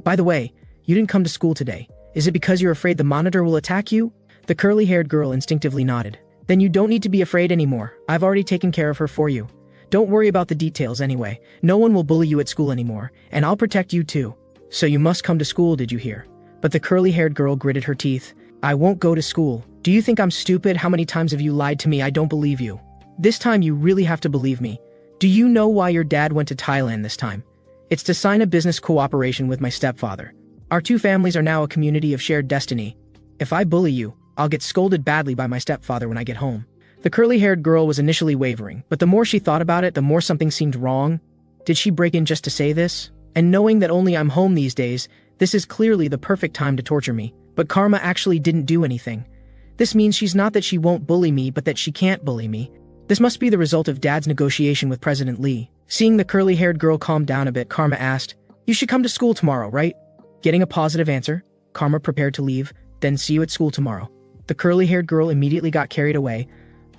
By the way, you didn't come to school today. Is it because you're afraid the monitor will attack you?" The curly-haired girl instinctively nodded. "Then you don't need to be afraid anymore. I've already taken care of her for you. Don't worry about the details anyway. No one will bully you at school anymore, and I'll protect you too. So you must come to school, did you hear?" But the curly-haired girl gritted her teeth. "I won't go to school. Do you think I'm stupid? How many times have you lied to me? I don't believe you. This time you really have to believe me. Do you know why your dad went to Thailand this time? It's to sign a business cooperation with my stepfather. Our two families are now a community of shared destiny. If I bully you, I'll get scolded badly by my stepfather when I get home." The curly-haired girl was initially wavering, but the more she thought about it, the more something seemed wrong. Did she break in just to say this? And knowing that only I'm home these days, this is clearly the perfect time to torture me. But Karma actually didn't do anything. This means she's not that she won't bully me, but that she can't bully me. This must be the result of Dad's negotiation with President Lee. Seeing the curly-haired girl calm down a bit, Karma asked, "You should come to school tomorrow, right?" Getting a positive answer, Karma prepared to leave. "Then see you at school tomorrow." The curly-haired girl immediately got carried away.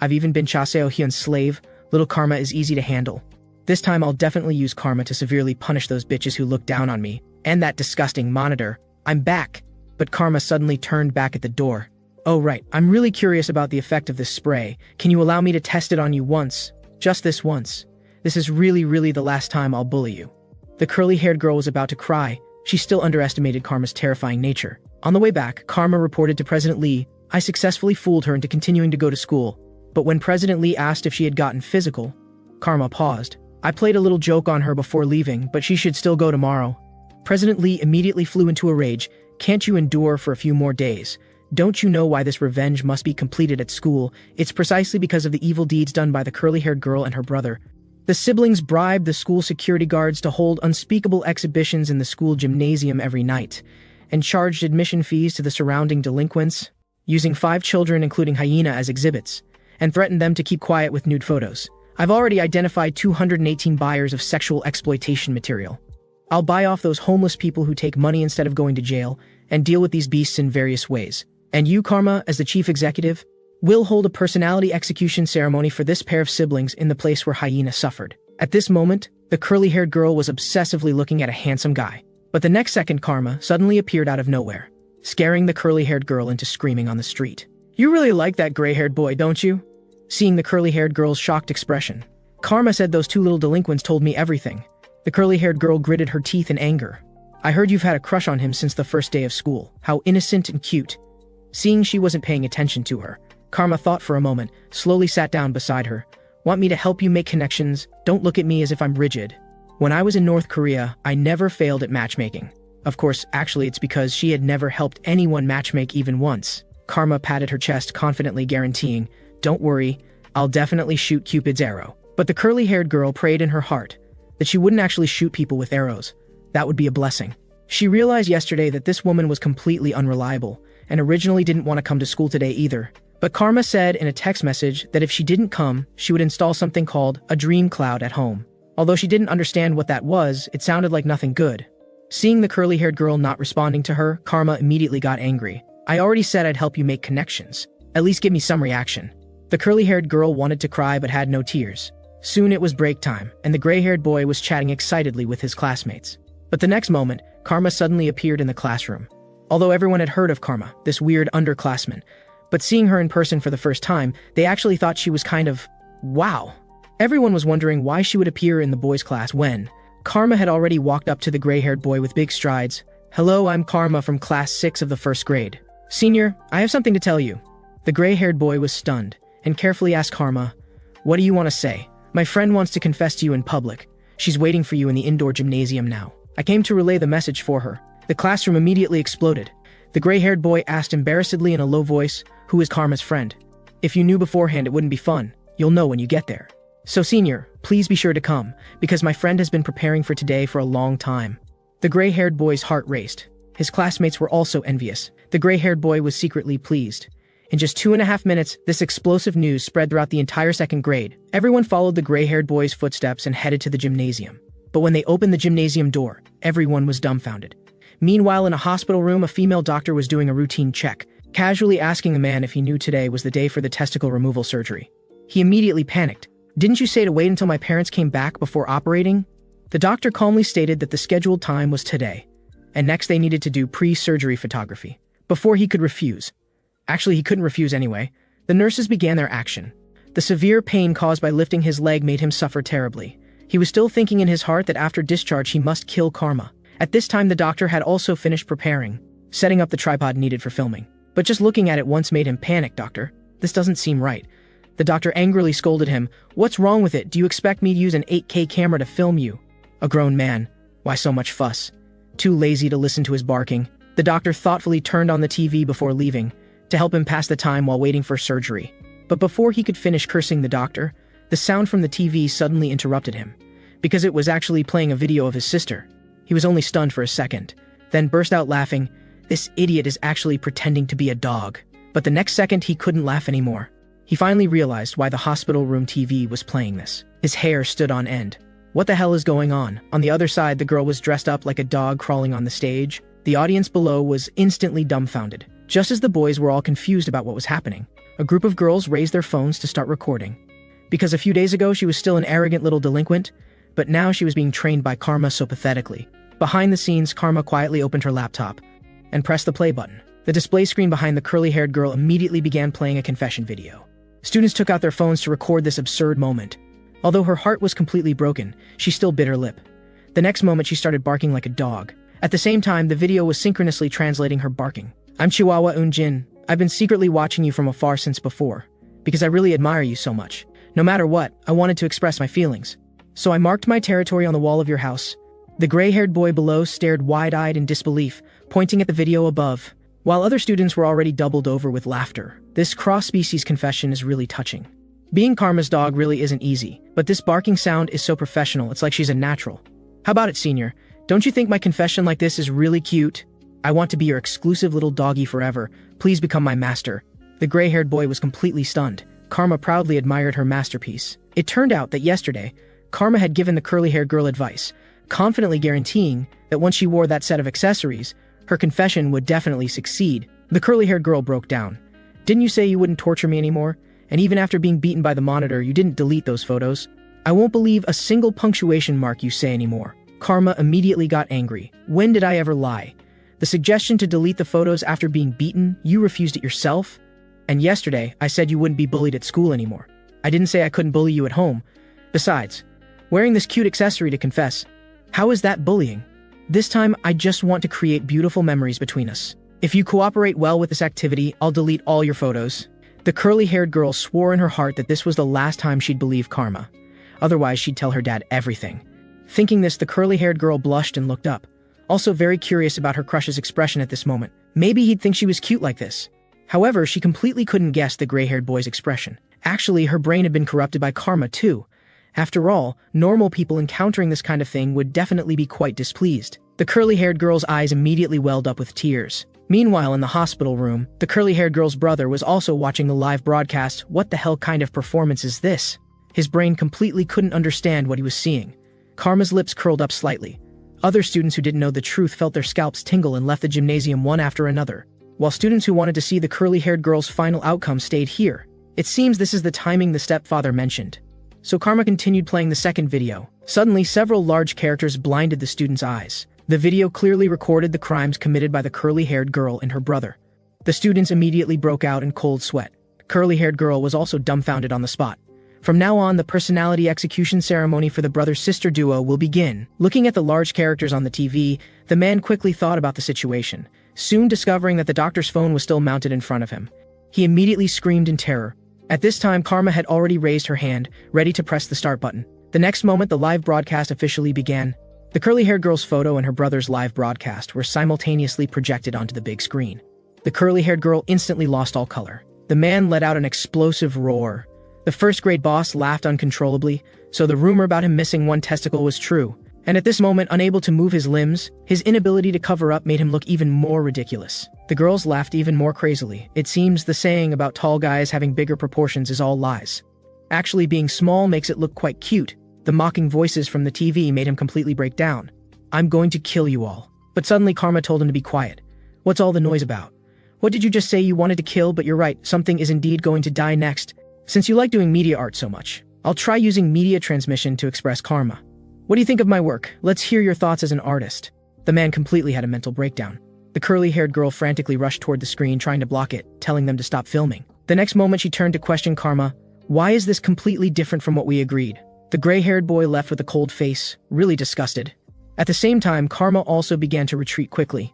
"I've even been Chaseo Hyun's slave. Little Karma is easy to handle. This time I'll definitely use Karma to severely punish those bitches who look down on me. And that disgusting monitor. I'm back." But Karma suddenly turned back at the door. "Oh right, I'm really curious about the effect of this spray. Can you allow me to test it on you once? Just this once. This is really the last time I'll bully you." The curly-haired girl was about to cry. She still underestimated Karma's terrifying nature. On the way back, Karma reported to President Lee, "I successfully fooled her into continuing to go to school." But when President Lee asked if she had gotten physical, Karma paused. "I played a little joke on her before leaving, but she should still go tomorrow." President Lee immediately flew into a rage. "Can't you endure for a few more days? Don't you know why this revenge must be completed at school? It's precisely because of the evil deeds done by the curly-haired girl and her brother. The siblings bribed the school security guards to hold unspeakable exhibitions in the school gymnasium every night, and charged admission fees to the surrounding delinquents, using 5 children including Hyena as exhibits, and threatened them to keep quiet with nude photos. I've already identified 218 buyers of sexual exploitation material. I'll buy off those homeless people who take money instead of going to jail, and deal with these beasts in various ways. And you, Karma, as the chief executive, will hold a personality execution ceremony for this pair of siblings in the place where Hyena suffered." At this moment, the curly-haired girl was obsessively looking at a handsome guy. But the next second, Karma suddenly appeared out of nowhere, scaring the curly-haired girl into screaming on the street. "You really like that gray-haired boy, don't you?" Seeing the curly-haired girl's shocked expression, Karma said, "Those 2 little delinquents told me everything." The curly-haired girl gritted her teeth in anger. "I heard you've had a crush on him since the first day of school. How innocent and cute." Seeing she wasn't paying attention to her, Karma thought for a moment, slowly sat down beside her. "Want me to help you make connections? Don't look at me as if I'm rigid. When I was in North Korea, I never failed at matchmaking." Of course, actually it's because she had never helped anyone matchmake even once. Karma patted her chest confidently, guaranteeing, "Don't worry, I'll definitely shoot Cupid's arrow." But the curly-haired girl prayed in her heart that she wouldn't actually shoot people with arrows. That would be a blessing. She realized yesterday that this woman was completely unreliable, and originally didn't want to come to school today either. But Karma said in a text message that if she didn't come, she would install something called a dream cloud at home. Although she didn't understand what that was, it sounded like nothing good. Seeing the curly-haired girl not responding to her, Karma immediately got angry. "I already said I'd help you make connections. At least give me some reaction." The curly-haired girl wanted to cry but had no tears. Soon it was break time, and the gray-haired boy was chatting excitedly with his classmates. But the next moment, Karma suddenly appeared in the classroom. Although everyone had heard of Karma, this weird underclassman, but seeing her in person for the first time, they actually thought she was kind of, wow. Everyone was wondering why she would appear in the boys' class when Karma had already walked up to the gray-haired boy with big strides. "Hello, I'm Karma from class 6 of the 1st grade. Senior, I have something to tell you." The gray-haired boy was stunned and carefully asked Karma, "What do you want to say?" "My friend wants to confess to you in public. She's waiting for you in the indoor gymnasium now. I came to relay the message for her." The classroom immediately exploded. The gray-haired boy asked embarrassedly in a low voice, "Who is Karma's friend?" "If you knew beforehand, it wouldn't be fun. You'll know when you get there." "So senior, please be sure to come, because my friend has been preparing for today for a long time." The gray-haired boy's heart raced. His classmates were also envious. The gray-haired boy was secretly pleased. In just 2.5 minutes, this explosive news spread throughout the entire second grade. Everyone followed the gray-haired boy's footsteps and headed to the gymnasium. But when they opened the gymnasium door, everyone was dumbfounded. Meanwhile, in a hospital room, a female doctor was doing a routine check, casually asking the man if he knew today was the day for the testicle removal surgery. He immediately panicked. "Didn't you say to wait until my parents came back before operating?" The doctor calmly stated that the scheduled time was today, and next they needed to do pre-surgery photography. Before he could refuse. Actually, he couldn't refuse anyway. The nurses began their action. The severe pain caused by lifting his leg made him suffer terribly. He was still thinking in his heart that after discharge he must kill Karma. At this time, the doctor had also finished preparing, setting up the tripod needed for filming. But just looking at it once made him panic. "Doctor, this doesn't seem right." The doctor angrily scolded him. "What's wrong with it? Do you expect me to use an 8K camera to film you?" A grown man. Why so much fuss? Too lazy to listen to his barking. The doctor thoughtfully turned on the TV before leaving, to help him pass the time while waiting for surgery. But before he could finish cursing the doctor, the sound from the TV suddenly interrupted him, because it was actually playing a video of his sister. He was only stunned for a second, then burst out laughing. This idiot is actually pretending to be a dog. But the next second he couldn't laugh anymore. He finally realized why the hospital room TV was playing this. His hair stood on end. What the hell is going on? On the other side, the girl was dressed up like a dog crawling on the stage. The audience below was instantly dumbfounded. Just as the boys were all confused about what was happening, a group of girls raised their phones to start recording. Because a few days ago she was still an arrogant little delinquent, but now she was being trained by Karma so pathetically. Behind the scenes, Karma quietly opened her laptop and pressed the play button. The display screen behind the curly-haired girl immediately began playing a confession video. Students took out their phones to record this absurd moment. Although her heart was completely broken, she still bit her lip. The next moment she started barking like a dog. At the same time, the video was synchronously translating her barking. "I'm Chihuahua Unjin. I've been secretly watching you from afar since before, because I really admire you so much. No matter what, I wanted to express my feelings. So I marked my territory on the wall of your house." The gray-haired boy below stared wide-eyed in disbelief, pointing at the video above, while other students were already doubled over with laughter. This cross-species confession is really touching. Being Karma's dog really isn't easy, but this barking sound is so professional, it's like she's a natural. "How about it, senior? Don't you think my confession like this is really cute? I want to be your exclusive little doggy forever. Please become my master." The gray-haired boy was completely stunned. Karma proudly admired her masterpiece. It turned out that yesterday, Karma had given the curly-haired girl advice, confidently guaranteeing that once she wore that set of accessories, her confession would definitely succeed. The curly-haired girl broke down. "Didn't you say you wouldn't torture me anymore? And even after being beaten by the monitor, you didn't delete those photos? I won't believe a single punctuation mark you say anymore." Karma immediately got angry. "When did I ever lie? The suggestion to delete the photos after being beaten, you refused it yourself? And yesterday, I said you wouldn't be bullied at school anymore. I didn't say I couldn't bully you at home. Besides, wearing this cute accessory to confess, how is that bullying? This time, I just want to create beautiful memories between us. If you cooperate well with this activity, I'll delete all your photos." The curly-haired girl swore in her heart that this was the last time she'd believe Karma. Otherwise, she'd tell her dad everything. Thinking this, the curly-haired girl blushed and looked up, also very curious about her crush's expression at this moment. Maybe he'd think she was cute like this. However, she completely couldn't guess the gray-haired boy's expression. Actually, her brain had been corrupted by Karma too. After all, normal people encountering this kind of thing would definitely be quite displeased. The curly-haired girl's eyes immediately welled up with tears. Meanwhile, in the hospital room, the curly-haired girl's brother was also watching the live broadcast. What the hell kind of performance is this? His brain completely couldn't understand what he was seeing. Karma's lips curled up slightly. Other students who didn't know the truth felt their scalps tingle and left the gymnasium one after another, while students who wanted to see the curly-haired girl's final outcome stayed here. It seems this is the timing the stepfather mentioned. So Karma continued playing the second video. Suddenly, several large characters blinded the students' eyes. The video clearly recorded the crimes committed by the curly-haired girl and her brother. The students immediately broke out in cold sweat. The curly-haired girl was also dumbfounded on the spot. From now on, the personality execution ceremony for the brother-sister duo will begin. Looking at the large characters on the TV, the man quickly thought about the situation, soon discovering that the doctor's phone was still mounted in front of him. He immediately screamed in terror. At this time, Karma had already raised her hand, ready to press the start button. The next moment, the live broadcast officially began. The curly-haired girl's photo and her brother's live broadcast were simultaneously projected onto the big screen. The curly-haired girl instantly lost all color. The man let out an explosive roar. The first-grade boss laughed uncontrollably, so the rumor about him missing one testicle was true. And at this moment, unable to move his limbs, his inability to cover up made him look even more ridiculous. The girls laughed even more crazily. It seems the saying about tall guys having bigger proportions is all lies. Actually, being small makes it look quite cute. The mocking voices from the TV made him completely break down. "I'm going to kill you all." But suddenly Karma told him to be quiet. "What's all the noise about? What did you just say you wanted to kill? But you're right, something is indeed going to die next. Since you like doing media art so much, I'll try using media transmission to express karma. What do you think of my work? Let's hear your thoughts as an artist." The man completely had a mental breakdown. The curly-haired girl frantically rushed toward the screen, trying to block it, telling them to stop filming. The next moment she turned to question Karma. "Why is this completely different from what we agreed?" The gray-haired boy left with a cold face, really disgusted. At the same time, Karma also began to retreat quickly.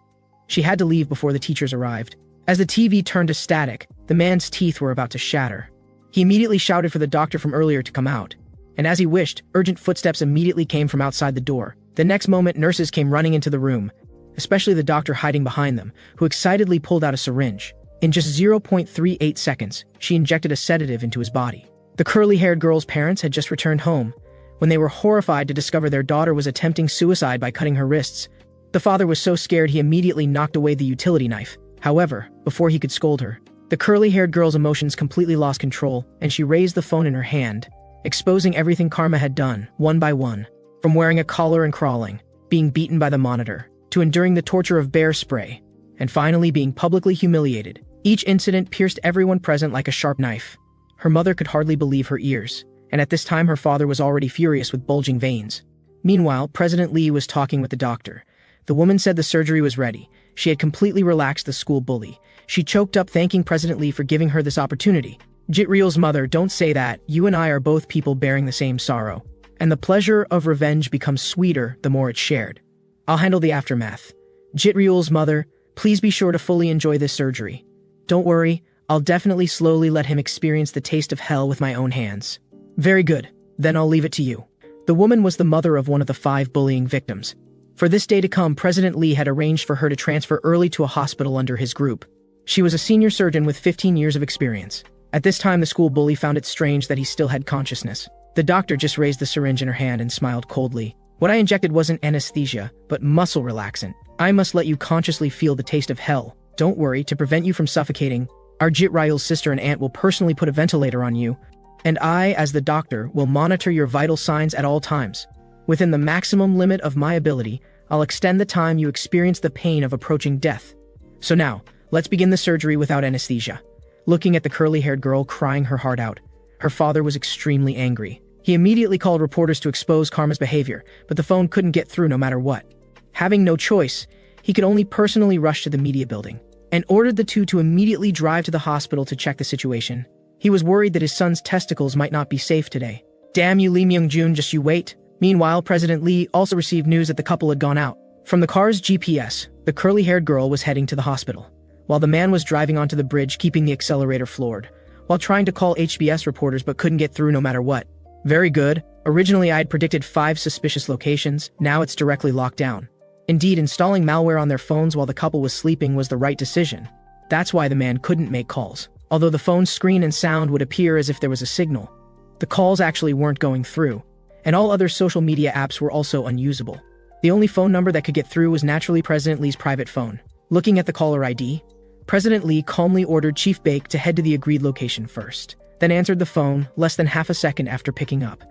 She had to leave before the teachers arrived. As the TV turned to static, the man's teeth were about to shatter. He immediately shouted for the doctor from earlier to come out. And as he wished, urgent footsteps immediately came from outside the door. The next moment, nurses came running into the room, especially the doctor hiding behind them, who excitedly pulled out a syringe. In just 0.38 seconds, she injected a sedative into his body. The curly-haired girl's parents had just returned home, when they were horrified to discover their daughter was attempting suicide by cutting her wrists. The father was so scared he immediately knocked away the utility knife. However, before he could scold her, the curly-haired girl's emotions completely lost control, and she raised the phone in her hand, exposing everything Karma had done, one by one. From wearing a collar and crawling, being beaten by the monitor, to enduring the torture of bear spray, and finally being publicly humiliated. Each incident pierced everyone present like a sharp knife. Her mother could hardly believe her ears, and at this time her father was already furious with bulging veins. Meanwhile, President Lee was talking with the doctor. The woman said the surgery was ready. She had completely relaxed the school bully. She choked up, thanking President Lee for giving her this opportunity. "Jitreel's mother, don't say that. You and I are both people bearing the same sorrow. And the pleasure of revenge becomes sweeter the more it's shared. I'll handle the aftermath. Jitreel's mother, please be sure to fully enjoy this surgery. Don't worry, I'll definitely slowly let him experience the taste of hell with my own hands." "Very good. Then I'll leave it to you." The woman was the mother of one of the 5 bullying victims. For this day to come, President Lee had arranged for her to transfer early to a hospital under his group. She was a senior surgeon with 15 years of experience. At this time, the school bully found it strange that he still had consciousness. The doctor just raised the syringe in her hand and smiled coldly. "What I injected wasn't anesthesia, but muscle relaxant. I must let you consciously feel the taste of hell. Don't worry, to prevent you from suffocating, our Jitrail's sister and aunt will personally put a ventilator on you, and I, as the doctor, will monitor your vital signs at all times. Within the maximum limit of my ability, I'll extend the time you experience the pain of approaching death. So now, let's begin the surgery without anesthesia." Looking at the curly-haired girl crying her heart out, her father was extremely angry. He immediately called reporters to expose Karma's behavior, but the phone couldn't get through no matter what. Having no choice, he could only personally rush to the media building, and ordered the two to immediately drive to the hospital to check the situation. He was worried that his son's testicles might not be safe today. "Damn you, Lee Myung-jun, just you wait." Meanwhile, President Lee also received news that the couple had gone out. From the car's GPS, the curly-haired girl was heading to the hospital, while the man was driving onto the bridge, keeping the accelerator floored, while trying to call HBS reporters but couldn't get through no matter what. Very good. Originally I had predicted 5 suspicious locations, now it's directly locked down. Indeed, installing malware on their phones while the couple was sleeping was the right decision. That's why the man couldn't make calls. Although the phone's screen and sound would appear as if there was a signal, the calls actually weren't going through, and all other social media apps were also unusable. The only phone number that could get through was naturally President Lee's private phone. Looking at the caller ID, President Lee calmly ordered Chief Baek to head to the agreed location first, then answered the phone less than half a second after picking up.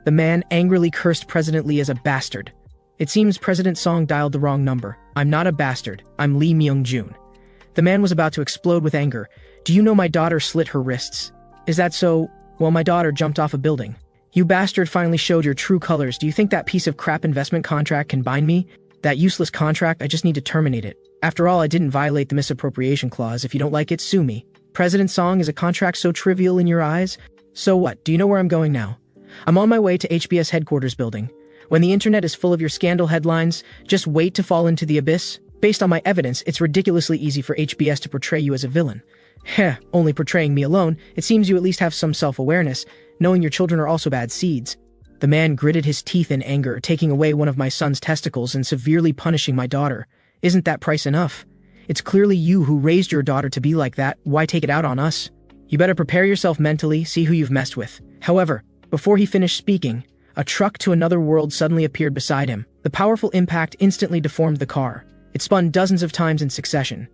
The man angrily cursed President Lee as a bastard. It seems President Song dialed the wrong number. "I'm not a bastard, I'm Lee Myung-jun." The man was about to explode with anger. "Do you know my daughter slit her wrists?" "Is that so? Well, my daughter jumped off a building." "You bastard finally showed your true colors. Do you think that piece of crap investment contract can bind me? That useless contract, I just need to terminate it. After all, I didn't violate the misappropriation clause. If you don't like it, sue me." "President Song, is a contract so trivial in your eyes?" "So what? Do you know where I'm going now?" "I'm on my way to HBS headquarters building. When the internet is full of your scandal headlines, just wait to fall into the abyss. Based on my evidence, it's ridiculously easy for HBS to portray you as a villain." "Heh, only portraying me alone. It seems you at least have some self-awareness, knowing your children are also bad seeds." The man gritted his teeth in anger, "Taking away one of my son's testicles and severely punishing my daughter. Isn't that price enough? It's clearly you who raised your daughter to be like that. Why take it out on us? You better prepare yourself mentally, see who you've messed with. However, before he finished speaking, a truck to another world suddenly appeared beside him. The powerful impact instantly deformed the car. It spun dozens of times in succession,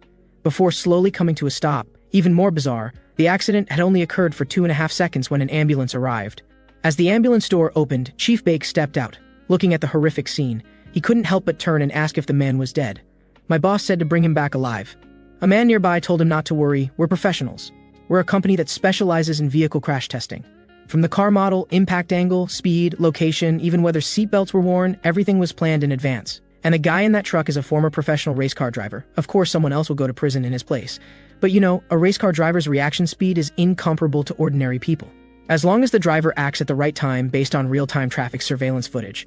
before slowly coming to a stop. Even more bizarre, the accident had only occurred for 2.5 seconds when an ambulance arrived. As the ambulance door opened, Chief Bake stepped out. Looking at the horrific scene, he couldn't help but turn and ask if the man was dead. My boss said to bring him back alive. A man nearby told him not to worry, we're professionals. We're a company that specializes in vehicle crash testing. From the car model, impact angle, speed, location, even whether seatbelts were worn, everything was planned in advance. And the guy in that truck is a former professional race car driver. Of course, someone else will go to prison in his place. But you know, a race car driver's reaction speed is incomparable to ordinary people. As long as the driver acts at the right time based on real-time traffic surveillance footage,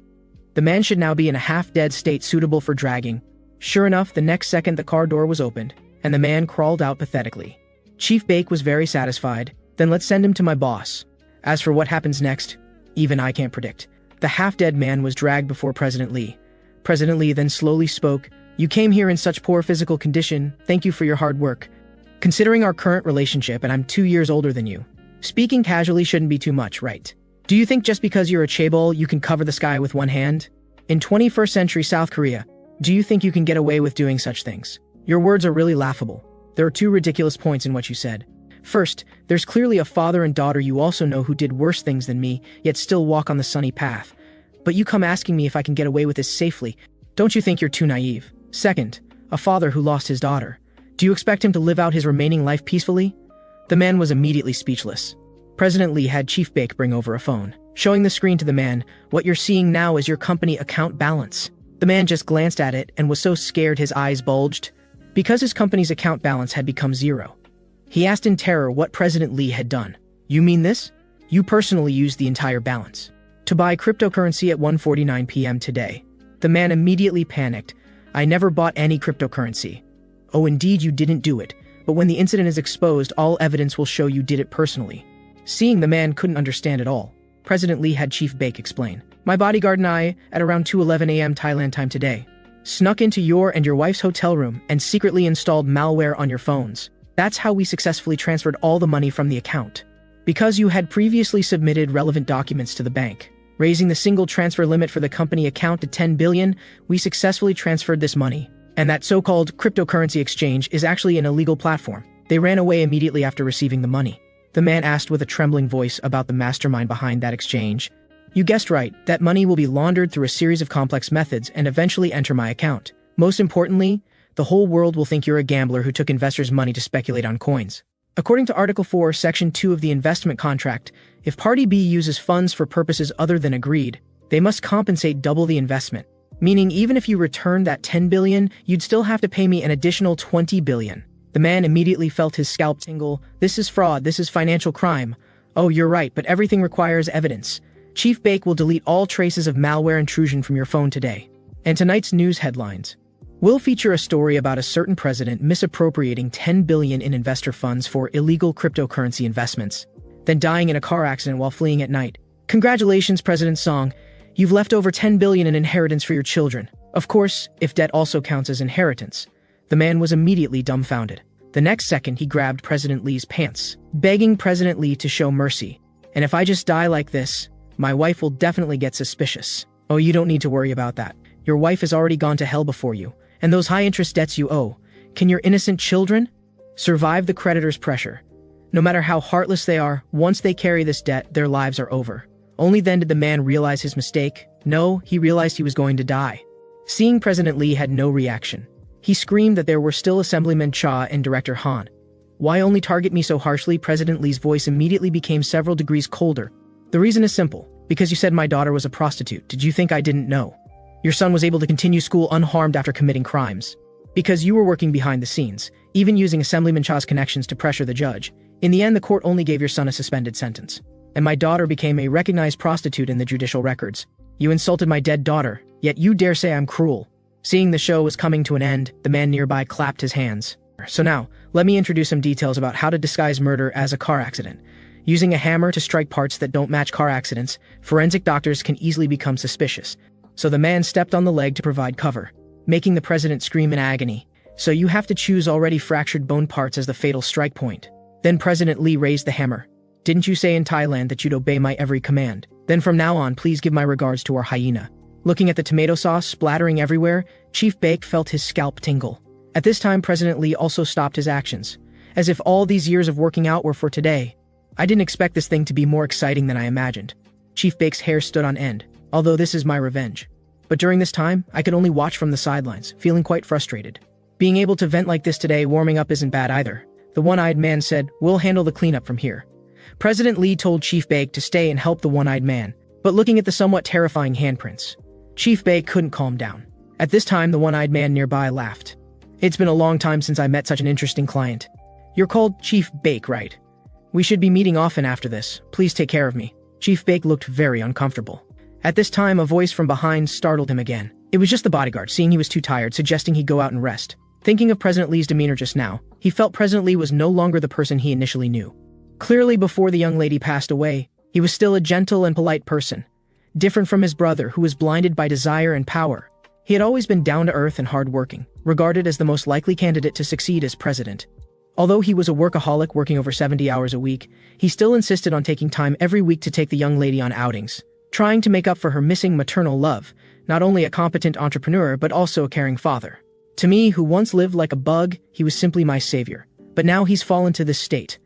the man should now be in a half-dead state suitable for dragging. Sure enough, the next second the car door was opened, and the man crawled out pathetically. Chief Bake was very satisfied. Then let's send him to my boss. As for what happens next, even I can't predict. The half-dead man was dragged before President Lee. President Lee then slowly spoke, "You came here in such poor physical condition. Thank you for your hard work. Considering our current relationship and I'm 2 years older than you, speaking casually shouldn't be too much, right? Do you think just because you're a chaebol you can cover the sky with one hand? In 21st century South Korea, do you think you can get away with doing such things? Your words are really laughable. There are 2 ridiculous points in what you said. First, there's clearly a father and daughter you also know who did worse things than me, yet still walk on the sunny path. But you come asking me if I can get away with this safely. Don't you think you're too naive? Second, a father who lost his daughter. Do you expect him to live out his remaining life peacefully?" The man was immediately speechless. President Lee had Chief Bake bring over a phone, showing the screen to the man. "What you're seeing now is your company account balance." The man just glanced at it and was so scared his eyes bulged, because his company's account balance had become 0. He asked in terror what President Lee had done. "You mean this? You personally used the entire balance to buy cryptocurrency at 1:49 p.m. today." The man immediately panicked. "I never bought any cryptocurrency." "Oh, indeed you didn't do it, but when the incident is exposed, all evidence will show you did it personally." Seeing the man couldn't understand at all, President Lee had Chief Bake explain. "My bodyguard and I, at around 2:11 a.m. Thailand time today, snuck into your and your wife's hotel room and secretly installed malware on your phones. That's how we successfully transferred all the money from the account. Because you had previously submitted relevant documents to the bank, raising the single transfer limit for the company account to 10 billion, we successfully transferred this money. And that so-called cryptocurrency exchange is actually an illegal platform. They ran away immediately after receiving the money." The man asked with a trembling voice about the mastermind behind that exchange. "You guessed right, that money will be laundered through a series of complex methods and eventually enter my account. Most importantly, the whole world will think you're a gambler who took investors' money to speculate on coins. According to Article 4, Section 2 of the investment contract, if Party B uses funds for purposes other than agreed, they must compensate double the investment. Meaning even if you return that 10 billion, you'd still have to pay me an additional 20 billion. The man immediately felt his scalp tingle. "This is fraud, this is financial crime." "Oh, you're right, but everything requires evidence. Chief Bake will delete all traces of malware intrusion from your phone today." And tonight's news headlines will feature a story about a certain president misappropriating 10 billion in investor funds for illegal cryptocurrency investments, then dying in a car accident while fleeing at night. Congratulations, President Song. You've left over 10 billion in inheritance for your children. Of course, if debt also counts as inheritance. The man was immediately dumbfounded. The next second, he grabbed President Lee's pants, begging President Lee to show mercy. "And if I just die like this, my wife will definitely get suspicious." "Oh, you don't need to worry about that. Your wife has already gone to hell before you. And those high-interest debts you owe, can your innocent children survive the creditor's pressure? No matter how heartless they are, once they carry this debt, their lives are over." Only then did the man realize his mistake. No, he realized he was going to die. Seeing President Lee had no reaction, he screamed that there were still Assemblyman Cha and Director Han. "Why only target me so harshly?" President Lee's voice immediately became several degrees colder. "The reason is simple. Because you said my daughter was a prostitute. Did you think I didn't know? Your son was able to continue school unharmed after committing crimes. Because you were working behind the scenes, even using Assemblyman Cha's connections to pressure the judge. In the end, the court only gave your son a suspended sentence. And my daughter became a recognized prostitute in the judicial records. You insulted my dead daughter, yet you dare say I'm cruel." Seeing the show was coming to an end, the man nearby clapped his hands. "So now, let me introduce some details about how to disguise murder as a car accident. Using a hammer to strike parts that don't match car accidents, forensic doctors can easily become suspicious." So the man stepped on the leg to provide cover, making the president scream in agony. "So you have to choose already fractured bone parts as the fatal strike point. Then President Lee raised the hammer. Didn't you say in Thailand that you'd obey my every command? Then from now on, please give my regards to our hyena. Looking at the tomato sauce splattering everywhere, Chief Bake felt his scalp tingle. At this time, President Lee also stopped his actions, as if all these years of working out were for today. I didn't expect this thing to be more exciting than I imagined. Chief Bake's hair stood on end, although this is my revenge. But during this time, I could only watch from the sidelines, feeling quite frustrated. Being able to vent like this today warming up isn't bad either. The one-eyed man said, "We'll handle the cleanup from here." President Lee told Chief Bake to stay and help the one-eyed man, but looking at the somewhat terrifying handprints, Chief Bake couldn't calm down. At this time, the one-eyed man nearby laughed. "It's been a long time since I met such an interesting client. You're called Chief Bake, right? We should be meeting often after this. Please take care of me." Chief Bake looked very uncomfortable. At this time, a voice from behind startled him again. It was just the bodyguard, seeing he was too tired, suggesting he go out and rest. Thinking of President Lee's demeanor just now, he felt President Lee was no longer the person he initially knew. Clearly, before the young lady passed away, he was still a gentle and polite person, different from his brother who was blinded by desire and power. He had always been down-to-earth and hard-working, regarded as the most likely candidate to succeed as president. Although he was a workaholic working over 70 hours a week, he still insisted on taking time every week to take the young lady on outings, trying to make up for her missing maternal love, not only a competent entrepreneur but also a caring father. To me, who once lived like a bug, he was simply my savior. But now he's fallen to this state.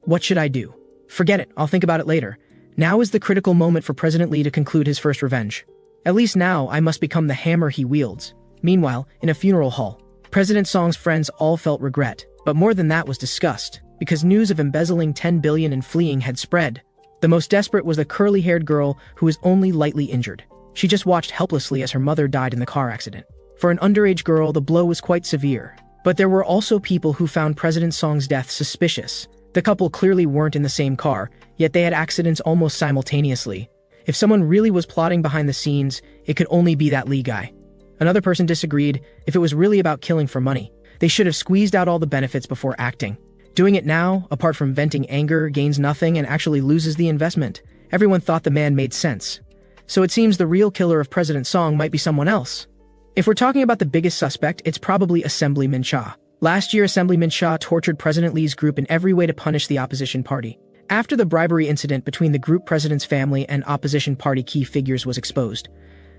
What should I do? Forget it, I'll think about it later. Now is the critical moment for President Lee to conclude his first revenge. At least now, I must become the hammer he wields. Meanwhile, in a funeral hall, President Song's friends all felt regret, but more than that was disgust, because news of embezzling 10 billion and fleeing had spread. The most desperate was the curly-haired girl who was only lightly injured. She just watched helplessly as her mother died in the car accident. For an underage girl, the blow was quite severe. But there were also people who found President Song's death suspicious. The couple clearly weren't in the same car, yet they had accidents almost simultaneously. If someone really was plotting behind the scenes, it could only be that Lee guy. Another person disagreed. If it was really about killing for money, they should have squeezed out all the benefits before acting. Doing it now, apart from venting anger, gains nothing and actually loses the investment. Everyone thought the man made sense. So it seems the real killer of President Song might be someone else. If we're talking about the biggest suspect, it's probably Assemblyman Cha. Last year, Assemblyman Cha tortured President Lee's group in every way to punish the opposition party. After the bribery incident between the group president's family and opposition party key figures was exposed,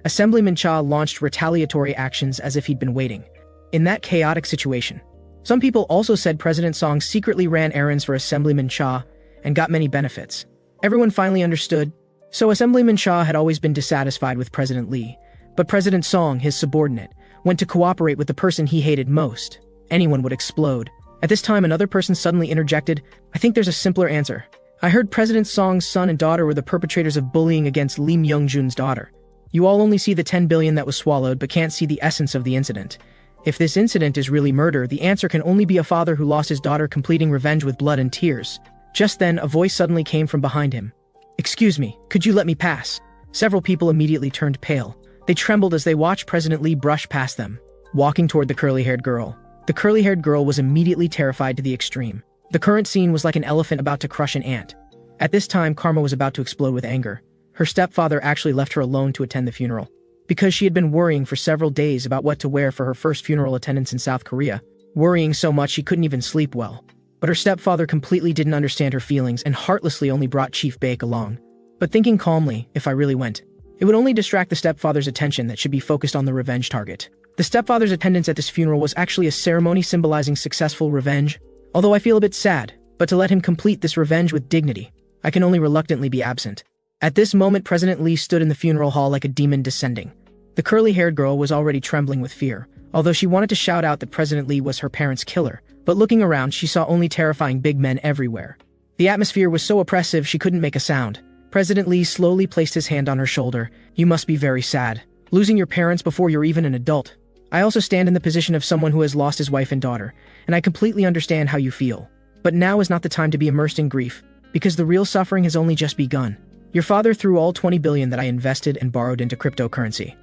Assemblyman Cha launched retaliatory actions as if he'd been waiting. In that chaotic situation, some people also said President Song secretly ran errands for Assemblyman Cha and got many benefits. Everyone finally understood. So Assemblyman Cha had always been dissatisfied with President Lee, but President Song, his subordinate, went to cooperate with the person he hated most. Anyone would explode. At this time, another person suddenly interjected, "I think there's a simpler answer. I heard President Song's son and daughter were the perpetrators of bullying against Lee Myung-jun's daughter. You all only see the 10 billion that was swallowed but can't see the essence of the incident. If this incident is really murder, the answer can only be a father who lost his daughter completing revenge with blood and tears." Just then, a voice suddenly came from behind him. "Excuse me, could you let me pass?" Several people immediately turned pale. They trembled as they watched President Lee brush past them, walking toward the curly-haired girl. The curly-haired girl was immediately terrified to the extreme. The current scene was like an elephant about to crush an ant. At this time, Karma was about to explode with anger. Her stepfather actually left her alone to attend the funeral, because she had been worrying for several days about what to wear for her first funeral attendance in South Korea, worrying so much she couldn't even sleep well. But her stepfather completely didn't understand her feelings and heartlessly only brought Chief Bake along. But thinking calmly, if I really went, it would only distract the stepfather's attention that should be focused on the revenge target. The stepfather's attendance at this funeral was actually a ceremony symbolizing successful revenge. Although I feel a bit sad, but to let him complete this revenge with dignity, I can only reluctantly be absent. At this moment, President Lee stood in the funeral hall like a demon descending. The curly-haired girl was already trembling with fear, although she wanted to shout out that President Lee was her parents' killer, but looking around, she saw only terrifying big men everywhere. The atmosphere was so oppressive she couldn't make a sound. President Lee slowly placed his hand on her shoulder. "You must be very sad, losing your parents before you're even an adult. I also stand in the position of someone who has lost his wife and daughter, and I completely understand how you feel. But now is not the time to be immersed in grief, because the real suffering has only just begun. Your father threw all 20 billion that I invested and borrowed into cryptocurrency.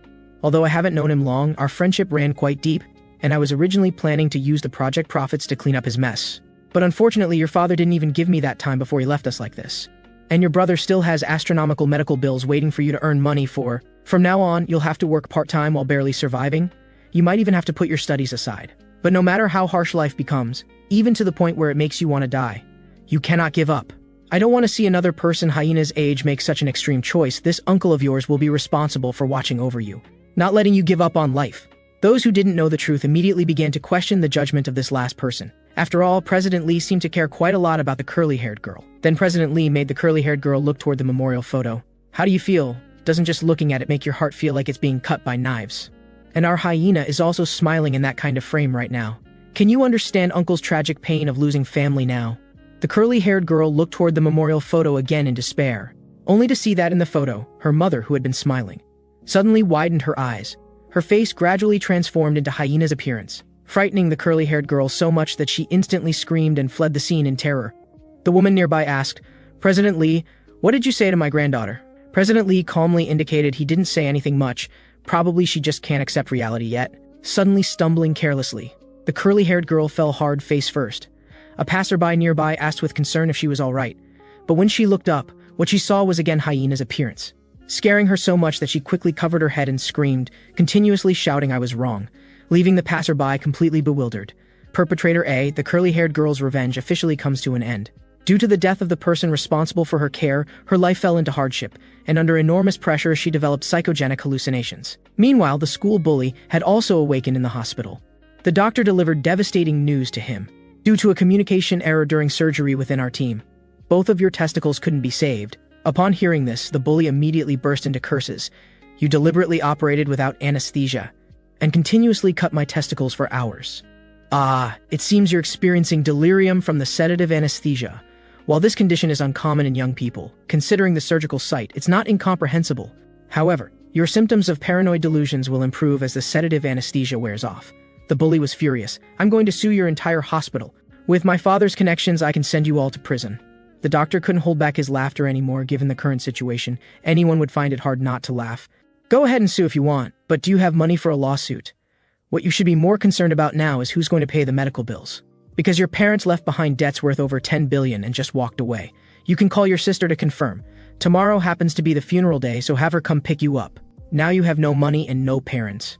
Although I haven't known him long, our friendship ran quite deep, and I was originally planning to use the project profits to clean up his mess. But unfortunately, your father didn't even give me that time before he left us like this. And your brother still has astronomical medical bills waiting for you to earn money for. From now on, you'll have to work part-time while barely surviving. You might even have to put your studies aside. But no matter how harsh life becomes, even to the point where it makes you want to die, You cannot give up. I don't want to see another person hyena's age make such an extreme choice. This uncle of yours will be responsible for watching over you, not letting you give up on life. Those who didn't know the truth immediately began to question the judgment of this last person. After all, President Lee seemed to care quite a lot about the curly-haired girl. Then President Lee made the curly-haired girl look toward the memorial photo. How do you feel? Doesn't just looking at it make your heart feel like it's being cut by knives? And our hyena is also smiling in that kind of frame right now. Can you understand Uncle's tragic pain of losing family now? The curly-haired girl looked toward the memorial photo again in despair, only to see that in the photo, her mother, who had been smiling, suddenly widened her eyes. Her face gradually transformed into hyena's appearance, frightening the curly-haired girl so much that she instantly screamed and fled the scene in terror. The woman nearby asked, "President Lee, what did you say to my granddaughter?" President Lee calmly indicated he didn't say anything much, probably she just can't accept reality yet. Suddenly stumbling carelessly, the curly-haired girl fell hard face first. A passerby nearby asked with concern if she was all right, but when she looked up, what she saw was again hyena's appearance, scaring her so much that she quickly covered her head and screamed, continuously shouting, "I was wrong," leaving the passerby completely bewildered. Perpetrator A, the curly-haired girl's revenge officially comes to an end. Due to the death of the person responsible for her care, her life fell into hardship, and under enormous pressure she developed psychogenic hallucinations. Meanwhile, the school bully had also awakened in the hospital. The doctor delivered devastating news to him. Due to a communication error during surgery within our team, both of your testicles couldn't be saved. Upon hearing this, the bully immediately burst into curses. "You deliberately operated without anesthesia and continuously cut my testicles for hours. Ah, it seems you're experiencing delirium from the sedative anesthesia. While this condition is uncommon in young people, considering the surgical site, it's not incomprehensible. However, your symptoms of paranoid delusions will improve as the sedative anesthesia wears off." The bully was furious. "I'm going to sue your entire hospital. With my father's connections, I can send you all to prison." The doctor couldn't hold back his laughter anymore given the current situation. Anyone would find it hard not to laugh. "Go ahead and sue if you want, but do you have money for a lawsuit? What you should be more concerned about now is who's going to pay the medical bills. Because your parents left behind debts worth over 10 billion and just walked away. You can call your sister to confirm. Tomorrow happens to be the funeral day, so have her come pick you up. Now you have no money and no parents.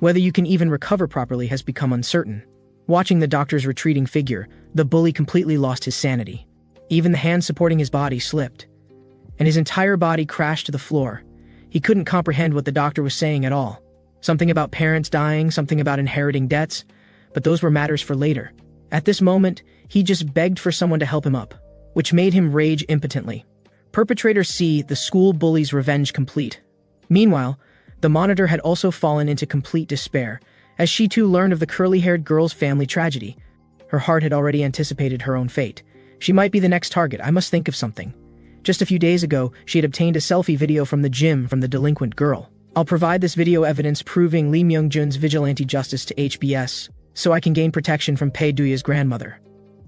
Whether you can even recover properly has become uncertain." Watching the doctor's retreating figure, the bully completely lost his sanity. Even the hand supporting his body slipped, and his entire body crashed to the floor. He couldn't comprehend what the doctor was saying at all. Something about parents dying, something about inheriting debts, but those were matters for later. At this moment, he just begged for someone to help him up, which made him rage impotently. Perpetrator C, the school bully's revenge complete. Meanwhile, the monitor had also fallen into complete despair, as she too learned of the curly-haired girl's family tragedy. Her heart had already anticipated her own fate. She might be the next target. I must think of something. Just a few days ago, she had obtained a selfie video from the gym from the delinquent girl. I'll provide this video evidence proving Lee Myung-jun's vigilante justice to HBS, so I can gain protection from Pei Duya's grandmother.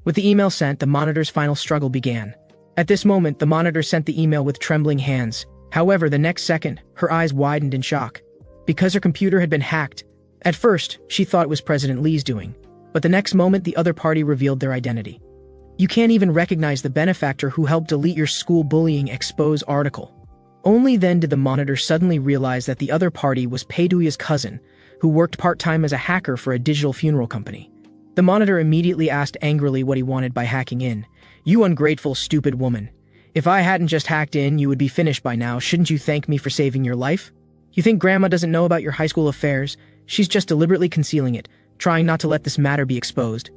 With the email sent, the monitor's final struggle began. At this moment, the monitor sent the email with trembling hands. However, the next second, her eyes widened in shock. Because her computer had been hacked, at first, she thought it was President Lee's doing. But the next moment, the other party revealed their identity. You can't even recognize the benefactor who helped delete your school bullying expose article. Only then did the monitor suddenly realize that the other party was Pei Duya's cousin, who worked part-time as a hacker for a digital funeral company. The monitor immediately asked angrily what he wanted by hacking in. "You ungrateful, stupid woman. If I hadn't just hacked in, you would be finished by now. Shouldn't you thank me for saving your life? You think Grandma doesn't know about your high school affairs? She's just deliberately concealing it, trying not to let this matter be exposed.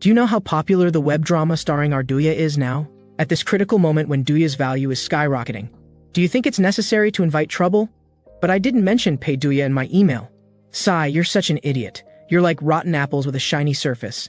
Do you know how popular the web drama starring our Duya is now? At this critical moment when Duya's value is skyrocketing. Do you think it's necessary to invite trouble? But I didn't mention Pei Duya in my email. Sai, you're such an idiot. You're like rotten apples with a shiny surface.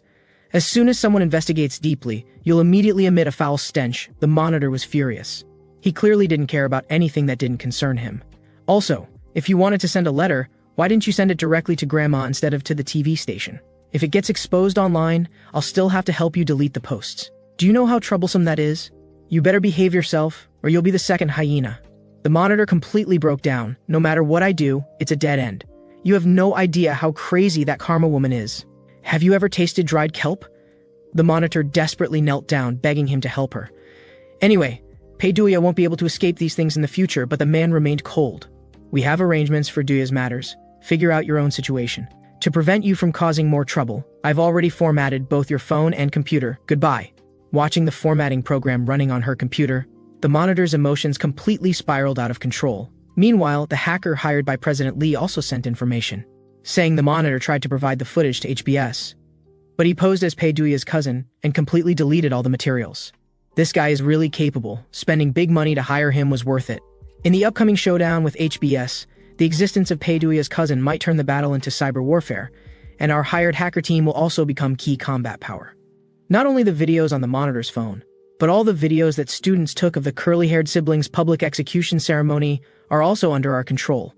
As soon as someone investigates deeply, you'll immediately emit a foul stench." The monitor was furious. He clearly didn't care about anything that didn't concern him. Also, if you wanted to send a letter, why didn't you send it directly to Grandma instead of to the TV station? If it gets exposed online, I'll still have to help you delete the posts. Do you know how troublesome that is? You better behave yourself, or you'll be the second hyena. The monitor completely broke down. No matter what I do, it's a dead end. You have no idea how crazy that karma woman is. Have you ever tasted dried kelp? The monitor desperately knelt down, begging him to help her. Anyway, Pei Duya won't be able to escape these things in the future, but the man remained cold. "We have arrangements for Duya's matters. Figure out your own situation. To prevent you from causing more trouble, I've already formatted both your phone and computer. Goodbye." Watching the formatting program running on her computer, the monitor's emotions completely spiraled out of control. Meanwhile, the hacker hired by President Lee also sent information, saying the monitor tried to provide the footage to HBS, but he posed as Pei Duya's cousin and completely deleted all the materials. This guy is really capable. Spending big money to hire him was worth it. In the upcoming showdown with HBS, the existence of Pei Duya's cousin might turn the battle into cyber warfare, and our hired hacker team will also become key combat power. Not only the videos on the monitor's phone, but all the videos that students took of the curly-haired siblings' public execution ceremony are also under our control.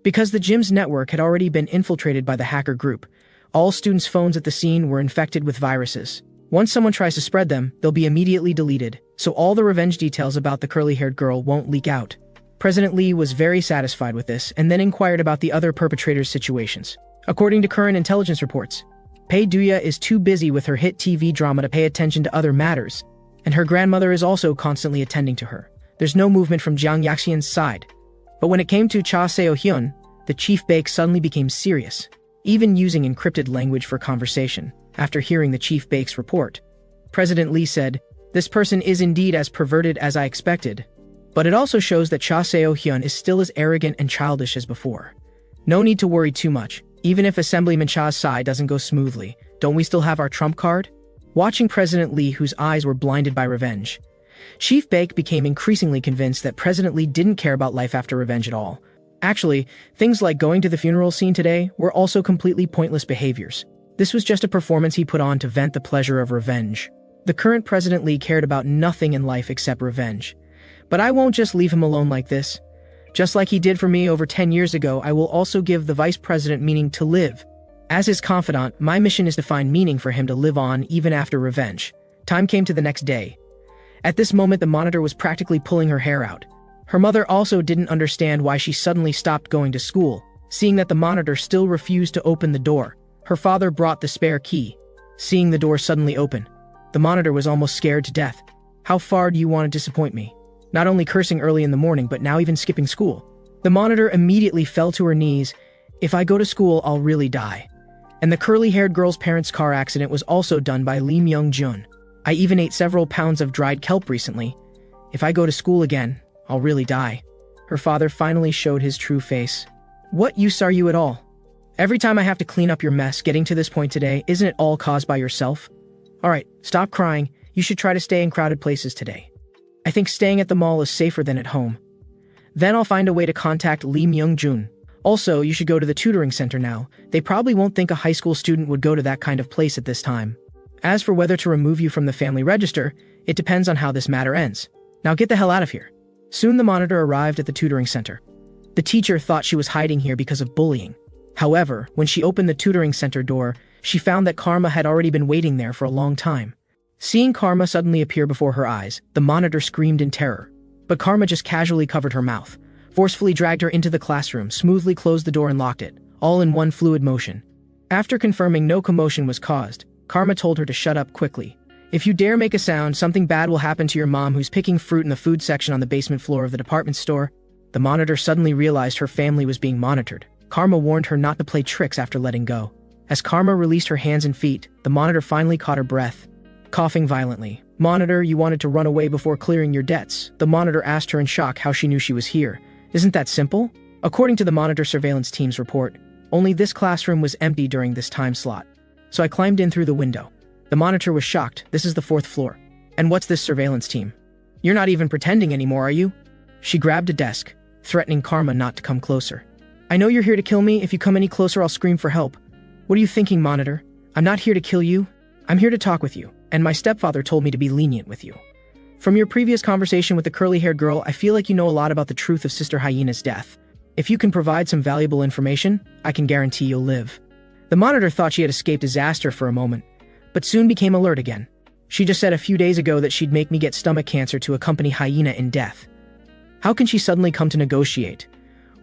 Because the gym's network had already been infiltrated by the hacker group, all students' phones at the scene were infected with viruses. Once someone tries to spread them, they'll be immediately deleted, so all the revenge details about the curly-haired girl won't leak out. President Lee was very satisfied with this and then inquired about the other perpetrators' situations. According to current intelligence reports, Pei Duya is too busy with her hit TV drama to pay attention to other matters, and her grandmother is also constantly attending to her. There's no movement from Jiang Yaxian's side. But when it came to Cha Seo-hyun, the chief bake suddenly became serious, even using encrypted language for conversation. After hearing the chief bake's report, President Lee said, "This person is indeed as perverted as I expected, but it also shows that Cha Seo-hyun is still as arrogant and childish as before. No need to worry too much. Even if Assemblyman Cha's side doesn't go smoothly, don't we still have our trump card?" Watching President Lee, whose eyes were blinded by revenge, Chief Bake became increasingly convinced that President Lee didn't care about life after revenge at all. Actually, things like going to the funeral scene today were also completely pointless behaviors. This was just a performance he put on to vent the pleasure of revenge. The current President Lee cared about nothing in life except revenge. But I won't just leave him alone like this. Just like he did for me over 10 years ago, I will also give the Vice President meaning to live. As his confidant, my mission is to find meaning for him to live on even after revenge. Time came to the next day. At this moment, the monitor was practically pulling her hair out. Her mother also didn't understand why she suddenly stopped going to school, seeing that the monitor still refused to open the door. Her father brought the spare key. Seeing the door suddenly open, the monitor was almost scared to death. How far do you want to disappoint me? Not only cursing early in the morning, but now even skipping school. The monitor immediately fell to her knees. If I go to school, I'll really die. And the curly-haired girl's parents' car accident was also done by Lee Myung-jun. I even ate several pounds of dried kelp recently. If I go to school again, I'll really die. Her father finally showed his true face. What use are you at all? Every time I have to clean up your mess getting to this point today, isn't it all caused by yourself? Alright, stop crying. You should try to stay in crowded places today. I think staying at the mall is safer than at home. Then I'll find a way to contact Lee Myung-jun. Also, you should go to the tutoring center now. They probably won't think a high school student would go to that kind of place at this time. As for whether to remove you from the family register, it depends on how this matter ends. Now get the hell out of here. Soon the monitor arrived at the tutoring center. The teacher thought she was hiding here because of bullying. However, when she opened the tutoring center door, she found that Karma had already been waiting there for a long time. Seeing Karma suddenly appear before her eyes, the monitor screamed in terror. But Karma just casually covered her mouth, forcefully dragged her into the classroom, smoothly closed the door and locked it, all in one fluid motion. After confirming no commotion was caused, Karma told her to shut up quickly. If you dare make a sound, something bad will happen to your mom who's picking fruit in the food section on the basement floor of the department store. The monitor suddenly realized her family was being monitored. Karma warned her not to play tricks after letting go. As Karma released her hands and feet, the monitor finally caught her breath, coughing violently. Monitor, you wanted to run away before clearing your debts. The monitor asked her in shock how she knew she was here. Isn't that simple? According to the monitor surveillance team's report, only this classroom was empty during this time slot. So I climbed in through the window. The monitor was shocked. This is the 4th floor. And what's this surveillance team? You're not even pretending anymore, are you? She grabbed a desk, threatening Karma not to come closer. I know you're here to kill me. If you come any closer, I'll scream for help. What are you thinking, monitor? I'm not here to kill you. I'm here to talk with you, and my stepfather told me to be lenient with you. From your previous conversation with the curly-haired girl, I feel like you know a lot about the truth of Sister Hyena's death. If you can provide some valuable information, I can guarantee you'll live. The monitor thought she had escaped disaster for a moment, but soon became alert again. She just said a few days ago that she'd make me get stomach cancer to accompany Hyena in death. How can she suddenly come to negotiate?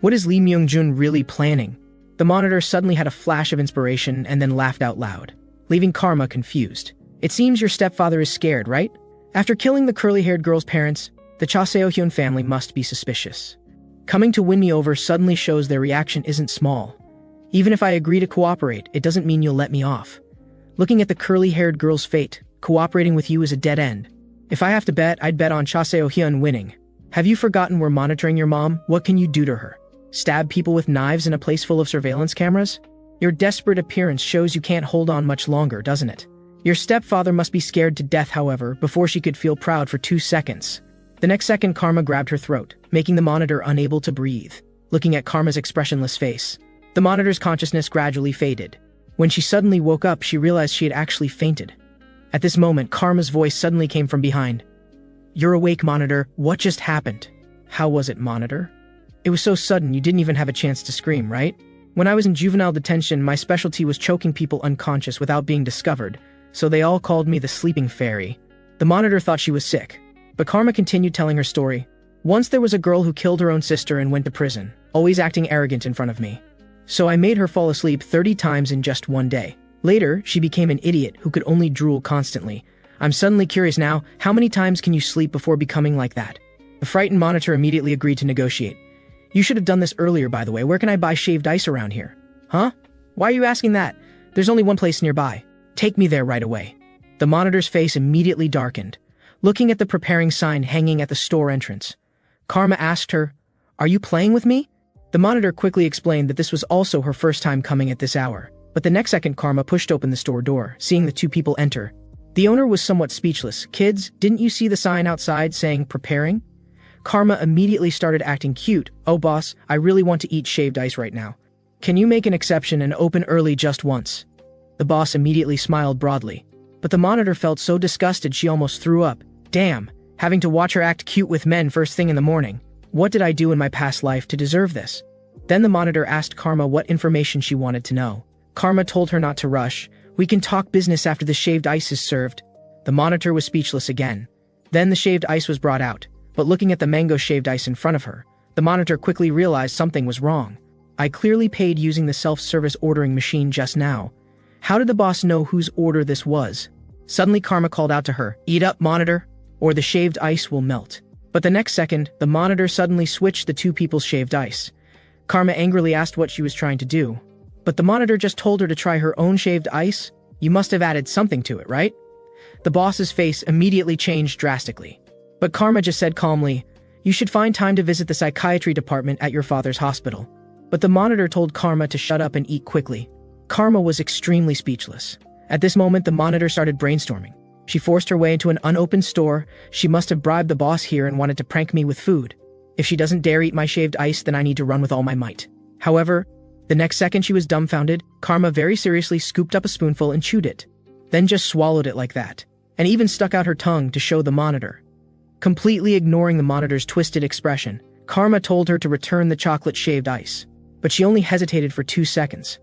What is Lee Myung-jun really planning? The monitor suddenly had a flash of inspiration and then laughed out loud, leaving Karma confused. It seems your stepfather is scared, right? After killing the curly-haired girl's parents, the Cha Seo-hyun family must be suspicious. Coming to win me over suddenly shows their reaction isn't small. Even if I agree to cooperate, it doesn't mean you'll let me off. Looking at the curly-haired girl's fate, cooperating with you is a dead end. If I have to bet, I'd bet on Cha Seo-hyun winning. Have you forgotten we're monitoring your mom? What can you do to her? Stab people with knives in a place full of surveillance cameras? Your desperate appearance shows you can't hold on much longer, doesn't it? Your stepfather must be scared to death, however, before she could feel proud for 2 seconds. The next second, Karma grabbed her throat, making the monitor unable to breathe. Looking at Karma's expressionless face, the monitor's consciousness gradually faded. When she suddenly woke up, she realized she had actually fainted. At this moment, Karma's voice suddenly came from behind. "You're awake, Monitor. What just happened?" "How was it, Monitor?" "It was so sudden you didn't even have a chance to scream, right? When I was in juvenile detention, my specialty was choking people unconscious without being discovered, so they all called me the sleeping fairy." The Monitor thought she was sick, but Karma continued telling her story. "Once there was a girl who killed her own sister and went to prison, always acting arrogant in front of me. So I made her fall asleep 30 times in just one day. Later, she became an idiot who could only drool constantly. I'm suddenly curious now, how many times can you sleep before becoming like that?" The frightened Monitor immediately agreed to negotiate. "You should have done this earlier, by the way. Where can I buy shaved ice around here?" "Huh? Why are you asking that? There's only one place nearby. Take me there right away." The Monitor's face immediately darkened, looking at the preparing sign hanging at the store entrance. Karma asked her, "Are you playing with me?" The Monitor quickly explained that this was also her first time coming at this hour. But the next second, Karma pushed open the store door, seeing the two people enter. The owner was somewhat speechless. "Kids, didn't you see the sign outside saying preparing?" Karma immediately started acting cute. "Oh boss, I really want to eat shaved ice right now. Can you make an exception and open early just once?" The boss immediately smiled broadly. But the Monitor felt so disgusted she almost threw up. Damn, having to watch her act cute with men first thing in the morning. What did I do in my past life to deserve this? Then the Monitor asked Karma what information she wanted to know. Karma told her not to rush. "We can talk business after the shaved ice is served." The Monitor was speechless again. Then the shaved ice was brought out, but looking at the mango shaved ice in front of her, the Monitor quickly realized something was wrong. "I clearly paid using the self-service ordering machine just now. How did the boss know whose order this was?" Suddenly Karma called out to her, "Eat up, Monitor, or the shaved ice will melt." But the next second, the Monitor suddenly switched the two people's shaved ice. Karma angrily asked what she was trying to do. But the Monitor just told her to try her own shaved ice. "You must have added something to it, right?" The boss's face immediately changed drastically. But Karma just said calmly, "You should find time to visit the psychiatry department at your father's hospital." But the Monitor told Karma to shut up and eat quickly. Karma was extremely speechless. At this moment, the Monitor started brainstorming. She forced her way into an unopened store. She must have bribed the boss here and wanted to prank me with food. If she doesn't dare eat my shaved ice, then I need to run with all my might. However, the next second she was dumbfounded. Karma very seriously scooped up a spoonful and chewed it. Then just swallowed it like that. And even stuck out her tongue to show the Monitor. Completely ignoring the Monitor's twisted expression, Karma told her to return the chocolate shaved ice. But she only hesitated for 2 seconds.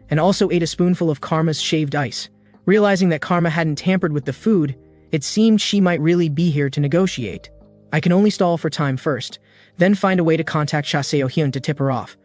And also ate a spoonful of Karma's shaved ice. Realizing that Karma hadn't tampered with the food, it seemed she might really be here to negotiate. "I can only stall for time first, then find a way to contact Cha Seo-hyun to tip her off."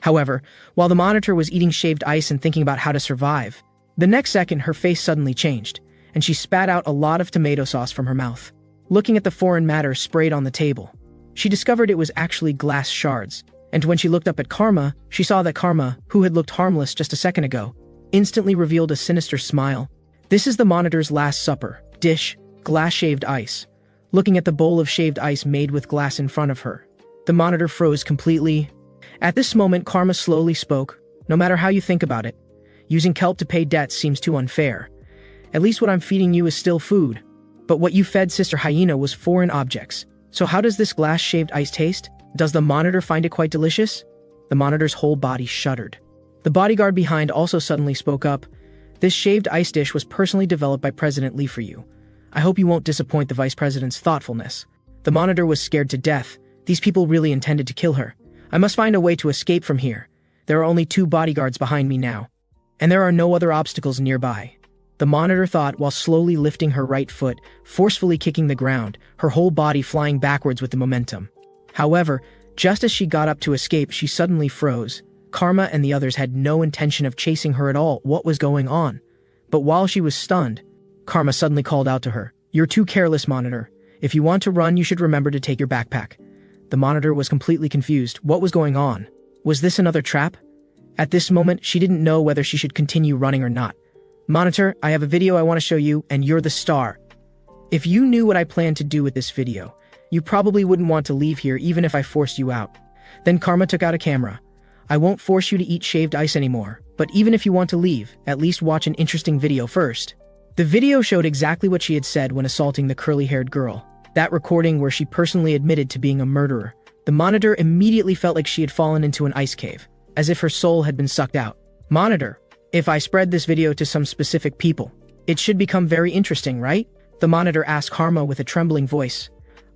However, while the Monitor was eating shaved ice and thinking about how to survive, the next second her face suddenly changed, and she spat out a lot of tomato sauce from her mouth. Looking at the foreign matter sprayed on the table, she discovered it was actually glass shards, and when she looked up at Karma, she saw that Karma, who had looked harmless just a second ago, instantly revealed a sinister smile. "This is the Monitor's last supper. Dish, glass shaved ice." Looking at the bowl of shaved ice made with glass in front of her, the Monitor froze completely. At this moment, Karma slowly spoke. "No matter how you think about it, using kelp to pay debts seems too unfair. At least what I'm feeding you is still food. But what you fed Sister Hyena was foreign objects. So how does this glass shaved ice taste? Does the Monitor find it quite delicious?" The Monitor's whole body shuddered. The bodyguard behind also suddenly spoke up. "This shaved ice dish was personally developed by President Lee for you. I hope you won't disappoint the Vice President's thoughtfulness." The Monitor was scared to death. These people really intended to kill her. "I must find a way to escape from here. There are only 2 bodyguards behind me now. And there are no other obstacles nearby." The Monitor thought while slowly lifting her right foot, forcefully kicking the ground, her whole body flying backwards with the momentum. However, just as she got up to escape, she suddenly froze. Karma and the others had no intention of chasing her at all. What was going on? But while she was stunned, Karma suddenly called out to her, "You're too careless, Monitor. If you want to run, you should remember to take your backpack." The Monitor was completely confused. What was going on? Was this another trap? At this moment, she didn't know whether she should continue running or not. Monitor, I have a video I want to show you, and you're the star. If you knew what I planned to do with this video, you probably wouldn't want to leave here even if I forced you out. Then Karma took out a camera. I won't force you to eat shaved ice anymore, but even if you want to leave, at least watch an interesting video first. The video showed exactly what she had said when assaulting the curly-haired girl. That recording where she personally admitted to being a murderer. The monitor immediately felt like she had fallen into an ice cave, as if her soul had been sucked out. Monitor, if I spread this video to some specific people, it should become very interesting, right? The monitor asked Karma with a trembling voice.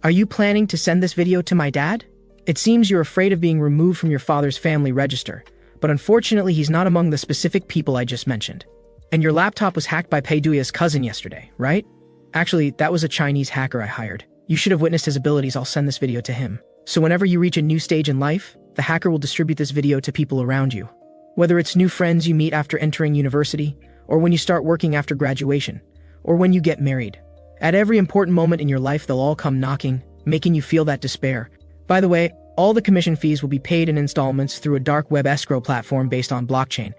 Are you planning to send this video to my dad? It seems you're afraid of being removed from your father's family register, but unfortunately he's not among the specific people I just mentioned. And your laptop was hacked by Peiduya's cousin yesterday, right? Actually, that was a Chinese hacker I hired. You should have witnessed his abilities. I'll send this video to him. So whenever you reach a new stage in life, the hacker will distribute this video to people around you. Whether it's new friends you meet after entering university, or when you start working after graduation, or when you get married. At every important moment in your life, they'll all come knocking, making you feel that despair. By the way, all the commission fees will be paid in installments through a dark web escrow platform based on blockchain.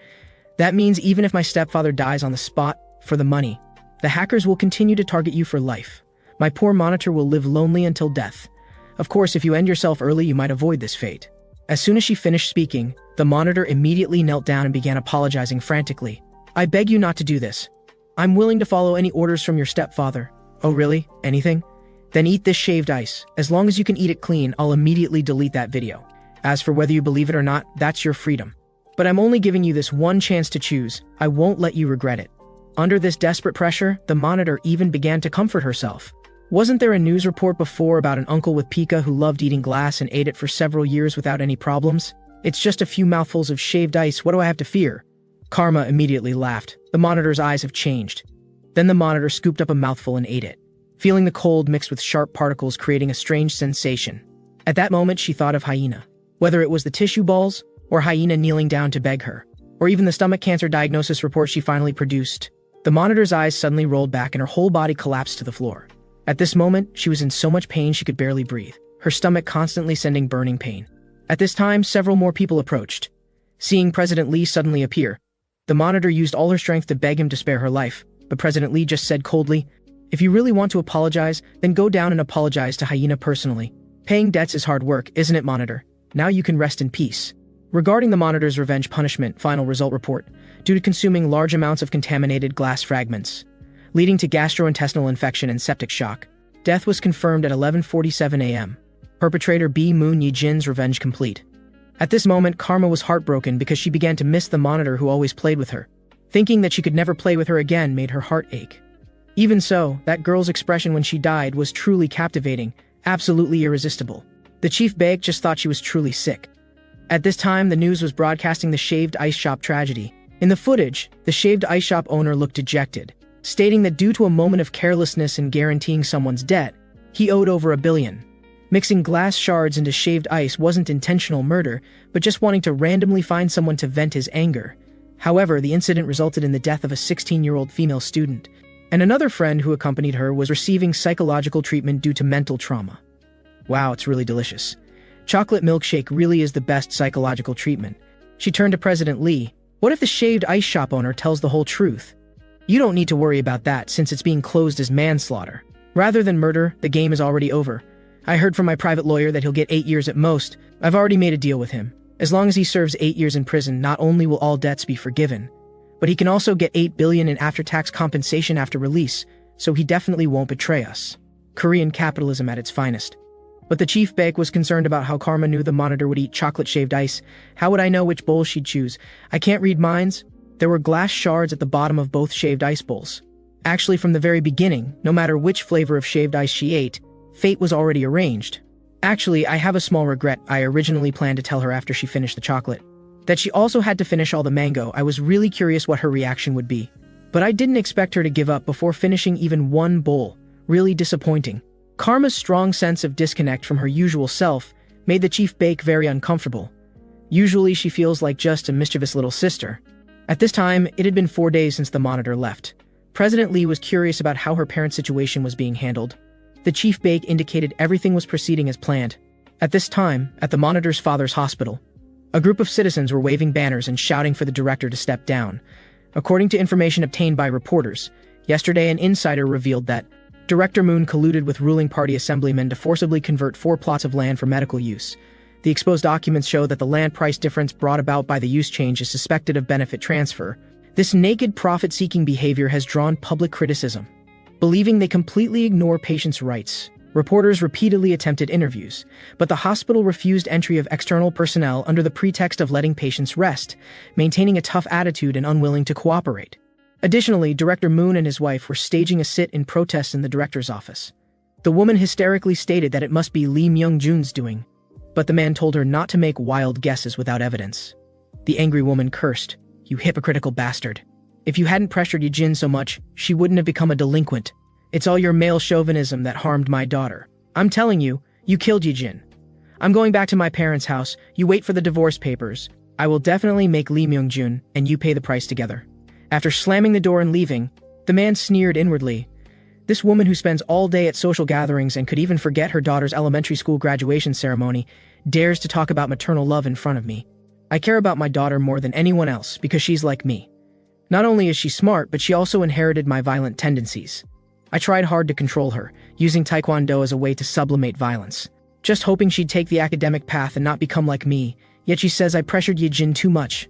That means even if my stepfather dies on the spot for the money, the hackers will continue to target you for life. My poor monitor will live lonely until death. Of course, if you end yourself early, you might avoid this fate. As soon as she finished speaking, the monitor immediately knelt down and began apologizing frantically. I beg you not to do this. I'm willing to follow any orders from your stepfather. Oh really? Anything? Then eat this shaved ice. As long as you can eat it clean, I'll immediately delete that video. As for whether you believe it or not, that's your freedom. But I'm only giving you this one chance to choose. I won't let you regret it. Under this desperate pressure, the monitor even began to comfort herself. Wasn't there a news report before about an uncle with pica who loved eating glass and ate it for several years without any problems? It's just a few mouthfuls of shaved ice. What do I have to fear? Karma immediately laughed. The monitor's eyes have changed. Then the monitor scooped up a mouthful and ate it, feeling the cold mixed with sharp particles creating a strange sensation. At that moment, she thought of Hyena. Whether it was the tissue balls, or Hyena kneeling down to beg her, or even the stomach cancer diagnosis report she finally produced, the monitor's eyes suddenly rolled back and her whole body collapsed to the floor. At this moment, she was in so much pain she could barely breathe, her stomach constantly sending burning pain. At this time, several more people approached. Seeing President Lee suddenly appear, the monitor used all her strength to beg him to spare her life, but President Lee just said coldly, "If you really want to apologize, then go down and apologize to Hyena personally. Paying debts is hard work, isn't it, Monitor? Now you can rest in peace." Regarding the Monitor's revenge punishment final result report, due to consuming large amounts of contaminated glass fragments, leading to gastrointestinal infection and septic shock, death was confirmed at 11:47 a.m. Perpetrator B. Moon Yi-jin's revenge complete. At this moment, Karma was heartbroken because she began to miss the Monitor who always played with her. Thinking that she could never play with her again made her heart ache. Even so, that girl's expression when she died was truly captivating, absolutely irresistible. The chief bake just thought she was truly sick. At this time, the news was broadcasting the shaved ice shop tragedy. In the footage, the shaved ice shop owner looked dejected, stating that due to a moment of carelessness in guaranteeing someone's debt, he owed over $1 billion. Mixing glass shards into shaved ice wasn't intentional murder, but just wanting to randomly find someone to vent his anger. However, the incident resulted in the death of a 16-year-old female student, and another friend who accompanied her was receiving psychological treatment due to mental trauma. Wow, it's really delicious. Chocolate milkshake really is the best psychological treatment. She turned to President Lee. What if the shaved ice shop owner tells the whole truth? You don't need to worry about that since it's being closed as manslaughter. Rather than murder, the game is already over. I heard from my private lawyer that he'll get 8 years at most. I've already made a deal with him. As long as he serves 8 years in prison, not only will all debts be forgiven, but he can also get $8 billion in after-tax compensation after release, so he definitely won't betray us. Korean capitalism at its finest. But the chief bake was concerned about how Karma knew the Monitor would eat chocolate shaved ice. How would I know which bowl she'd choose? I can't read minds. There were glass shards at the bottom of both shaved ice bowls. Actually, from the very beginning, no matter which flavor of shaved ice she ate, fate was already arranged. Actually, I have a small regret. I originally planned to tell her after she finished the chocolate that she also had to finish all the mango. I was really curious what her reaction would be. But I didn't expect her to give up before finishing even one bowl. Really disappointing. Karma's strong sense of disconnect from her usual self made the chief bake very uncomfortable. Usually she feels like just a mischievous little sister. At this time, it had been 4 days since the Monitor left. President Lee was curious about how her parents' situation was being handled. The chief bake indicated everything was proceeding as planned. At this time, at the Monitor's father's hospital, a group of citizens were waving banners and shouting for the director to step down. According to information obtained by reporters, yesterday an insider revealed that Director Moon colluded with ruling party assemblymen to forcibly convert 4 plots of land for medical use. The exposed documents show that the land price difference brought about by the use change is suspected of benefit transfer. This naked profit-seeking behavior has drawn public criticism. Believing they completely ignore patients' rights, reporters repeatedly attempted interviews, but the hospital refused entry of external personnel under the pretext of letting patients rest, maintaining a tough attitude and unwilling to cooperate. Additionally, Director Moon and his wife were staging a sit-in protest in the director's office. The woman hysterically stated that it must be Lee Myung-jun's doing, but the man told her not to make wild guesses without evidence. The angry woman cursed, "You hypocritical bastard. If you hadn't pressured Yejin so much, she wouldn't have become a delinquent. It's all your male chauvinism that harmed my daughter. I'm telling you, you killed Yejin. I'm going back to my parents' house. You wait for the divorce papers. I will definitely make Lee Myung-jun, and you pay the price together." After slamming the door and leaving, the man sneered inwardly. This woman who spends all day at social gatherings and could even forget her daughter's elementary school graduation ceremony dares to talk about maternal love in front of me. I care about my daughter more than anyone else because she's like me. Not only is she smart, but she also inherited my violent tendencies. I tried hard to control her, using Taekwondo as a way to sublimate violence, just hoping she'd take the academic path and not become like me, yet she says I pressured Yejin too much.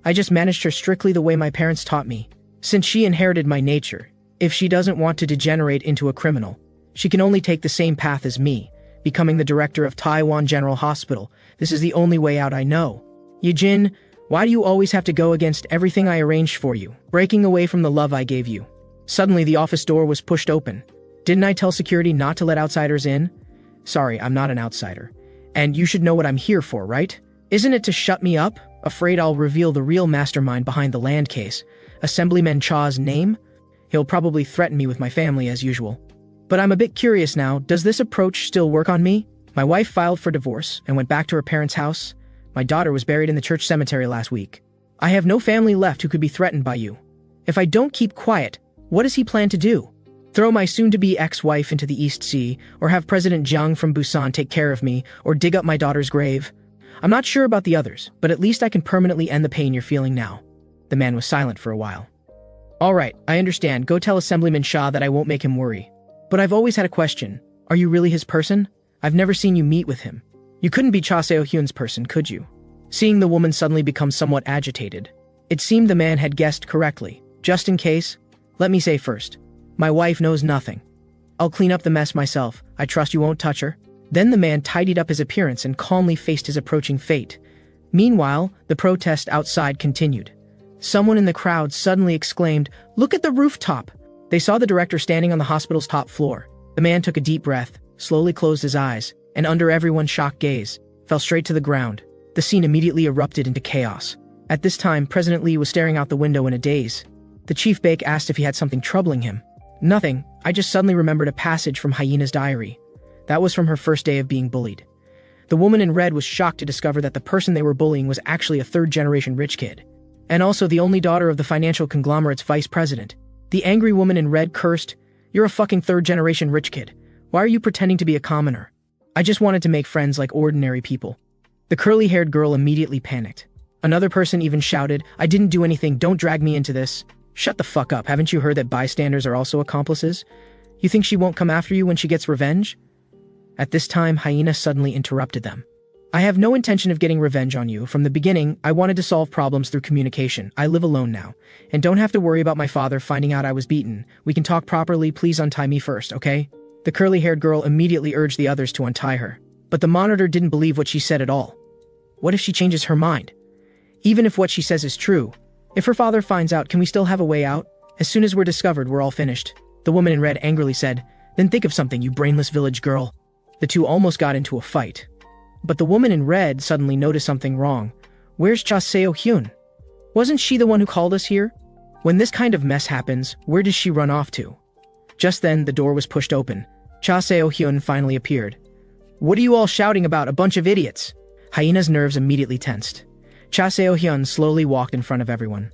I just managed her strictly the way my parents taught me. Since she inherited my nature, if she doesn't want to degenerate into a criminal, she can only take the same path as me, becoming the director of Taiwan General Hospital. This is the only way out I know. Yejin, why do you always have to go against everything I arranged for you, breaking away from the love I gave you? Suddenly, the office door was pushed open. Didn't I tell security not to let outsiders in? Sorry, I'm not an outsider. And you should know what I'm here for, right? Isn't it to shut me up? Afraid I'll reveal the real mastermind behind the land case, Assemblyman Cha's name? He'll probably threaten me with my family as usual. But I'm a bit curious now, does this approach still work on me? My wife filed for divorce and went back to her parents' house. My daughter was buried in the church cemetery last week. I have no family left who could be threatened by you. If I don't keep quiet, what does he plan to do? Throw my soon-to-be ex-wife into the East Sea, or have President Jiang from Busan take care of me, or dig up my daughter's grave? I'm not sure about the others, but at least I can permanently end the pain you're feeling now. The man was silent for a while. All right, I understand. Go tell Assemblyman Sha that I won't make him worry. But I've always had a question. Are you really his person? I've never seen you meet with him. You couldn't be Cha Seo-hyun's person, could you? Seeing the woman suddenly become somewhat agitated, it seemed the man had guessed correctly. Just in case, let me say first, my wife knows nothing. I'll clean up the mess myself. I trust you won't touch her. Then the man tidied up his appearance and calmly faced his approaching fate. Meanwhile, the protest outside continued. Someone in the crowd suddenly exclaimed, "Look at the rooftop!" They saw the director standing on the hospital's top floor. The man took a deep breath, slowly closed his eyes, and under everyone's shocked gaze, fell straight to the ground. The scene immediately erupted into chaos. At this time, President Lee was staring out the window in a daze. The chief bake asked if he had something troubling him. Nothing, I just suddenly remembered a passage from Hyena's diary. That was from her first day of being bullied. The woman in red was shocked to discover that the person they were bullying was actually a third-generation rich kid. And also the only daughter of the financial conglomerate's vice president. The angry woman in red cursed, "You're a fucking third-generation rich kid. Why are you pretending to be a commoner? I just wanted to make friends like ordinary people." The curly-haired girl immediately panicked. Another person even shouted, "I didn't do anything, don't drag me into this." Shut the fuck up, haven't you heard that bystanders are also accomplices? You think she won't come after you when she gets revenge? At this time, Hyena suddenly interrupted them. "I have no intention of getting revenge on you. From the beginning, I wanted to solve problems through communication. I live alone now, and don't have to worry about my father finding out I was beaten. We can talk properly, please untie me first, okay?" The curly-haired girl immediately urged the others to untie her, but the monitor didn't believe what she said at all. What if she changes her mind? Even if what she says is true, if her father finds out, can we still have a way out? As soon as we're discovered, we're all finished. The woman in red angrily said, "Then think of something, you brainless village girl." The two almost got into a fight. But the woman in red suddenly noticed something wrong. Where's Cha Seo-hyun? Wasn't she the one who called us here? When this kind of mess happens, where does she run off to? Just then, the door was pushed open. Cha Seo-hyun finally appeared. "What are you all shouting about, a bunch of idiots?" Hyena's nerves immediately tensed. Cha Seo-hyun slowly walked in front of everyone.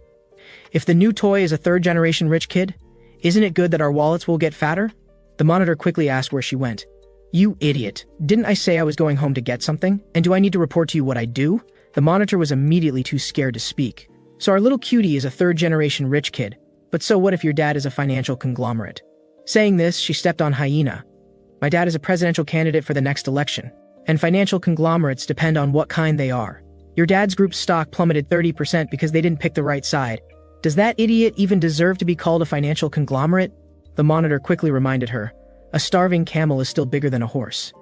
"If the new toy is a third-generation rich kid, isn't it good that our wallets will get fatter?" The monitor quickly asked where she went. "You idiot. Didn't I say I was going home to get something? And do I need to report to you what I do?" The monitor was immediately too scared to speak. So our little cutie is a third-generation rich kid, but so what if your dad is a financial conglomerate? Saying this, she stepped on Hyena. My dad is a presidential candidate for the next election, and financial conglomerates depend on what kind they are. Your dad's group's stock plummeted 30% because they didn't pick the right side. Does that idiot even deserve to be called a financial conglomerate? The monitor quickly reminded her. A starving camel is still bigger than a horse.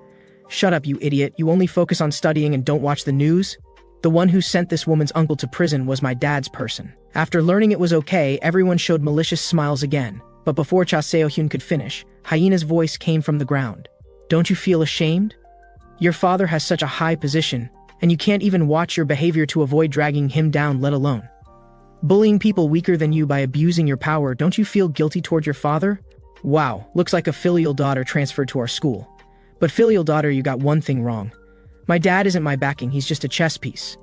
Shut up, you idiot. You only focus on studying and don't watch the news? The one who sent this woman's uncle to prison was my dad's person. After learning it was okay, everyone showed malicious smiles again. But before Cha Seo-hyun could finish, Hyena's voice came from the ground. Don't you feel ashamed? Your father has such a high position, and you can't even watch your behavior to avoid dragging him down, let alone bullying people weaker than you by abusing your power. Don't you feel guilty toward your father? Wow, looks like a filial daughter transferred to our school. But filial daughter, you got one thing wrong. My dad isn't my backing, he's just a chess piece.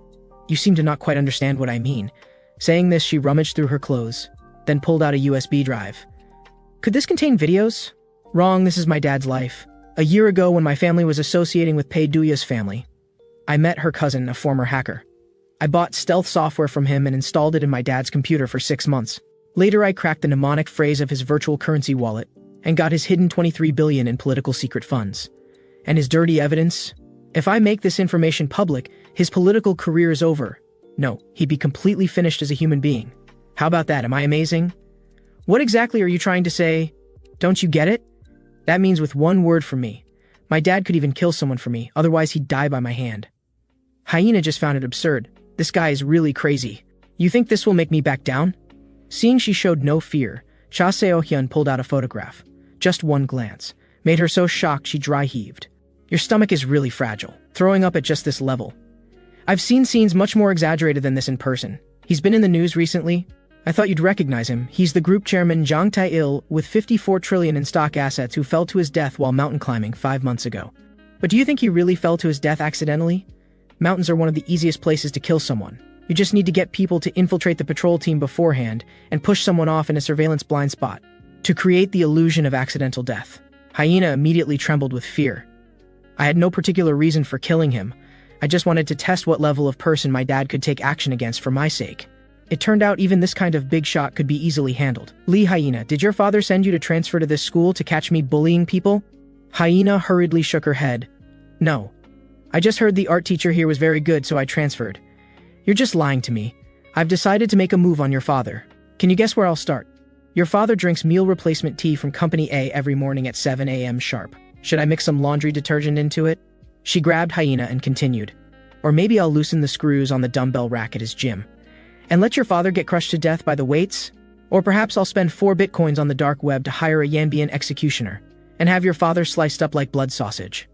You seem to not quite understand what I mean. Saying this, she rummaged through her clothes, then pulled out a USB drive. Could this contain videos? Wrong, this is my dad's life. A year ago, when my family was associating with Pei Duya's family, I met her cousin, a former hacker. I bought stealth software from him and installed it in my dad's computer for 6 months. Later, I cracked the mnemonic phrase of his virtual currency wallet and got his hidden $23 billion in political secret funds. And his dirty evidence? If I make this information public, his political career is over. No, he'd be completely finished as a human being. How about that? Am I amazing? What exactly are you trying to say? Don't you get it? That means with one word from me. My dad could even kill someone for me, otherwise he'd die by my hand. Hyena just found it absurd. This guy is really crazy. You think this will make me back down? Seeing she showed no fear, Cha Seo-hyun pulled out a photograph. Just one glance made her so shocked she dry heaved. Your stomach is really fragile, throwing up at just this level. I've seen scenes much more exaggerated than this in person. He's been in the news recently. I thought you'd recognize him. He's the group chairman Jang Tae-il with 54 trillion in stock assets who fell to his death while mountain climbing 5 months ago. But do you think he really fell to his death accidentally? Mountains are one of the easiest places to kill someone. You just need to get people to infiltrate the patrol team beforehand and push someone off in a surveillance blind spot to create the illusion of accidental death. Hyena immediately trembled with fear. I had no particular reason for killing him. I just wanted to test what level of person my dad could take action against for my sake. It turned out even this kind of big shot could be easily handled. Lee Hyena, did your father send you to transfer to this school to catch me bullying people? Hyena hurriedly shook her head. No. I just heard the art teacher here was very good, so I transferred. You're just lying to me. I've decided to make a move on your father. Can you guess where I'll start? Your father drinks meal replacement tea from Company A every morning at 7 a.m. sharp. Should I mix some laundry detergent into it? She grabbed Hyena and continued. Or maybe I'll loosen the screws on the dumbbell rack at his gym. And let your father get crushed to death by the weights? Or perhaps I'll spend 4 bitcoins on the dark web to hire a Yanbian executioner and have your father sliced up like blood sausage.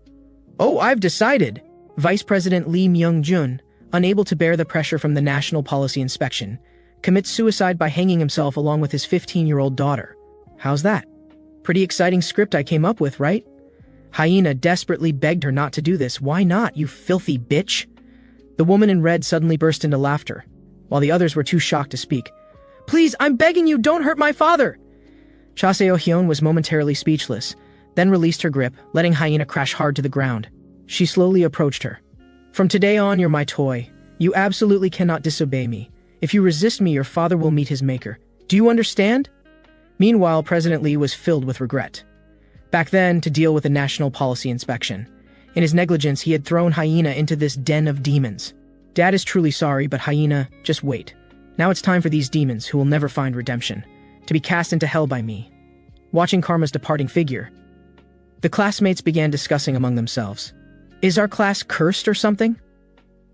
Oh, I've decided! Vice President Lee Myung-jun, unable to bear the pressure from the National Policy Inspection, commits suicide by hanging himself along with his 15-year-old daughter. How's that? Pretty exciting script I came up with, right? Hyena desperately begged her not to do this. Why not, you filthy bitch? The woman in red suddenly burst into laughter, while the others were too shocked to speak. Please, I'm begging you, don't hurt my father! Cha Seo-hyun was momentarily speechless, then released her grip, letting Hyena crash hard to the ground. She slowly approached her. From today on, you're my toy. You absolutely cannot disobey me. If you resist me, your father will meet his maker. Do you understand? Meanwhile, President Lee was filled with regret. Back then, to deal with the National Policy Inspection, in his negligence, he had thrown Hyena into this den of demons. Dad is truly sorry, but Hyena, just wait. Now it's time for these demons, who will never find redemption, to be cast into hell by me. Watching Karma's departing figure, the classmates began discussing among themselves. Is our class cursed or something?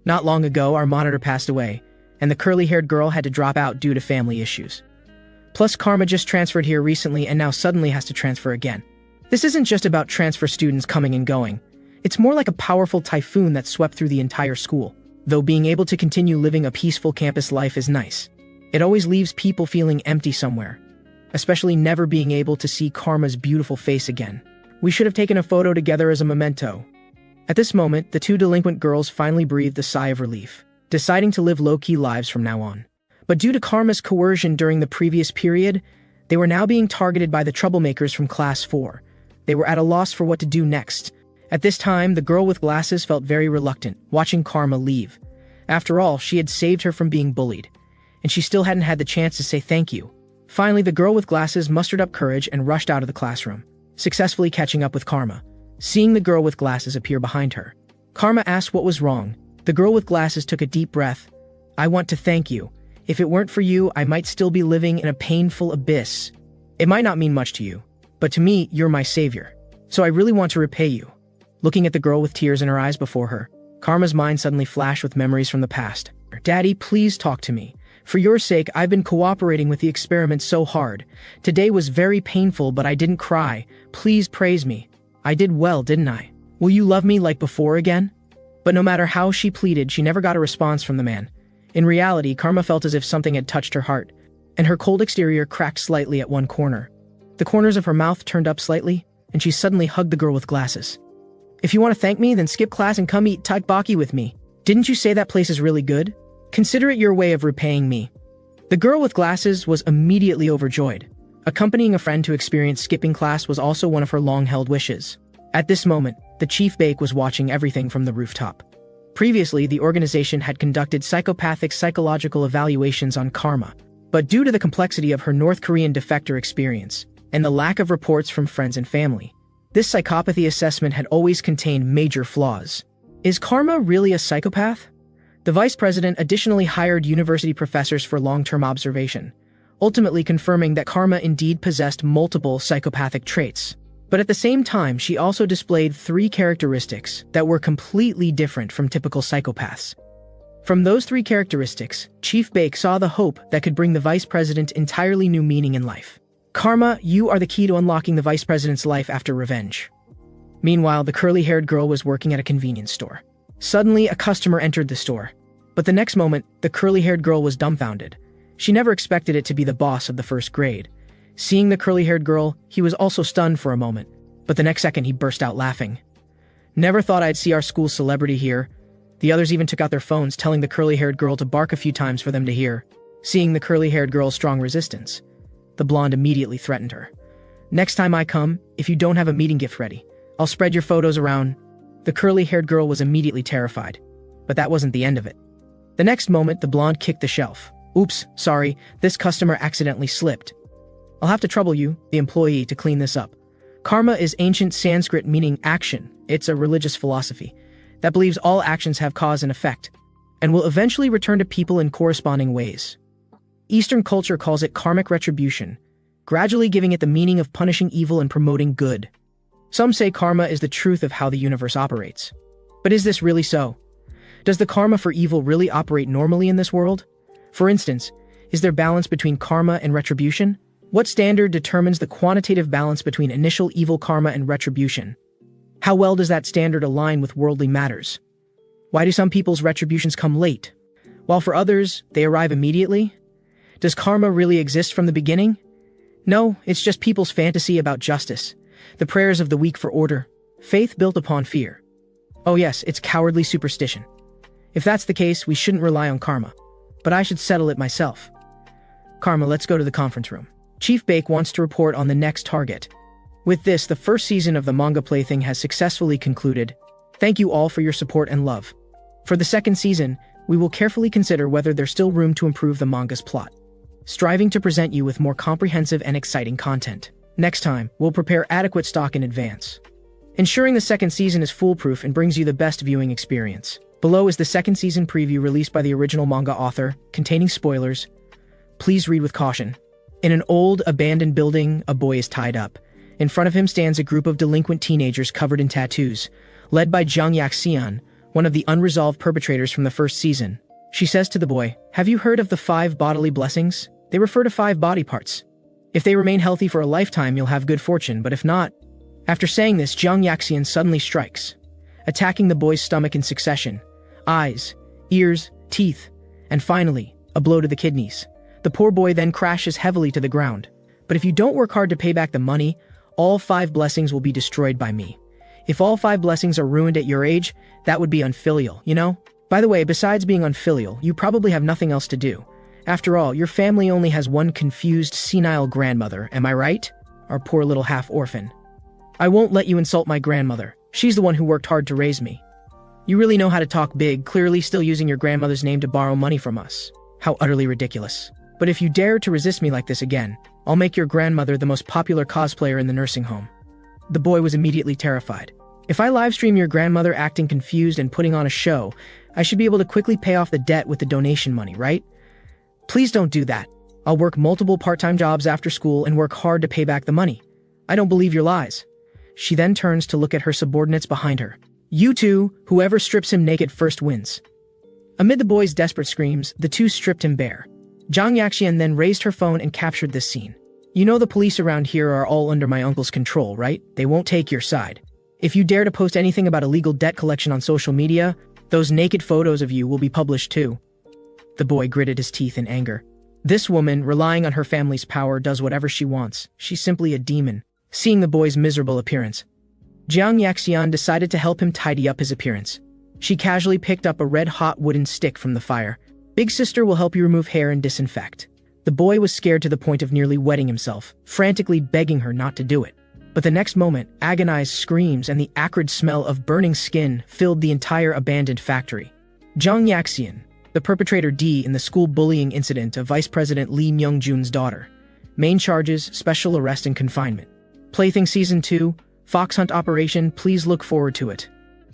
Not long ago, our monitor passed away, and the curly-haired girl had to drop out due to family issues. Plus, Karma just transferred here recently and now suddenly has to transfer again. This isn't just about transfer students coming and going. It's more like a powerful typhoon that swept through the entire school. Though being able to continue living a peaceful campus life is nice, it always leaves people feeling empty somewhere, especially never being able to see Karma's beautiful face again. We should have taken a photo together as a memento. At this moment, the 2 delinquent girls finally breathed a sigh of relief, deciding to live low-key lives from now on. But due to Karma's coercion during the previous period, they were now being targeted by the troublemakers from Class 4. They were at a loss for what to do next. At this time, the girl with glasses felt very reluctant, watching Karma leave. After all, she had saved her from being bullied. and she still hadn't had the chance to say thank you. Finally, the girl with glasses mustered up courage and rushed out of the classroom, successfully catching up with Karma. Seeing the girl with glasses appear behind her, Karma asked what was wrong. The girl with glasses took a deep breath. I want to thank you. If it weren't for you, I might still be living in a painful abyss. It might not mean much to you, but to me, you're my savior. So I really want to repay you. Looking at the girl with tears in her eyes before her, Karma's mind suddenly flashed with memories from the past. Daddy, please talk to me. For your sake, I've been cooperating with the experiment so hard. Today was very painful, but I didn't cry. Please praise me. I did well, didn't I? Will you love me like before again? But no matter how she pleaded, she never got a response from the man. In reality, Karma felt as if something had touched her heart, and her cold exterior cracked slightly at one corner. The corners of her mouth turned up slightly, and she suddenly hugged the girl with glasses. If you want to thank me, then skip class and come eat tteokbokki with me. Didn't you say that place is really good? Consider it your way of repaying me. The girl with glasses was immediately overjoyed. Accompanying a friend to experience skipping class was also one of her long-held wishes. At this moment, the chief bake was watching everything from the rooftop. Previously, the organization had conducted psychopathic psychological evaluations on Karma, but due to the complexity of her North Korean defector experience and the lack of reports from friends and family, this psychopathy assessment had always contained major flaws. Is Karma really a psychopath? The vice president additionally hired university professors for long-term observation, ultimately confirming that Karma indeed possessed multiple psychopathic traits. But at the same time, she also displayed 3 characteristics that were completely different from typical psychopaths. From those 3 characteristics, Chief Bake saw the hope that could bring the vice president entirely new meaning in life. Karma, you are the key to unlocking the vice president's life after revenge. Meanwhile, the curly-haired girl was working at a convenience store. Suddenly, a customer entered the store. But the next moment, the curly-haired girl was dumbfounded. She never expected it to be the boss of the first grade. Seeing the curly-haired girl, he was also stunned for a moment, but the next second he burst out laughing. Never thought I'd see our school's celebrity here. The others even took out their phones, telling the curly-haired girl to bark a few times for them to hear. Seeing the curly-haired girl's strong resistance, the blonde immediately threatened her. Next time I come, if you don't have a meeting gift ready, I'll spread your photos around. The curly-haired girl was immediately terrified, but that wasn't the end of it. The next moment, the blonde kicked the shelf. Oops, sorry, this customer accidentally slipped. I'll have to trouble you, the employee, to clean this up. Karma is ancient Sanskrit meaning action. It's a religious philosophy that believes all actions have cause and effect, and will eventually return to people in corresponding ways. Eastern culture calls it karmic retribution, gradually giving it the meaning of punishing evil and promoting good. Some say karma is the truth of how the universe operates. But is this really so? Does the karma for evil really operate normally in this world? For instance, is there balance between karma and retribution? What standard determines the quantitative balance between initial evil karma and retribution? How well does that standard align with worldly matters? Why do some people's retributions come late, while for others, they arrive immediately? Does karma really exist from the beginning? No, it's just people's fantasy about justice, the prayers of the weak for order, faith built upon fear. Oh yes, it's cowardly superstition. If that's the case, we shouldn't rely on karma. But I should settle it myself. Karma, let's go to the conference room. Chief Bake wants to report on the next target. With this, the first season of the manga plaything has successfully concluded. Thank you all for your support and love. For the second season, we will carefully consider whether there's still room to improve the manga's plot, striving to present you with more comprehensive and exciting content. Next time, we'll prepare adequate stock in advance, ensuring the second season is foolproof and brings you the best viewing experience. Below is the second season preview released by the original manga author, containing spoilers. Please read with caution. In an old, abandoned building, a boy is tied up. In front of him stands a group of delinquent teenagers covered in tattoos, led by Jang Yak-seon, one of the unresolved perpetrators from the first season. She says to the boy, "Have you heard of the 5 bodily blessings? They refer to 5 body parts. If they remain healthy for a lifetime, you'll have good fortune, but if not..." After saying this, Jang Yak-seon suddenly strikes, attacking the boy's stomach in succession. Eyes, ears, teeth, and finally, a blow to the kidneys. The poor boy then crashes heavily to the ground. But if you don't work hard to pay back the money, all 5 blessings will be destroyed by me. If all 5 blessings are ruined at your age, that would be unfilial, you know? By the way, besides being unfilial, you probably have nothing else to do. After all, your family only has one confused, senile grandmother, am I right? Our poor little half-orphan. I won't let you insult my grandmother. She's the one who worked hard to raise me. You really know how to talk big, clearly still using your grandmother's name to borrow money from us. How utterly ridiculous. But if you dare to resist me like this again, I'll make your grandmother the most popular cosplayer in the nursing home. The boy was immediately terrified. If I livestream your grandmother acting confused and putting on a show, I should be able to quickly pay off the debt with the donation money, right? Please don't do that. I'll work multiple part-time jobs after school and work hard to pay back the money. I don't believe your lies. She then turns to look at her subordinates behind her. You two, whoever strips him naked first wins. Amid the boy's desperate screams, the two stripped him bare. Zhang Yaxian then raised her phone and captured this scene. You know the police around here are all under my uncle's control, right? They won't take your side. If you dare to post anything about illegal debt collection on social media, those naked photos of you will be published too. The boy gritted his teeth in anger. This woman, relying on her family's power, does whatever she wants. She's simply a demon. Seeing the boy's miserable appearance, Zhang Yaxian decided to help him tidy up his appearance. She casually picked up a red-hot wooden stick from the fire. Big sister will help you remove hair and disinfect. The boy was scared to the point of nearly wetting himself, frantically begging her not to do it. But the next moment, agonized screams and the acrid smell of burning skin filled the entire abandoned factory. Zhang Yaxian, the perpetrator D in the school bullying incident of Vice President Lee Myung-jun's daughter. Main charges, special arrest and confinement. Plaything Season 2, Fox Hunt Operation, please look forward to it.